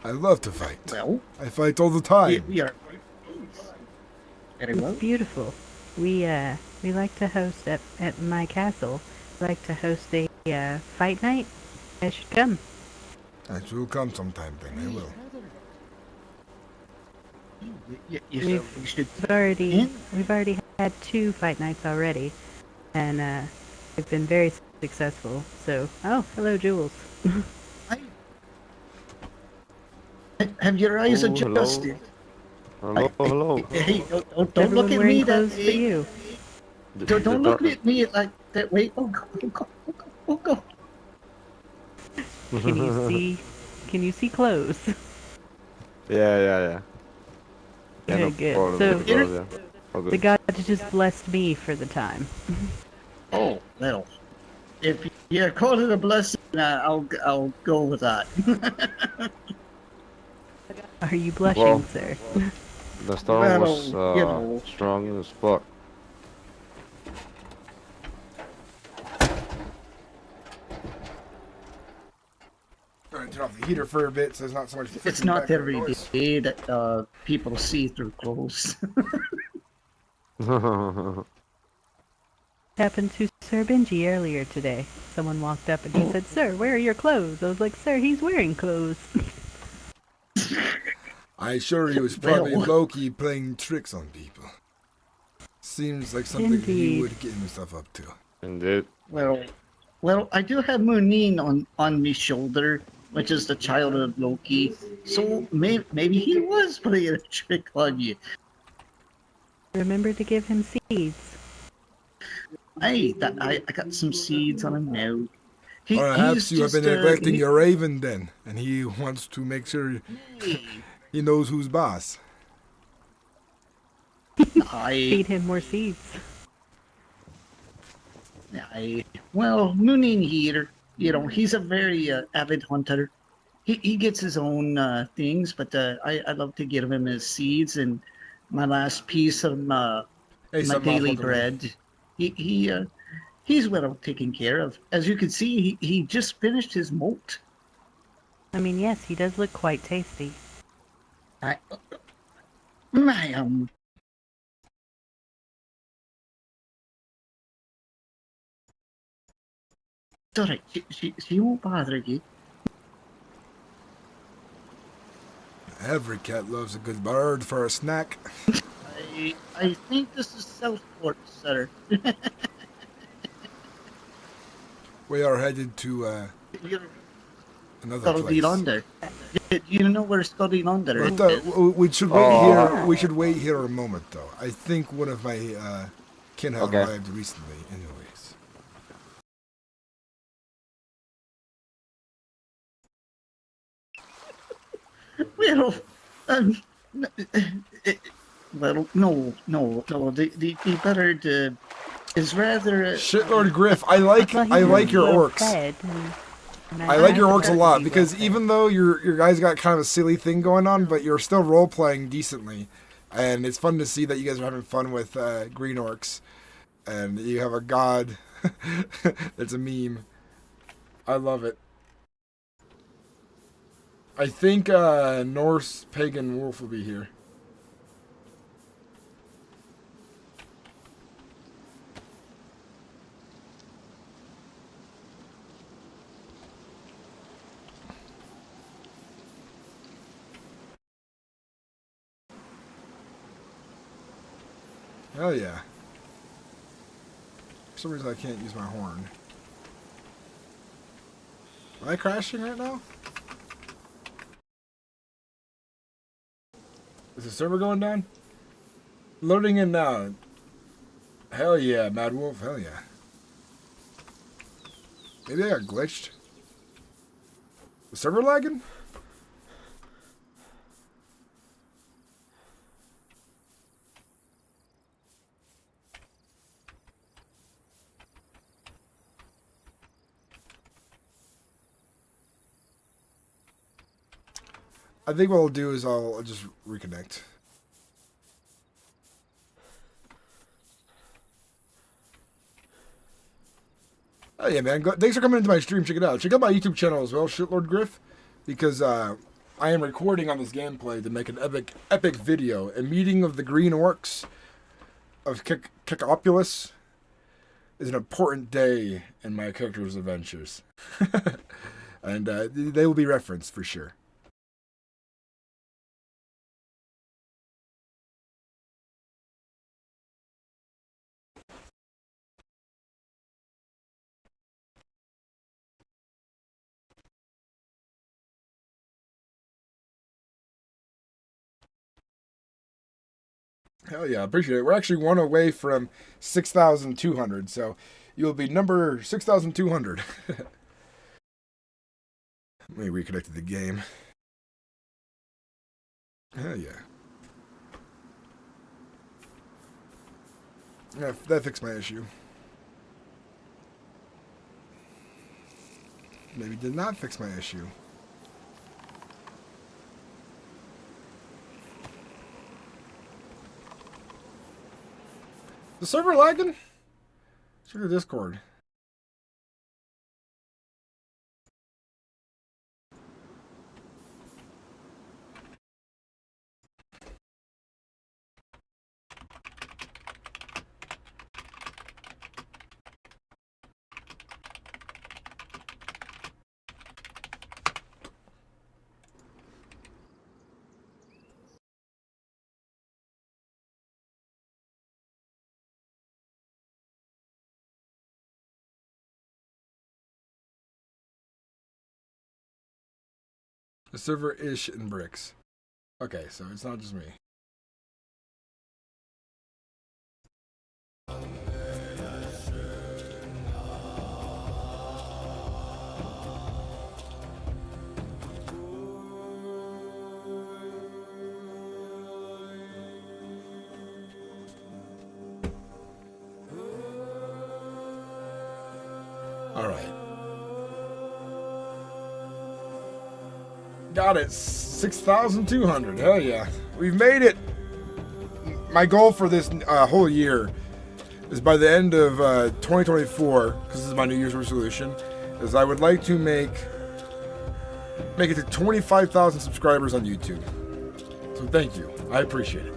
S1: I love to fight.
S4: Well,
S1: I fight all the time.
S4: we are very well.
S7: It's beautiful. We like to host at my castle. We like to host a fight night. I should come.
S1: That will come sometime then, I will.
S4: You should.
S7: We've already had 2 fight nights already, and they've been very successful. So, oh, hello, Jules.
S4: Have your eyes
S8: Oh, hello.
S4: adjusted?
S8: Hello.
S4: Hey, don't
S7: Everyone
S4: look at
S7: wearing
S4: me that
S7: clothes for
S4: way.
S7: you.
S4: Don't look at me like that way. Oh God.
S7: Can you see? Can you see clothes?
S8: Yeah.
S7: Yeah,
S8: no
S7: good.
S8: problem
S7: So,
S8: with those, yeah. All good.
S7: the gods just blessed me for the time.
S4: Oh well. If you call it a blessing, I'll go with that.
S7: Are you blushing,
S8: Well,
S7: sir?
S8: The storm
S4: Well,
S8: was
S4: you know.
S8: strong in the spot.
S1: Alright, turn off the heater for a bit so there's not so much.
S4: It's
S1: freaking
S4: not
S1: background
S4: every
S1: noise.
S4: day that people see through clothes.
S7: Happened to Sir Benji earlier today. Someone walked up and he said, "Sir, where are your clothes?" I was like, "Sir, he's wearing clothes."
S1: I assure you it's probably
S4: Well.
S1: Loki playing tricks on people. Seems like something he
S7: Indeed.
S1: would get himself up to.
S8: Indeed.
S4: Well, I do have Moonin on my shoulder. which is the child of Loki. So maybe he was playing a trick on you.
S7: Remember to give him seeds.
S4: I got some seeds on him now. He's
S1: Perhaps you have been
S4: just
S1: neglecting your raven then, and he wants to make sure
S4: hey,
S1: he knows who's boss.
S7: Feed him more seeds.
S4: Well, Moonin here, he's a very avid hunter. He gets his own things, but I love to give him his seeds and my last piece of
S1: Hey,
S4: my
S1: something off,
S4: daily
S1: welcome in.
S4: bread. He's well taken care of. As you can see, he just finished his molt.
S7: I mean, yes, he does look quite tasty.
S4: I, sorry, she won't bother you.
S1: Every cat loves a good bird for a snack.
S4: I think this is Southport, sir.
S1: We are headed to
S4: You're
S1: another place.
S4: Scotland. Do you know where Scotland is?
S1: But, we should wait
S8: Oh.
S1: here. We should wait here a moment, though. I think one of my kin have
S8: Okay.
S1: arrived recently. Anyways,
S4: Well, well, no. The bird is rather.
S1: Shitlord Griff, I like
S7: Well, he's
S1: your
S7: well
S1: orcs.
S7: fed, and
S1: I like your orcs a
S7: prefer
S1: lot
S7: to be
S1: because
S7: well fed.
S1: even though your guys got kind of a silly thing going on, but you're still role playing decently, and it's fun to see that you guys are having fun with green orcs, and you have a god that's a meme. I love it. I think Norse pagan wolf will be here. Hell yeah. For some reason I can't use my horn. Am I crashing right now? Is the server going down? Loading in now. Hell yeah, Mad Wolf, hell yeah. Maybe I got glitched. The server lagging? I think what I'll do is I'll just reconnect. Oh yeah, man. Thanks for coming into my stream. Check it out. Check out my YouTube channel as well, Shitlord Griff, because I am recording on this gameplay to make an epic video. A meeting of the Green Orcs of Kikopolis is an important day in my character's adventures. And they will be referenced for sure. Hell yeah, I appreciate it. We're actually one away from 6,200, so you'll be number 6,200. Let me reconnect to the game. Hell yeah. Yeah, that fixed my issue. Maybe did not fix my issue. The server lagging? Check the Discord. The server ish in bricks. Okay, so it's not just me. All right. Got it. 6,200. Hell yeah. We've made it. My goal for this whole year is by the end of 2024, because this is my New Year's resolution, is I would like to make it to 25,000 subscribers on YouTube. So thank you. I appreciate it.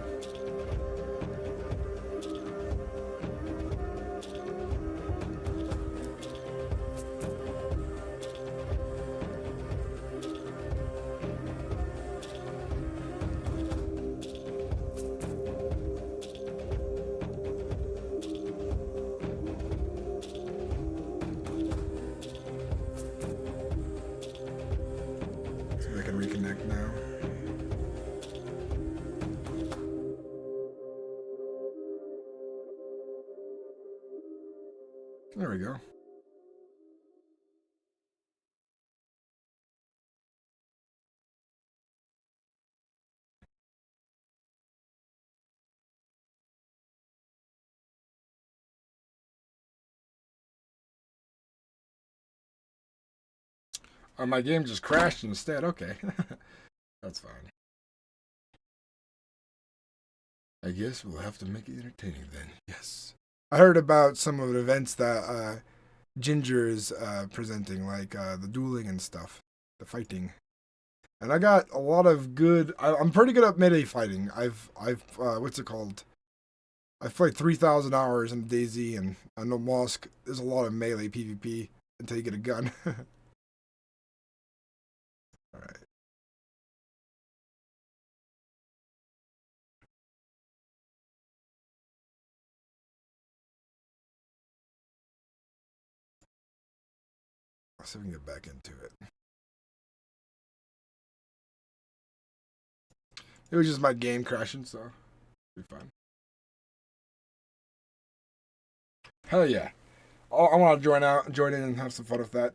S1: So I can reconnect now. There we go. Oh, my game just crashed instead. Okay. That's fine. I guess we'll have to make it entertaining then. Yes. I heard about some of the events that Ginger is presenting, like the dueling and stuff, the fighting. And I got a lot of good. I'm pretty good at melee fighting. I've what's it called? I've played 3,000 hours in Dayz, and I know Mosque. There's a lot of melee PvP until you get a gun. All right. Let's see if we can get back into it. It was just my game crashing, so it'll be fine. Hell yeah. I want to join in and have some fun with that.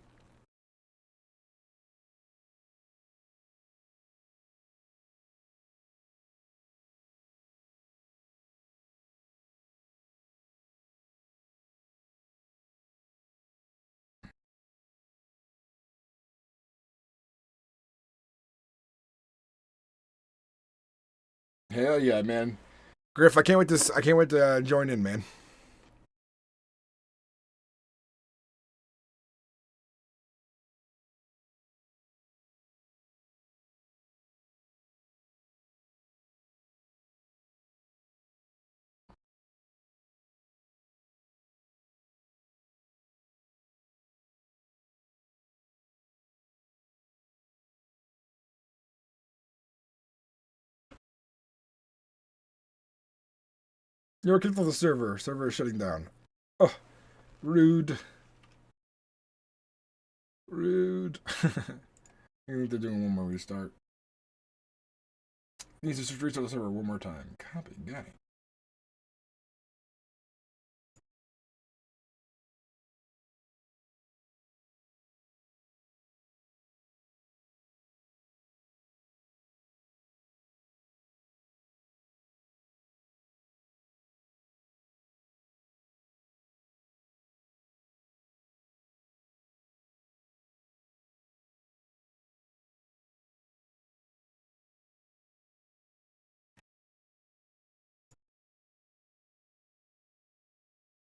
S1: Hell yeah, man. Griff, I can't wait to join in, man. You're kicked off the server. Server is shutting down. Oh, rude. Rude. I think they're doing one more restart. Needs to restart the server one more time. Copy. Got it.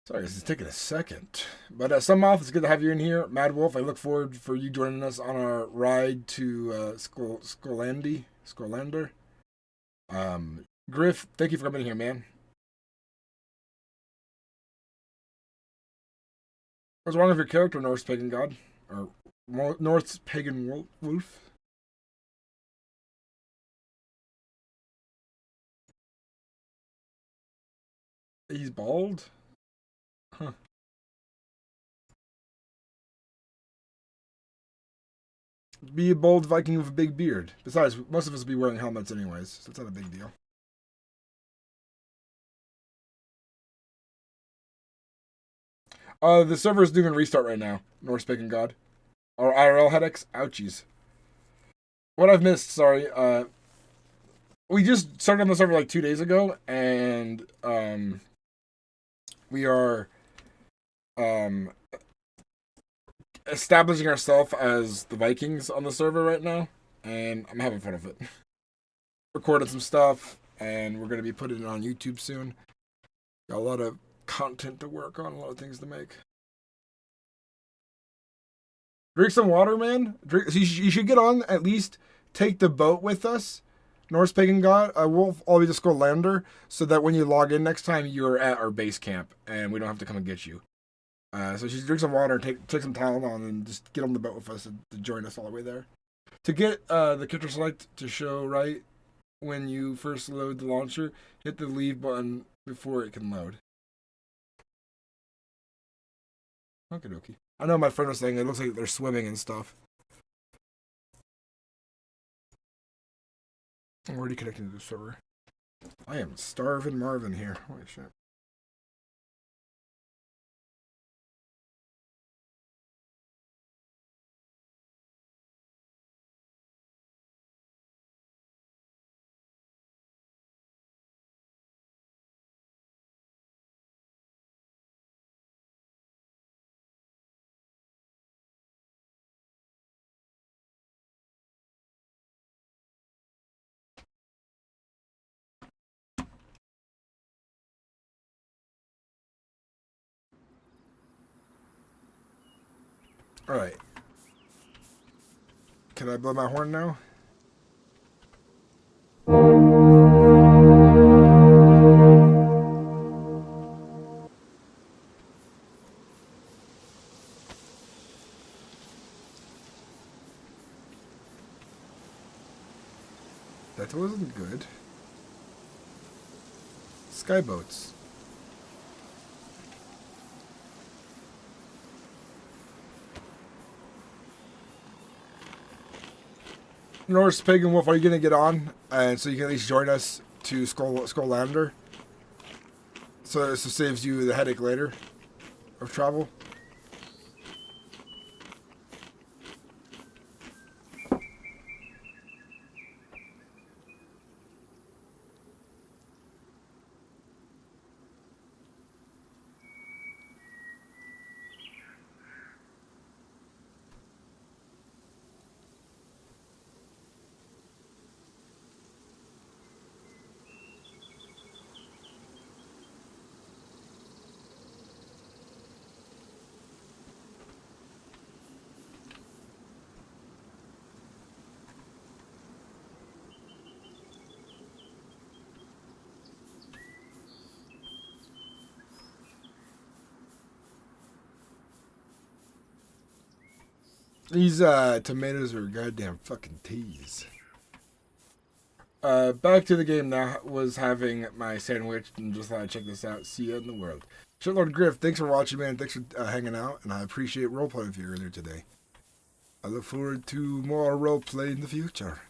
S1: Sorry, this is taking a second. But somehow it's good to have you in here. Mad Wolf, I look forward for you joining us on our ride to Skolander. Griff, thank you for coming in here, man. What's wrong with your character, Norse Pagan God? Or Norse Pagan Wolf? He's bald? Huh. Be a bold Viking with a big beard. Besides, most of us will be wearing helmets anyways, so it's not a big deal. The server is doing a restart right now. Norse Pagan God. Or IRL headaches. Ouchies. What I've missed, sorry. We just started on the server like 2 days ago, and we are establishing ourselves as the Vikings on the server right now, and I'm having fun with it. Recorded some stuff, and we're going to be putting it on YouTube soon. Got a lot of content to work on, a lot of things to make. Drink some water, man. You should get on, at least take the boat with us. Norse Pagan God, we'll all be the Skull Lander, so that when you log in next time, you're at our base camp, and we don't have to come and get you. So you should drink some water, take some Tylenol, and just get on the boat with us to join us all the way there. To get the character select to show right when you first load the launcher, hit the leave button before it can load. Okie dokie. I know my friend was saying it looks like they're swimming and stuff. I'm already connecting to the server. I am starving Marvin here. Holy shit. Alright. Can I blow my horn now? That wasn't good. Skyboats. Norse Pagan Wolf, are you going to get on? And so you can at least join us to Skull Lander. So this saves you the headache later of travel. These tomatoes are goddamn fucking teas. Back to the game now. Was having my sandwich and just thought I'd check this out. See you in the world. Shitlord Griff, thanks for watching, man. Thanks for hanging out, and I appreciate roleplaying with you earlier today. I look forward to more roleplay in the future.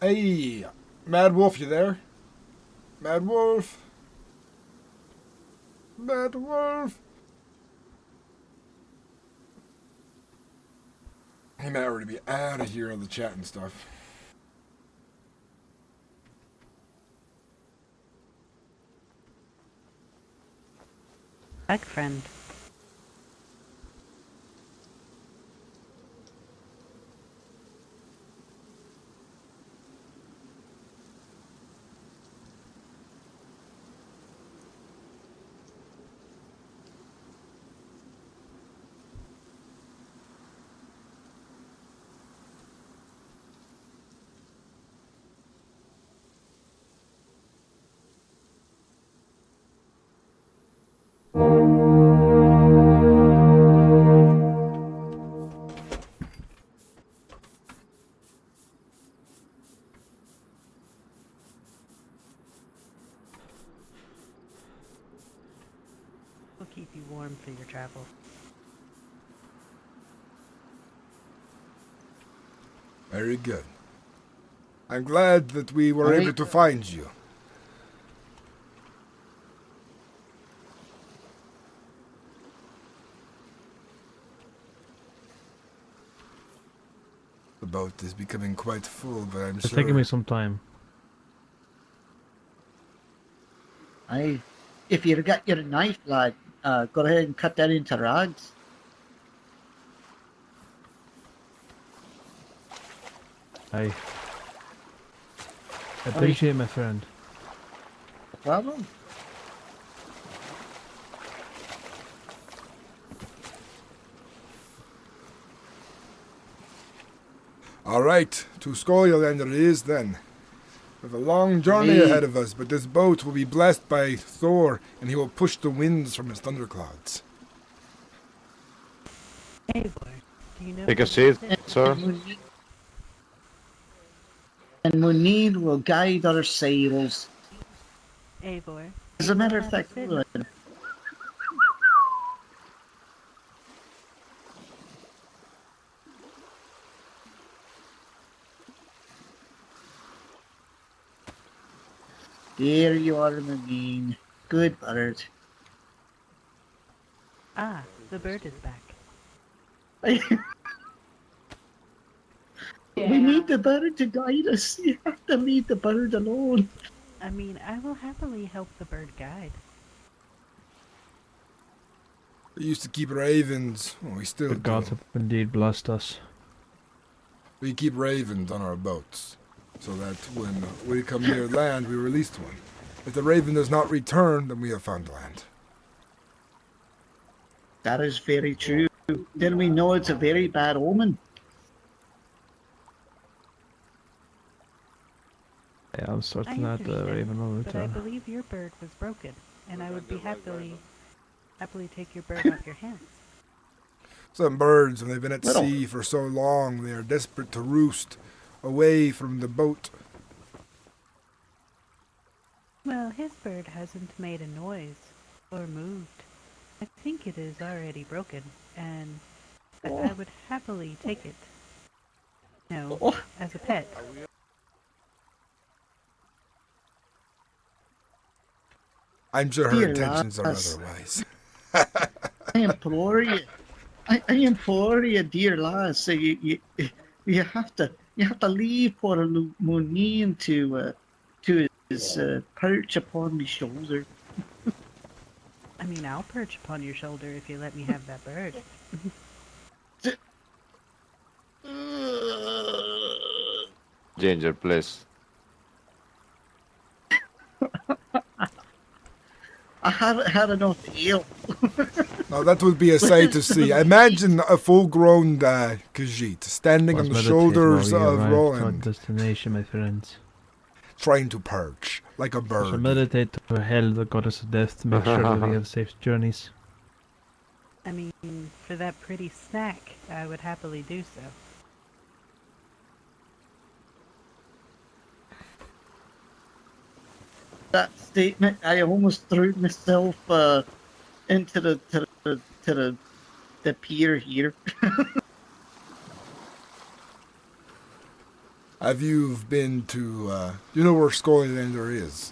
S1: Hey, Mad Wolf, you there? Mad Wolf? Mad Wolf? He might already be out of here on the chat and stuff.
S7: Back friend. We'll keep you warm for your travel.
S1: Very good. I'm glad that we were
S4: Right.
S1: able to find you. The boat is becoming quite full, but I'm
S9: It's
S1: sure...
S9: taking me some time.
S4: If you've got your knife, lad, go ahead and cut that into rods.
S9: I appreciate my friend.
S4: No problem.
S1: All right, to Skoyaland it is then. We have a long journey
S4: Hey.
S1: ahead of us, but this boat will be blessed by Thor, and he will push the winds from his thunderclouds.
S7: Eivor, do you know
S8: Take a
S7: who
S8: seat,
S7: this is?
S8: sir.
S4: And Munir will guide our sails.
S7: Eivor.
S4: As a matter of
S7: Have
S4: fact,
S7: sit.
S4: good. There you are, Munir. Good bird.
S7: Ah, the bird is back.
S4: We need the bird to guide us. You have to leave the bird alone.
S7: I mean, I will happily help the bird guide.
S1: We used to keep ravens. Well, we still
S9: The
S1: do.
S9: gods have indeed blessed us.
S1: We keep ravens on our boats, so that when we come near land, we release one. If the raven does not return, then we have found land.
S4: That is very true. Then we know it's a very bad omen.
S9: Yeah, I'm
S7: I
S9: certain that the
S7: understand,
S9: raven will
S7: but I
S9: return.
S7: believe your bird was broken, and I would be happily take your bird off your hands.
S1: Some birds, when they've been at
S4: Little.
S1: sea for so long, they are desperate to roost away from the boat.
S7: Well, his bird hasn't made a noise or moved. I think it is already broken, and I would happily take it. No,
S4: Oh.
S7: as a pet.
S1: I'm sure her
S4: Dear
S1: intentions are
S4: lass.
S1: otherwise.
S4: I implore you. I implore you, dear lass. So you have to leave poor Munir to his perch upon my shoulder.
S7: I mean, I'll perch upon your shoulder if you let me have that bird.
S8: Ginger, please.
S4: I haven't had enough ale.
S1: Now that would be a sight to see. Imagine a full-grown Khajiit standing on
S9: Let's
S1: the
S9: meditate
S1: shoulders
S9: while we
S1: of
S9: arrive to our
S1: Roland,
S9: destination, my friends.
S1: trying to perch like a
S9: We shall
S1: bird.
S9: meditate to Hel, the goddess of death, to make sure that we have safe journeys.
S7: I mean, for that pretty snack, I would happily do so.
S4: That statement, I almost threw myself into the pier here.
S1: Have you been to, you know where Scolylander is?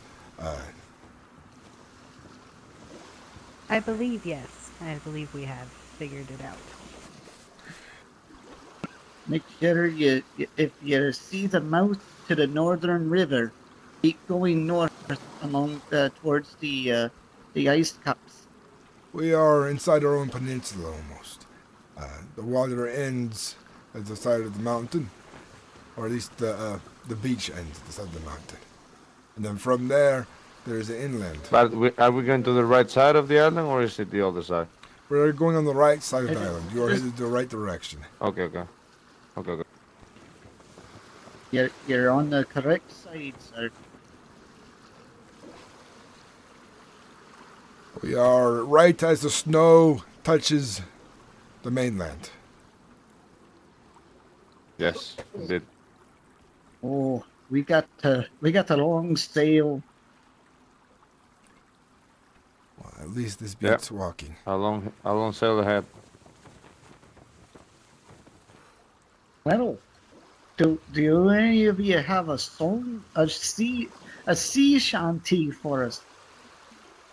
S7: I believe, yes. I believe we have figured it out.
S4: Make sure if you see the mouth to the northern river, keep going north along towards the ice caps.
S1: We are inside our own peninsula almost. The water ends at the side of the mountain, or at least the beach ends at the side of the mountain. And then from there, there's an inland.
S8: But are we going to the right side of the island, or is it the other side?
S1: We're going on the right side of the island. You are headed the right direction.
S8: Okay. Okay.
S4: You're on the correct side, sir.
S1: We are right as the snow touches the mainland.
S8: Yes, indeed.
S4: Oh, we got a long sail.
S1: Well, at least this beats walking.
S8: How long sail ahead?
S4: Well, do any of you have a song, a sea shanty for us?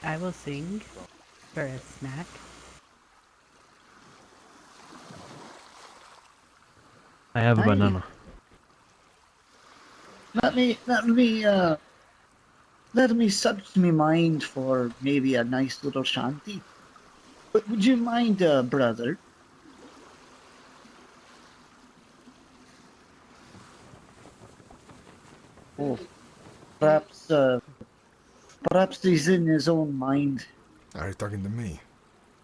S7: I will sing for a snack.
S9: I have a
S4: Aye.
S9: banana.
S4: Let me search my mind for maybe a nice little shanty. But would you mind, brother? Oh, perhaps he's in his own mind.
S1: Are you talking to me?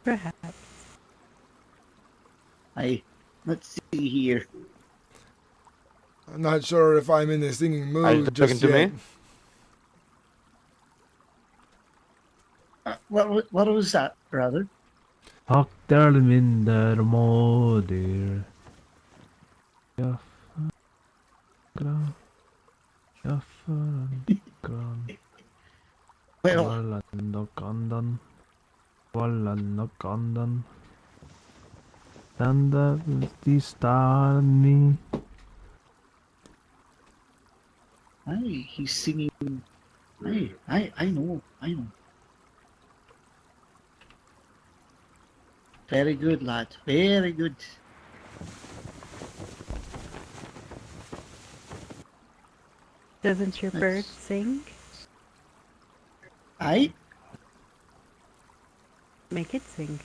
S7: Perhaps.
S4: Let's see here.
S1: I'm not sure if I'm in the singing mood
S8: Are you
S1: just
S8: talking to
S1: yet.
S8: me?
S4: What was that, brother?
S9: Aktar minder modir. Gran.
S4: Well,
S9: Wallan och andan. Tanda di stani.
S4: aye, he's singing. I know. Very good, lad. Very good.
S7: Doesn't your
S4: Nice.
S7: bird sing?
S4: Aye.
S7: Make it sing.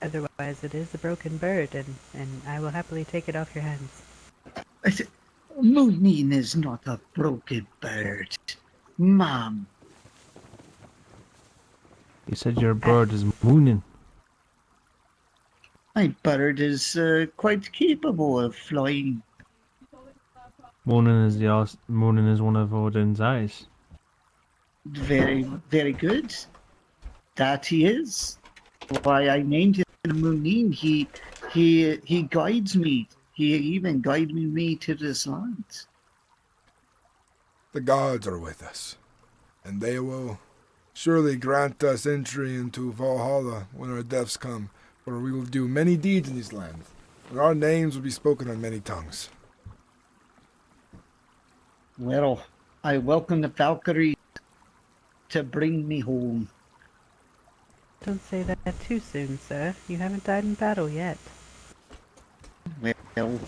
S7: Otherwise, it is a broken bird, and I will happily take it off your hands.
S4: I said, Mooneen is not a broken bird, Mom.
S9: You said your bird is mooning.
S4: My bird is quite capable of flying.
S9: Mooning is one of Odin's eyes.
S4: Very, very good. That he is. Why I named him Mooneen. He guides me. He even guided me to this land.
S1: The gods are with us, and they will surely grant us entry into Valhalla when our deaths come, for we will do many deeds in these lands, and our names will be spoken on many tongues.
S4: Well, I welcome the Valkyrie to bring me home.
S7: Don't say that too soon, sir. You haven't died in battle yet.
S4: Well,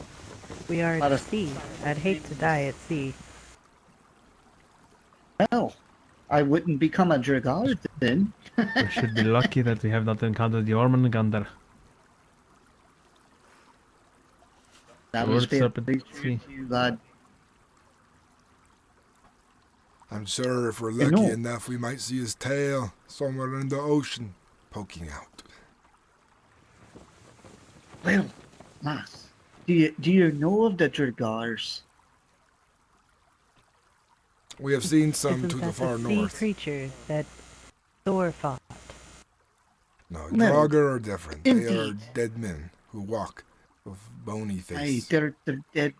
S7: We are
S4: Not
S7: at
S4: a-
S7: sea. I'd hate to die at sea.
S4: well, I wouldn't become a Dragar then.
S9: We should be lucky that we have not encountered the Ormangandr.
S4: That
S9: The
S4: was
S9: word
S4: very
S9: serpent
S4: true,
S9: sea.
S4: lad.
S1: I'm sure if we're
S4: You
S1: lucky
S4: know-
S1: enough, we might see his tail somewhere in the ocean poking out.
S4: Well, lass, do you know of the Dragars?
S1: We have seen some
S7: Isn't
S1: to the
S7: that
S1: far
S7: the sea
S1: north.
S7: creature that Thor fought?
S1: No,
S4: No.
S1: Draugr are different. They are
S4: Indeed.
S1: dead men who walk with bony
S4: Aye,
S1: face.
S4: they're dead.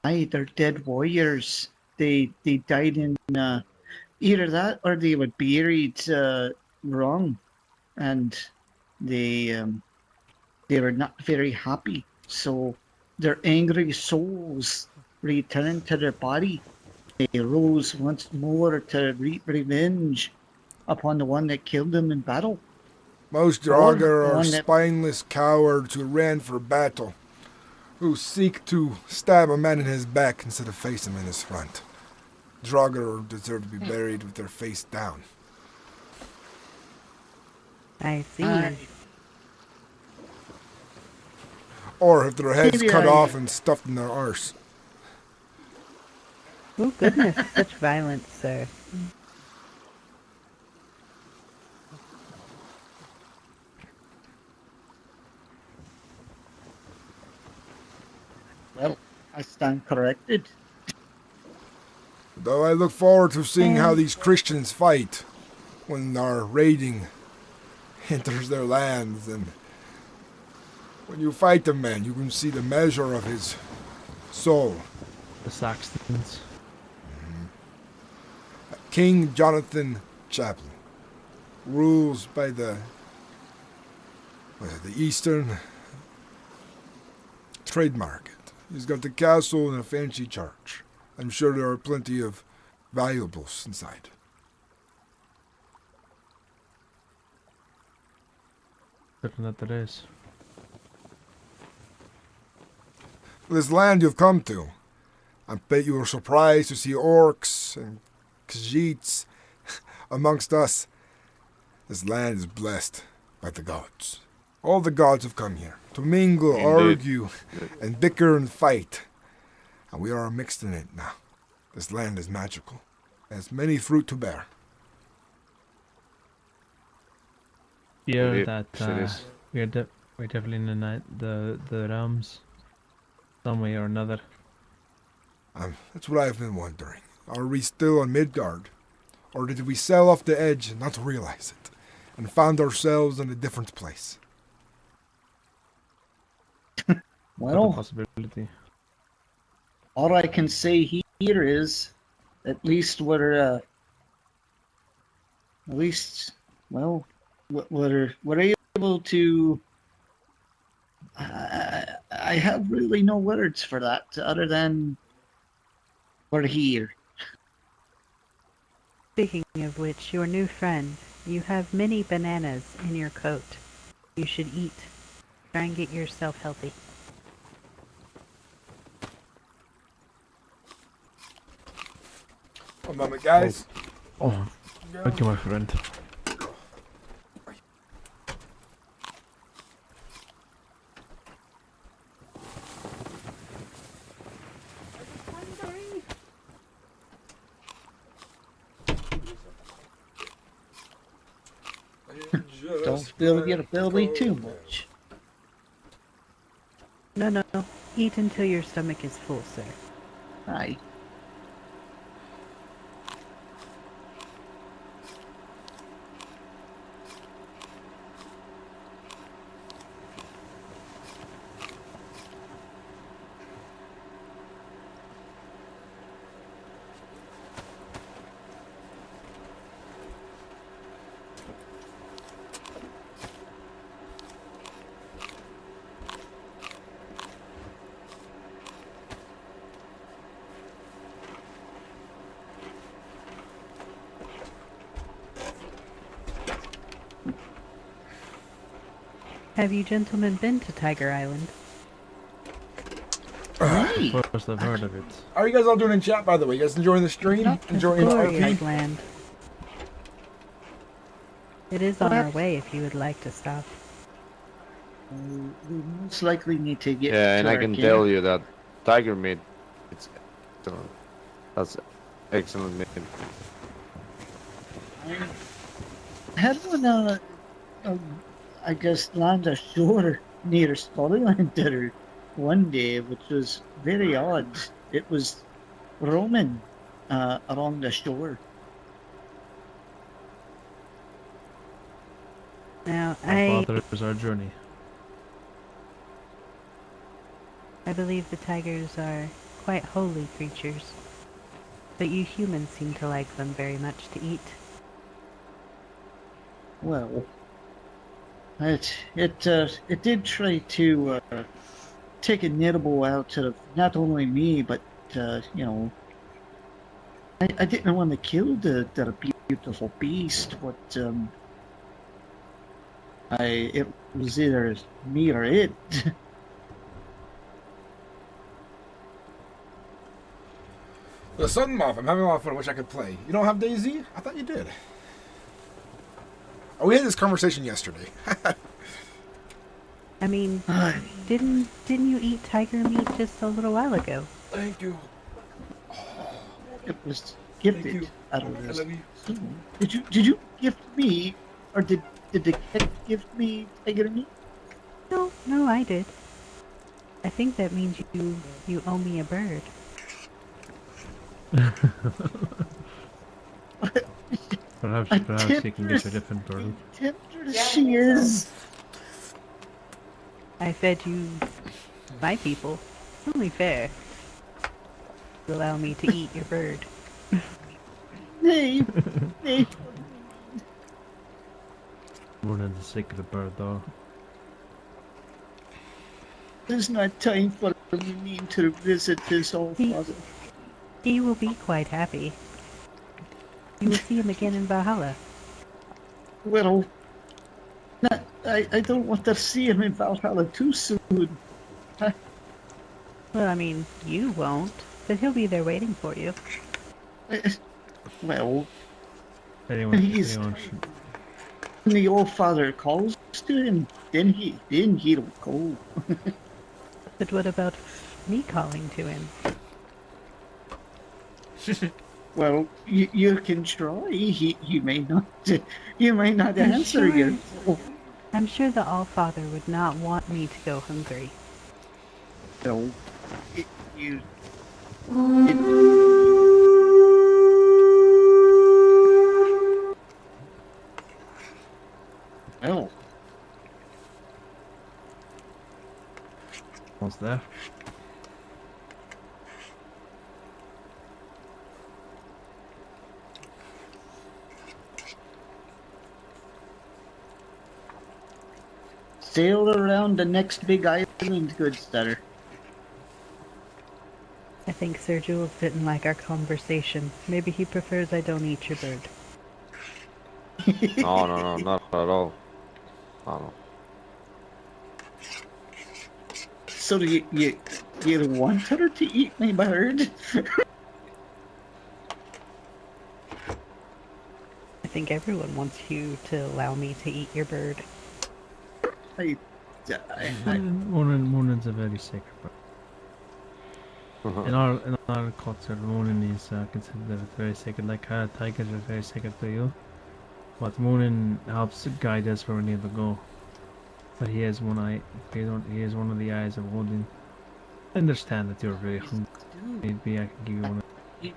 S4: Aye, they're dead warriors. They died in either that or they were buried wrong, and they they were not very happy. So their angry souls returned to their body. They rose once more to reap revenge upon the one that killed them in battle.
S1: Most
S4: Or
S1: Draugr are
S4: one that-
S1: spineless cowards who ran for battle, who seek to stab a man in his back instead of face him in his front. Draugr deserve to be buried with their face down.
S7: I see.
S1: Or have their heads
S4: Maybe
S1: cut
S4: I-
S1: off and stuffed in their arse.
S7: Oh goodness, such violence, sir.
S4: Well, I stand corrected.
S1: Though I look forward to seeing how these Christians fight when our raiding enters their lands, and when you fight a man, you can see the measure of his soul.
S9: The Saxons.
S1: King Jonathan Chaplin rules by the Eastern trade market. He's got the castle and a fancy church. I'm sure there are plenty of valuables inside.
S9: Certain that there is.
S1: This land you've come to, I bet you were surprised to see orcs and Khajiits amongst us. This land is blessed by the gods. All the gods have come here to mingle,
S8: Indeed.
S1: argue, and bicker and fight. And we are mixed in it now. This land is magical. It has many fruit to bear.
S9: Fear
S8: Indeed,
S9: that
S8: yes, it is.
S9: we're definitely in the realms, some way or another.
S1: That's what I've been wondering. Are we still on Midgard? Or did we sail off the edge and not realize it, and found ourselves in a different place?
S9: Another
S4: Well,
S9: possibility.
S4: all I can say here is, at least we're able to. I have really no words for that other than we're here.
S7: Speaking of which, your new friend, you have many bananas in your coat. You should eat. Try and get yourself healthy.
S1: One moment, guys.
S9: Oh, thank you, my friend.
S4: Don't fill your belly too much.
S7: No. Eat until your stomach is full, sir.
S4: Aye.
S7: Have you gentlemen been to Tiger Island?
S4: Aye.
S9: First I've heard of it.
S1: How are you guys all doing in chat, by the way? You guys enjoying the stream?
S7: Not the
S1: Enjoying
S7: glorious
S1: RP?
S7: land. It is on our way if you would like to stop.
S4: We most likely need to get.
S8: Yeah,
S4: to
S8: and I
S4: our
S8: can
S4: camp.
S8: tell you that tiger meat, it's excellent. That's excellent meat.
S4: I had one, I guess, land ashore near Scotland there one day, which was very odd. It was Roman along the shore.
S7: Now,
S9: Our father is our journey.
S7: I believe the tigers are quite holy creatures, but you humans seem to like them very much to eat.
S4: Well, It did try to take a nibble out of not only me, but you know, I didn't want to kill the beautiful beast, but it was either me or it.
S1: The sudden moth. I'm having a lot of fun. I wish I could play. You don't have Daisy? I thought you did. Oh, we had this conversation yesterday.
S7: I mean, didn't you eat tiger meat just a little while ago?
S1: Thank you.
S4: It was
S1: Thank
S4: gifted.
S1: you.
S4: I don't
S1: I
S4: know.
S1: love you.
S4: So, did you gift me, or did the cat gift me tiger meat?
S7: No, I did. I think that means you owe me a bird.
S9: Perhaps you can get a different bird.
S4: Tender she is.
S7: I fed you my people. Only fair. To allow me to eat your bird.
S4: Nay, nay.
S9: More than the sick of the bird, though.
S4: There's not time for me to visit this old father.
S7: He will be quite happy. You will see him again in Valhalla.
S4: Well, I don't want to see him in Valhalla too soon.
S7: Well, I mean, you won't, but he'll be there waiting for you.
S4: Well,
S9: Anyone
S4: he's
S9: should.
S4: when the old father calls to him, then he'll go.
S7: But what about me calling to him?
S4: Well, you can try. You may not. You may not
S7: I'm
S4: answer
S7: sure-
S4: yourself.
S7: I'm sure the All-Father would not want me to go hungry.
S4: No, you. Well,
S9: What's there?
S4: sail around the next big island, good stutter.
S7: I think Sir Jules didn't like our conversation. Maybe he prefers I don't eat your bird.
S8: No, not at all. No.
S4: So do you want her to eat my bird?
S7: I think everyone wants you to allow me to eat your bird.
S4: I
S9: Mornin's a very sacred bird. In our culture, Morning is considered very sacred. Like tigers are very sacred to you. But Morning helps guide us where we need to go. But he has one eye. He has one of the eyes of Odin. I understand that you're very hungry. Maybe I can give you one of the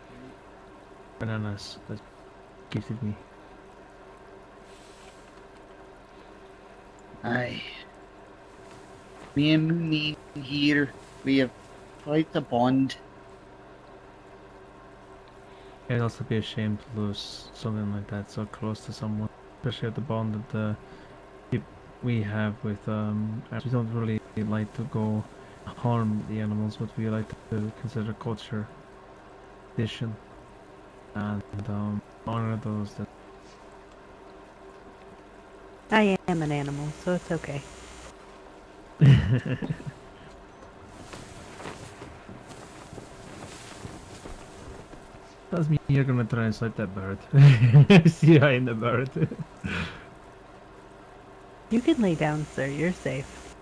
S9: bananas that gifted me.
S4: Aye. Me and Mooney here, we have quite a bond.
S9: It'd also be a shame to lose something like that so close to someone, especially at the bond that we have with we don't really like to go harm the animals, but we like to consider culture, tradition, and honor those that.
S7: I am an animal, so it's okay.
S9: Does mean you're gonna translate that bird. See I in the bird.
S7: You can lay down, sir. You're safe.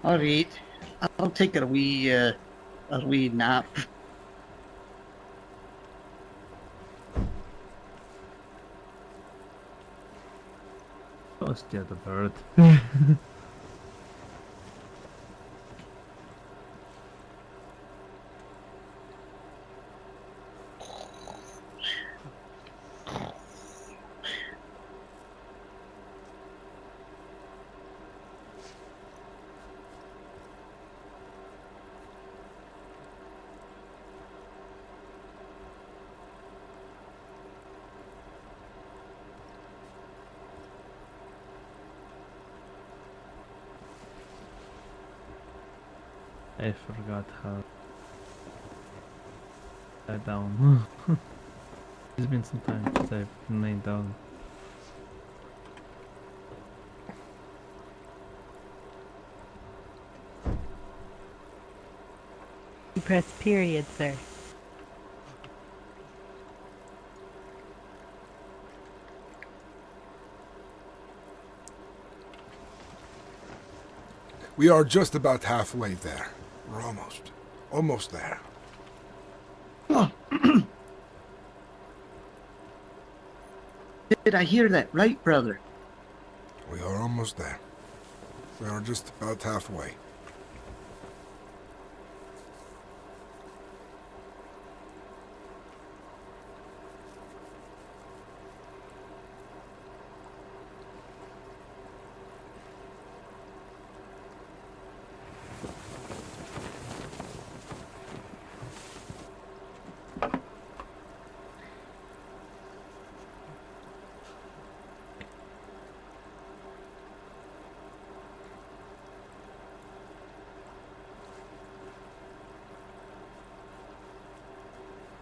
S4: Alright, I'll take a wee nap.
S9: Oh, still the bird. I forgot how that down. It's been some time since I've laid down.
S7: You press period, sir.
S1: We are just about halfway there. We're almost there.
S4: Oh. Did I hear that right, brother?
S1: We are almost there. We are just about halfway.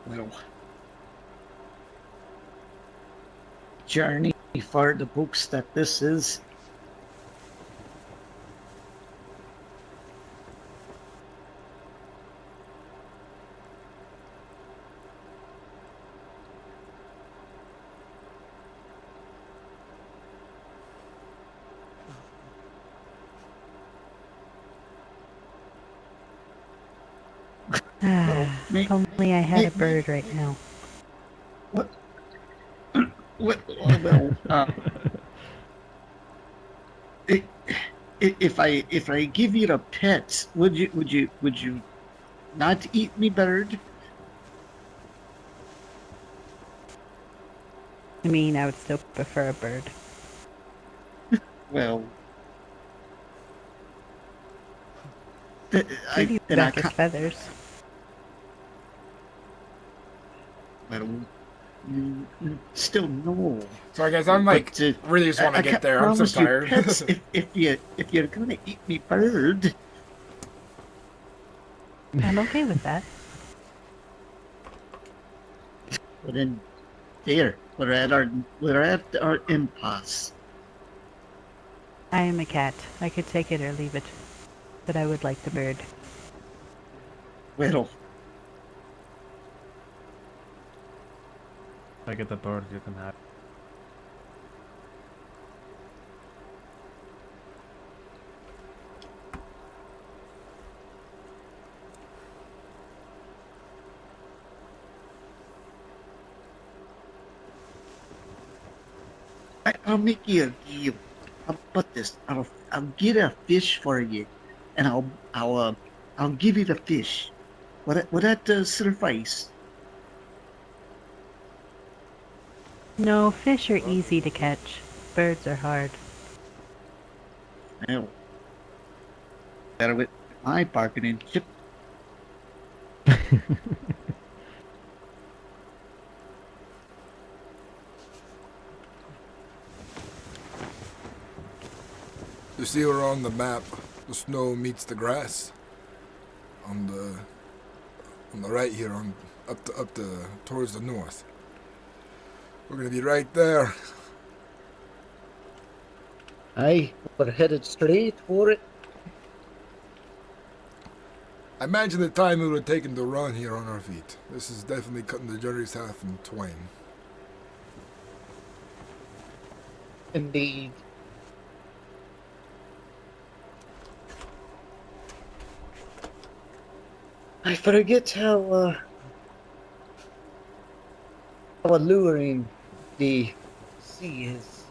S4: Well, journey for the books that this is.
S7: If only I had a bird right now.
S4: What? Well, if I give you the pets, would you not eat me, bird?
S7: I mean, I would still prefer a bird.
S4: Well,
S7: Pretty black as feathers.
S4: Well, still no.
S1: Sorry guys, I'm like really just want to get there. I'm so tired.
S4: Pets if you're gonna eat me, bird.
S7: I'm okay with that.
S4: But then, there we're at our impasse.
S7: I am a cat. I could take it or leave it, but I would like the bird.
S4: Well,
S9: If I get the bird, you can have.
S4: I'll make you a deal. How about this? I'll get a fish for you, and I'll give you the fish. Would that suffice?
S7: No, fish are easy to catch. Birds are hard.
S4: Well, better with my bargaining chip.
S1: You see where on the map the snow meets the grass? On the right here, up towards the north. We're gonna be right there.
S4: Aye, we're headed straight for it.
S1: I imagine the time it would have taken to run here on our feet. This is definitely cutting the journey's half in twain.
S4: Indeed. I forget how alluring the sea is.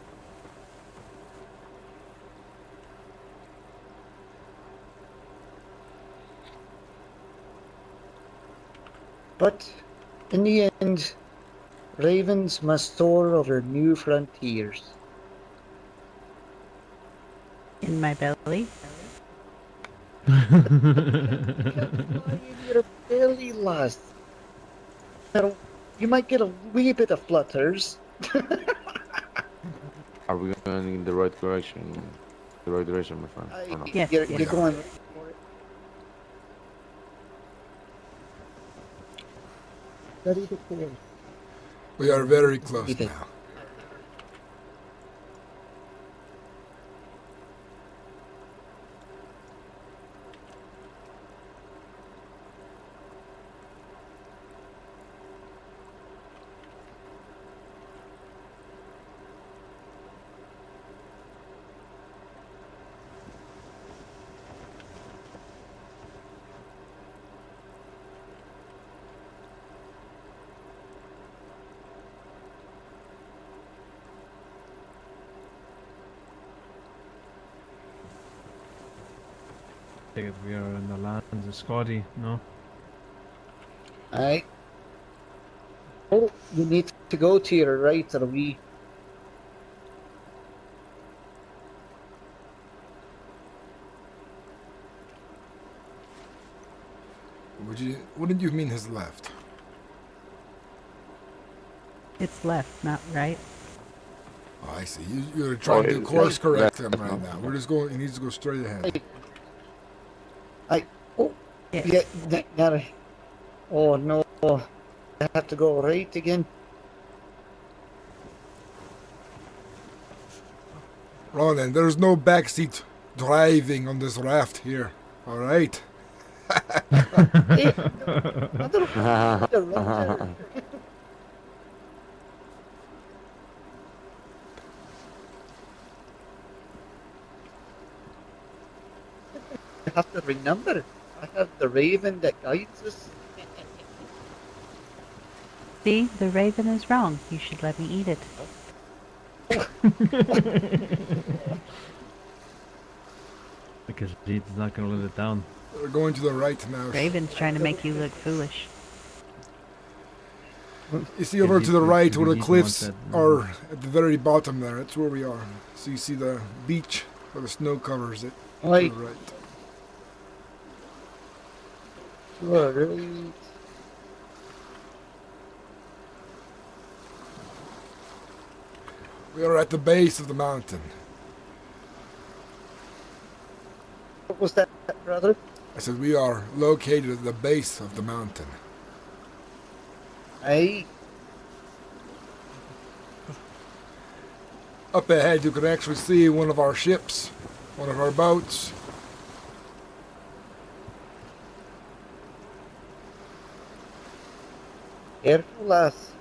S4: But in the end, ravens must soar over new frontiers.
S7: In my belly.
S4: In your belly, lass. Now, you might get a wee bit of flutters.
S8: Are we going in the right direction? The right direction, my friend. Or not?
S7: Yes,
S4: You're
S7: yes.
S4: going for it. Ready to clear.
S1: We are very close
S4: Okay.
S1: now.
S9: Take it we are in the lands of Scotty, no?
S4: Aye. Oh, you need to go to your right or we.
S1: What did you mean his left?
S7: It's left, not right.
S1: Oh, I see. You're trying to
S8: it-
S1: course
S8: it's
S1: correct
S8: left.
S1: him right now. We're just going. He needs to go straight ahead.
S4: Oh,
S7: Yeah.
S4: yeah, gotta. Oh no, I have to go right again.
S1: Ronan, there's no backseat driving on this raft here. All right.
S4: Hey, the ranger. I have to remember. I have the raven that guides us.
S7: See, the raven is wrong. You should let me eat it.
S9: Because he's not gonna let it down.
S1: We're going to the right now.
S7: Raven's trying to make you look foolish.
S1: You see over to the right where the
S9: He's
S1: cliffs
S9: the one
S1: are at the very bottom there. That's where we are. So you see the beach where the snow covers it. To
S4: Right,
S1: the right.
S4: right.
S1: We are at the base of the mountain.
S4: What was that, brother?
S1: I said we are located at the base of the mountain.
S4: Aye.
S1: Up ahead you can actually see one of our ships, one of our boats.
S4: Careful, lass.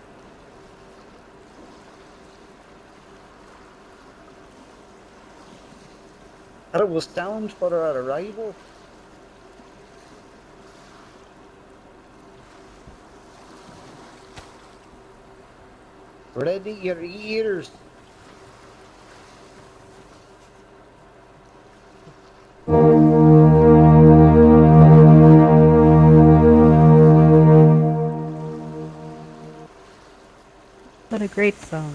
S4: That was sound for our arrival. Ready your ears.
S7: What a great song.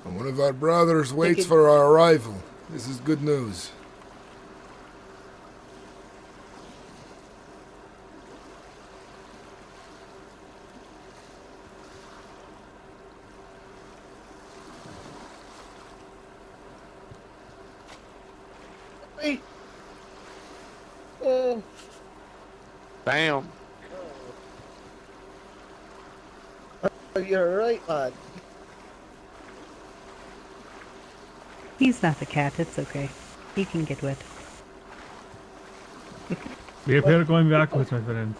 S1: And one of our brothers waits
S4: Taking-
S1: for our arrival. This is good news.
S4: Hey. Oh,
S8: Bam.
S4: you're right, lad.
S7: He's not the cat, it's okay. He can get wet.
S9: We appear going backwards, my friends.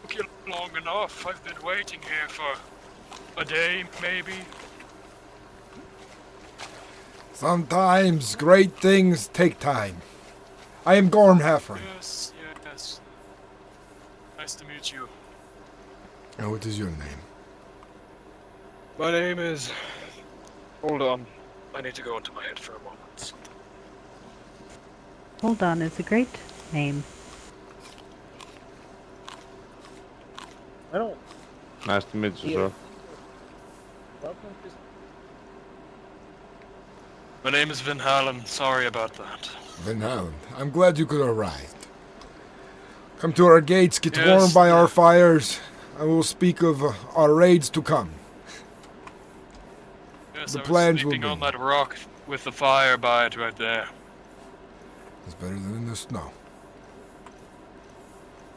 S2: Took you long enough. I've been waiting here for a day, maybe.
S1: Sometimes great things take time. I am Gorm Heifer.
S2: Yes, yes. Nice to meet you.
S1: And what is your name?
S2: My name is... Hold on. I need to go into my head for a moment.
S7: Hold on is a great name.
S4: Well,
S8: Nice to meet you,
S4: yeah.
S8: sir.
S4: Welcome to
S2: My name is Van Halen. Sorry about that.
S1: Van Halen, I'm glad you could arrive. Come to our gates, get
S2: Yes,
S1: warmed by
S2: yeah.
S1: our fires, and we'll speak of our raids to come.
S2: Yes,
S1: The
S2: I was
S1: plans will
S2: sleeping on
S1: be-
S2: that rock with the fire by it right there.
S1: It's better than in the snow.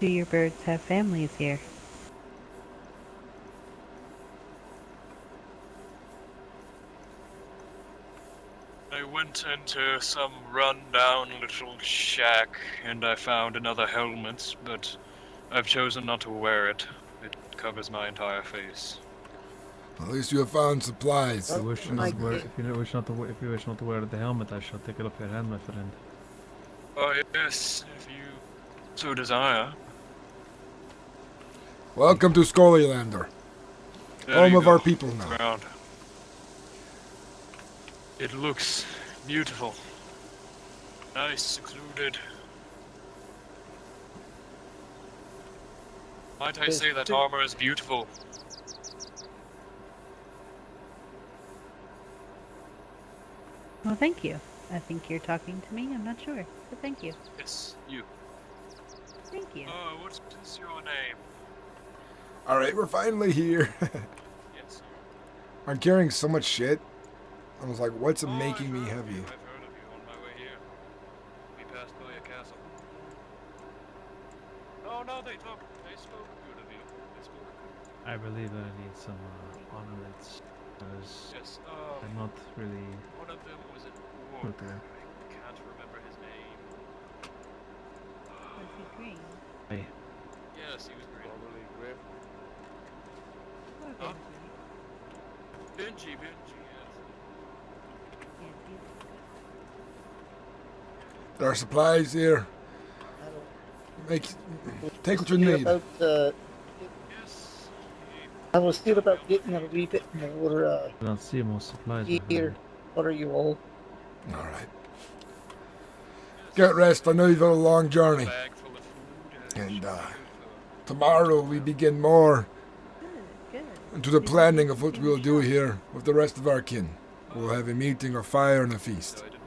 S7: Do your birds have families here?
S2: I went into some run-down little shack and I found another helmet, but I've chosen not to wear it. It covers my entire face.
S1: At least you have found supplies.
S9: If you wish
S4: my
S9: not to wear,
S4: God.
S9: if you wish not to, if you wish not to wear the helmet, I shall take it off your hand, my friend.
S2: Oh yes, if you so desire.
S1: Welcome to Scullylander,
S2: There
S1: home
S2: you
S1: of
S2: go.
S1: our people now.
S2: Around. It looks beautiful. Nice, secluded. Might I say that armor is beautiful?
S7: Well, thank you. I think you're talking to me. I'm not sure, but thank you.
S2: Yes, you.
S7: Thank you.
S2: What is your name?
S1: Alright, we're finally here.
S2: Yes.
S1: I'm carrying so much shit. I was like, what's
S2: Oh,
S1: making me
S2: I've heard of
S1: heavy?
S2: you, I've heard of you on my way here. We passed by a castle. Oh no, they spoke good of you. They spoke good.
S9: I believe I need some ornaments, because
S2: Yes,
S9: I'm not really
S2: one of them was an orc.
S9: good there.
S2: I can't remember his name.
S7: Was he green?
S9: Hey,
S2: Yes, he was green.
S8: Probably great.
S7: Or
S2: Huh?
S7: Benji?
S2: Benji, yes.
S7: Yes, he was good.
S1: There are supplies here.
S4: I
S1: Make, take what you
S4: don't hear
S1: need.
S4: about,
S2: Yes.
S4: I was thinking about getting a wee bit more
S9: I don't see more supplies. my
S4: gear.
S9: friend.
S4: What are you all?
S1: Alright. Get rest. I know you've had a long journey.
S2: Bag full of food.
S1: And,
S2: should be good
S1: Tomorrow we begin more
S7: Good.
S1: into the planning of what we'll do here with the rest of our kin. We'll have a meeting, a fire, and a
S2: for-
S1: feast.
S2: So I didn't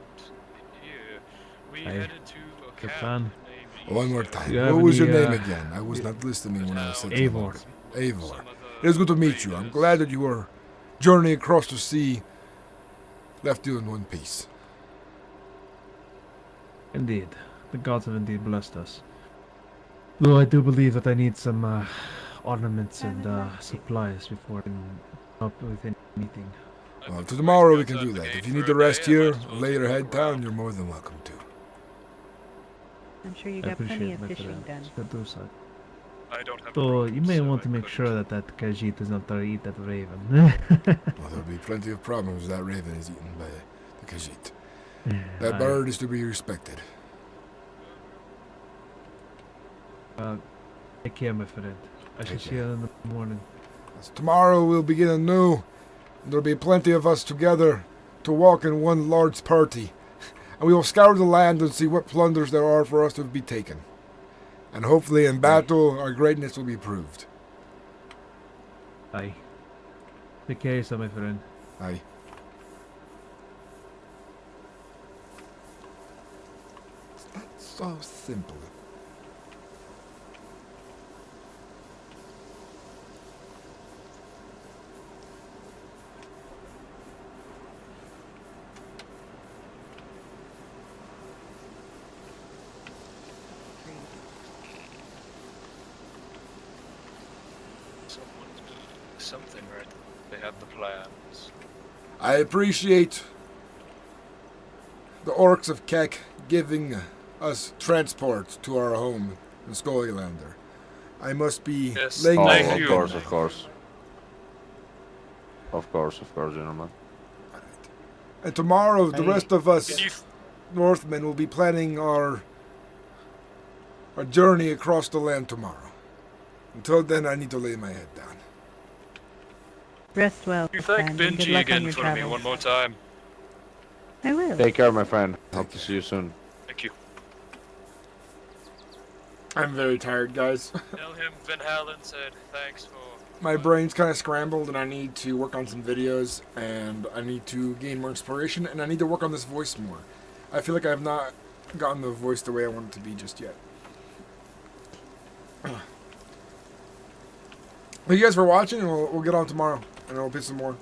S2: hear. We
S9: Hey,
S2: headed to a
S9: good
S2: camp
S9: plan.
S2: named
S1: One more
S2: Easter.
S1: time.
S9: You have
S1: What was your
S9: any,
S1: name
S9: uh,
S1: again? I was not listening when I was saying
S9: Eivor.
S1: Eivor.
S2: Some of
S1: It is good to
S2: the
S1: meet you. I'm
S2: raiders.
S1: glad that your journey across the sea left you in one piece.
S9: Indeed, the gods have indeed blessed us. Though I do believe that I need some ornaments and supplies before I can up with any meeting.
S2: I've
S1: Well,
S2: been
S1: to tomorrow we
S2: waiting
S1: can do
S2: outside the
S1: that.
S2: gate
S1: If you
S2: for
S1: need
S2: a
S1: to rest
S2: day, I
S1: here
S2: might as well
S1: or later
S2: take a
S1: head
S2: look
S1: down,
S2: around.
S1: you're more than welcome to.
S7: I'm sure you
S9: I
S7: got plenty
S9: appreciate
S7: of
S9: my
S7: fishing
S9: friend.
S7: done.
S9: Good do so.
S2: I don't have
S9: So
S2: rope,
S9: you may
S2: so
S9: want
S2: I
S9: to make
S2: couldn't.
S9: sure that Khajiit does not eat that raven.
S1: Well, there'll be plenty of problems if that raven is eaten by the Khajiit. That
S9: I-
S1: bird is to be respected.
S9: Take care, my friend. I shall
S1: Take
S9: see you in the morning.
S1: As tomorrow we'll begin anew, and there'll be plenty of us together to walk in one large party. And we will scour the land and see what plunders there are for us to be taken. And hopefully in battle our greatness will be proved.
S9: Aye. Take care of yourself, my friend.
S1: Aye. It's not so simple.
S2: Someone's doing something right. They have the plans.
S1: I appreciate the orcs of Keck giving us transport to our home in Scullylander. I must be
S2: Yes,
S1: laying
S8: Oh,
S1: my
S2: thank
S1: head
S8: of
S2: you.
S1: down
S8: course,
S1: now.
S8: of course. Of course, gentlemen.
S1: And tomorrow, the
S4: Hey.
S1: rest of us
S2: Did you
S1: Northmen will be planning our journey across the land tomorrow. Until then, I need to lay my head down.
S7: Rest well,
S2: you thank
S7: friend, and good
S2: Benji
S7: luck on
S2: again
S7: your
S2: for me
S7: travels.
S2: one more time?
S7: I will.
S8: Take care, my friend. Hope to see you soon.
S2: Thank you.
S1: I'm very tired, guys.
S2: Tell him Van Halen said thanks for.
S1: My brain's kind of scrambled, and I need to work on some videos, and I need to gain more inspiration, and I need to work on this voice more. I feel like I have not gotten the voice the way I want it to be just yet. Thank you guys for watching, and we'll get on tomorrow, and we'll play some more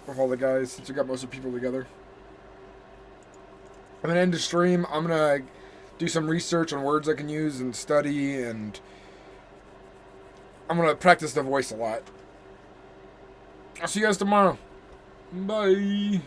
S1: with all the guys, since we got most of the people together. I'm going to end the stream. I'm going to do some research on words I can use and study, and I'm going to practice the voice a lot. I'll see you guys tomorrow. Bye.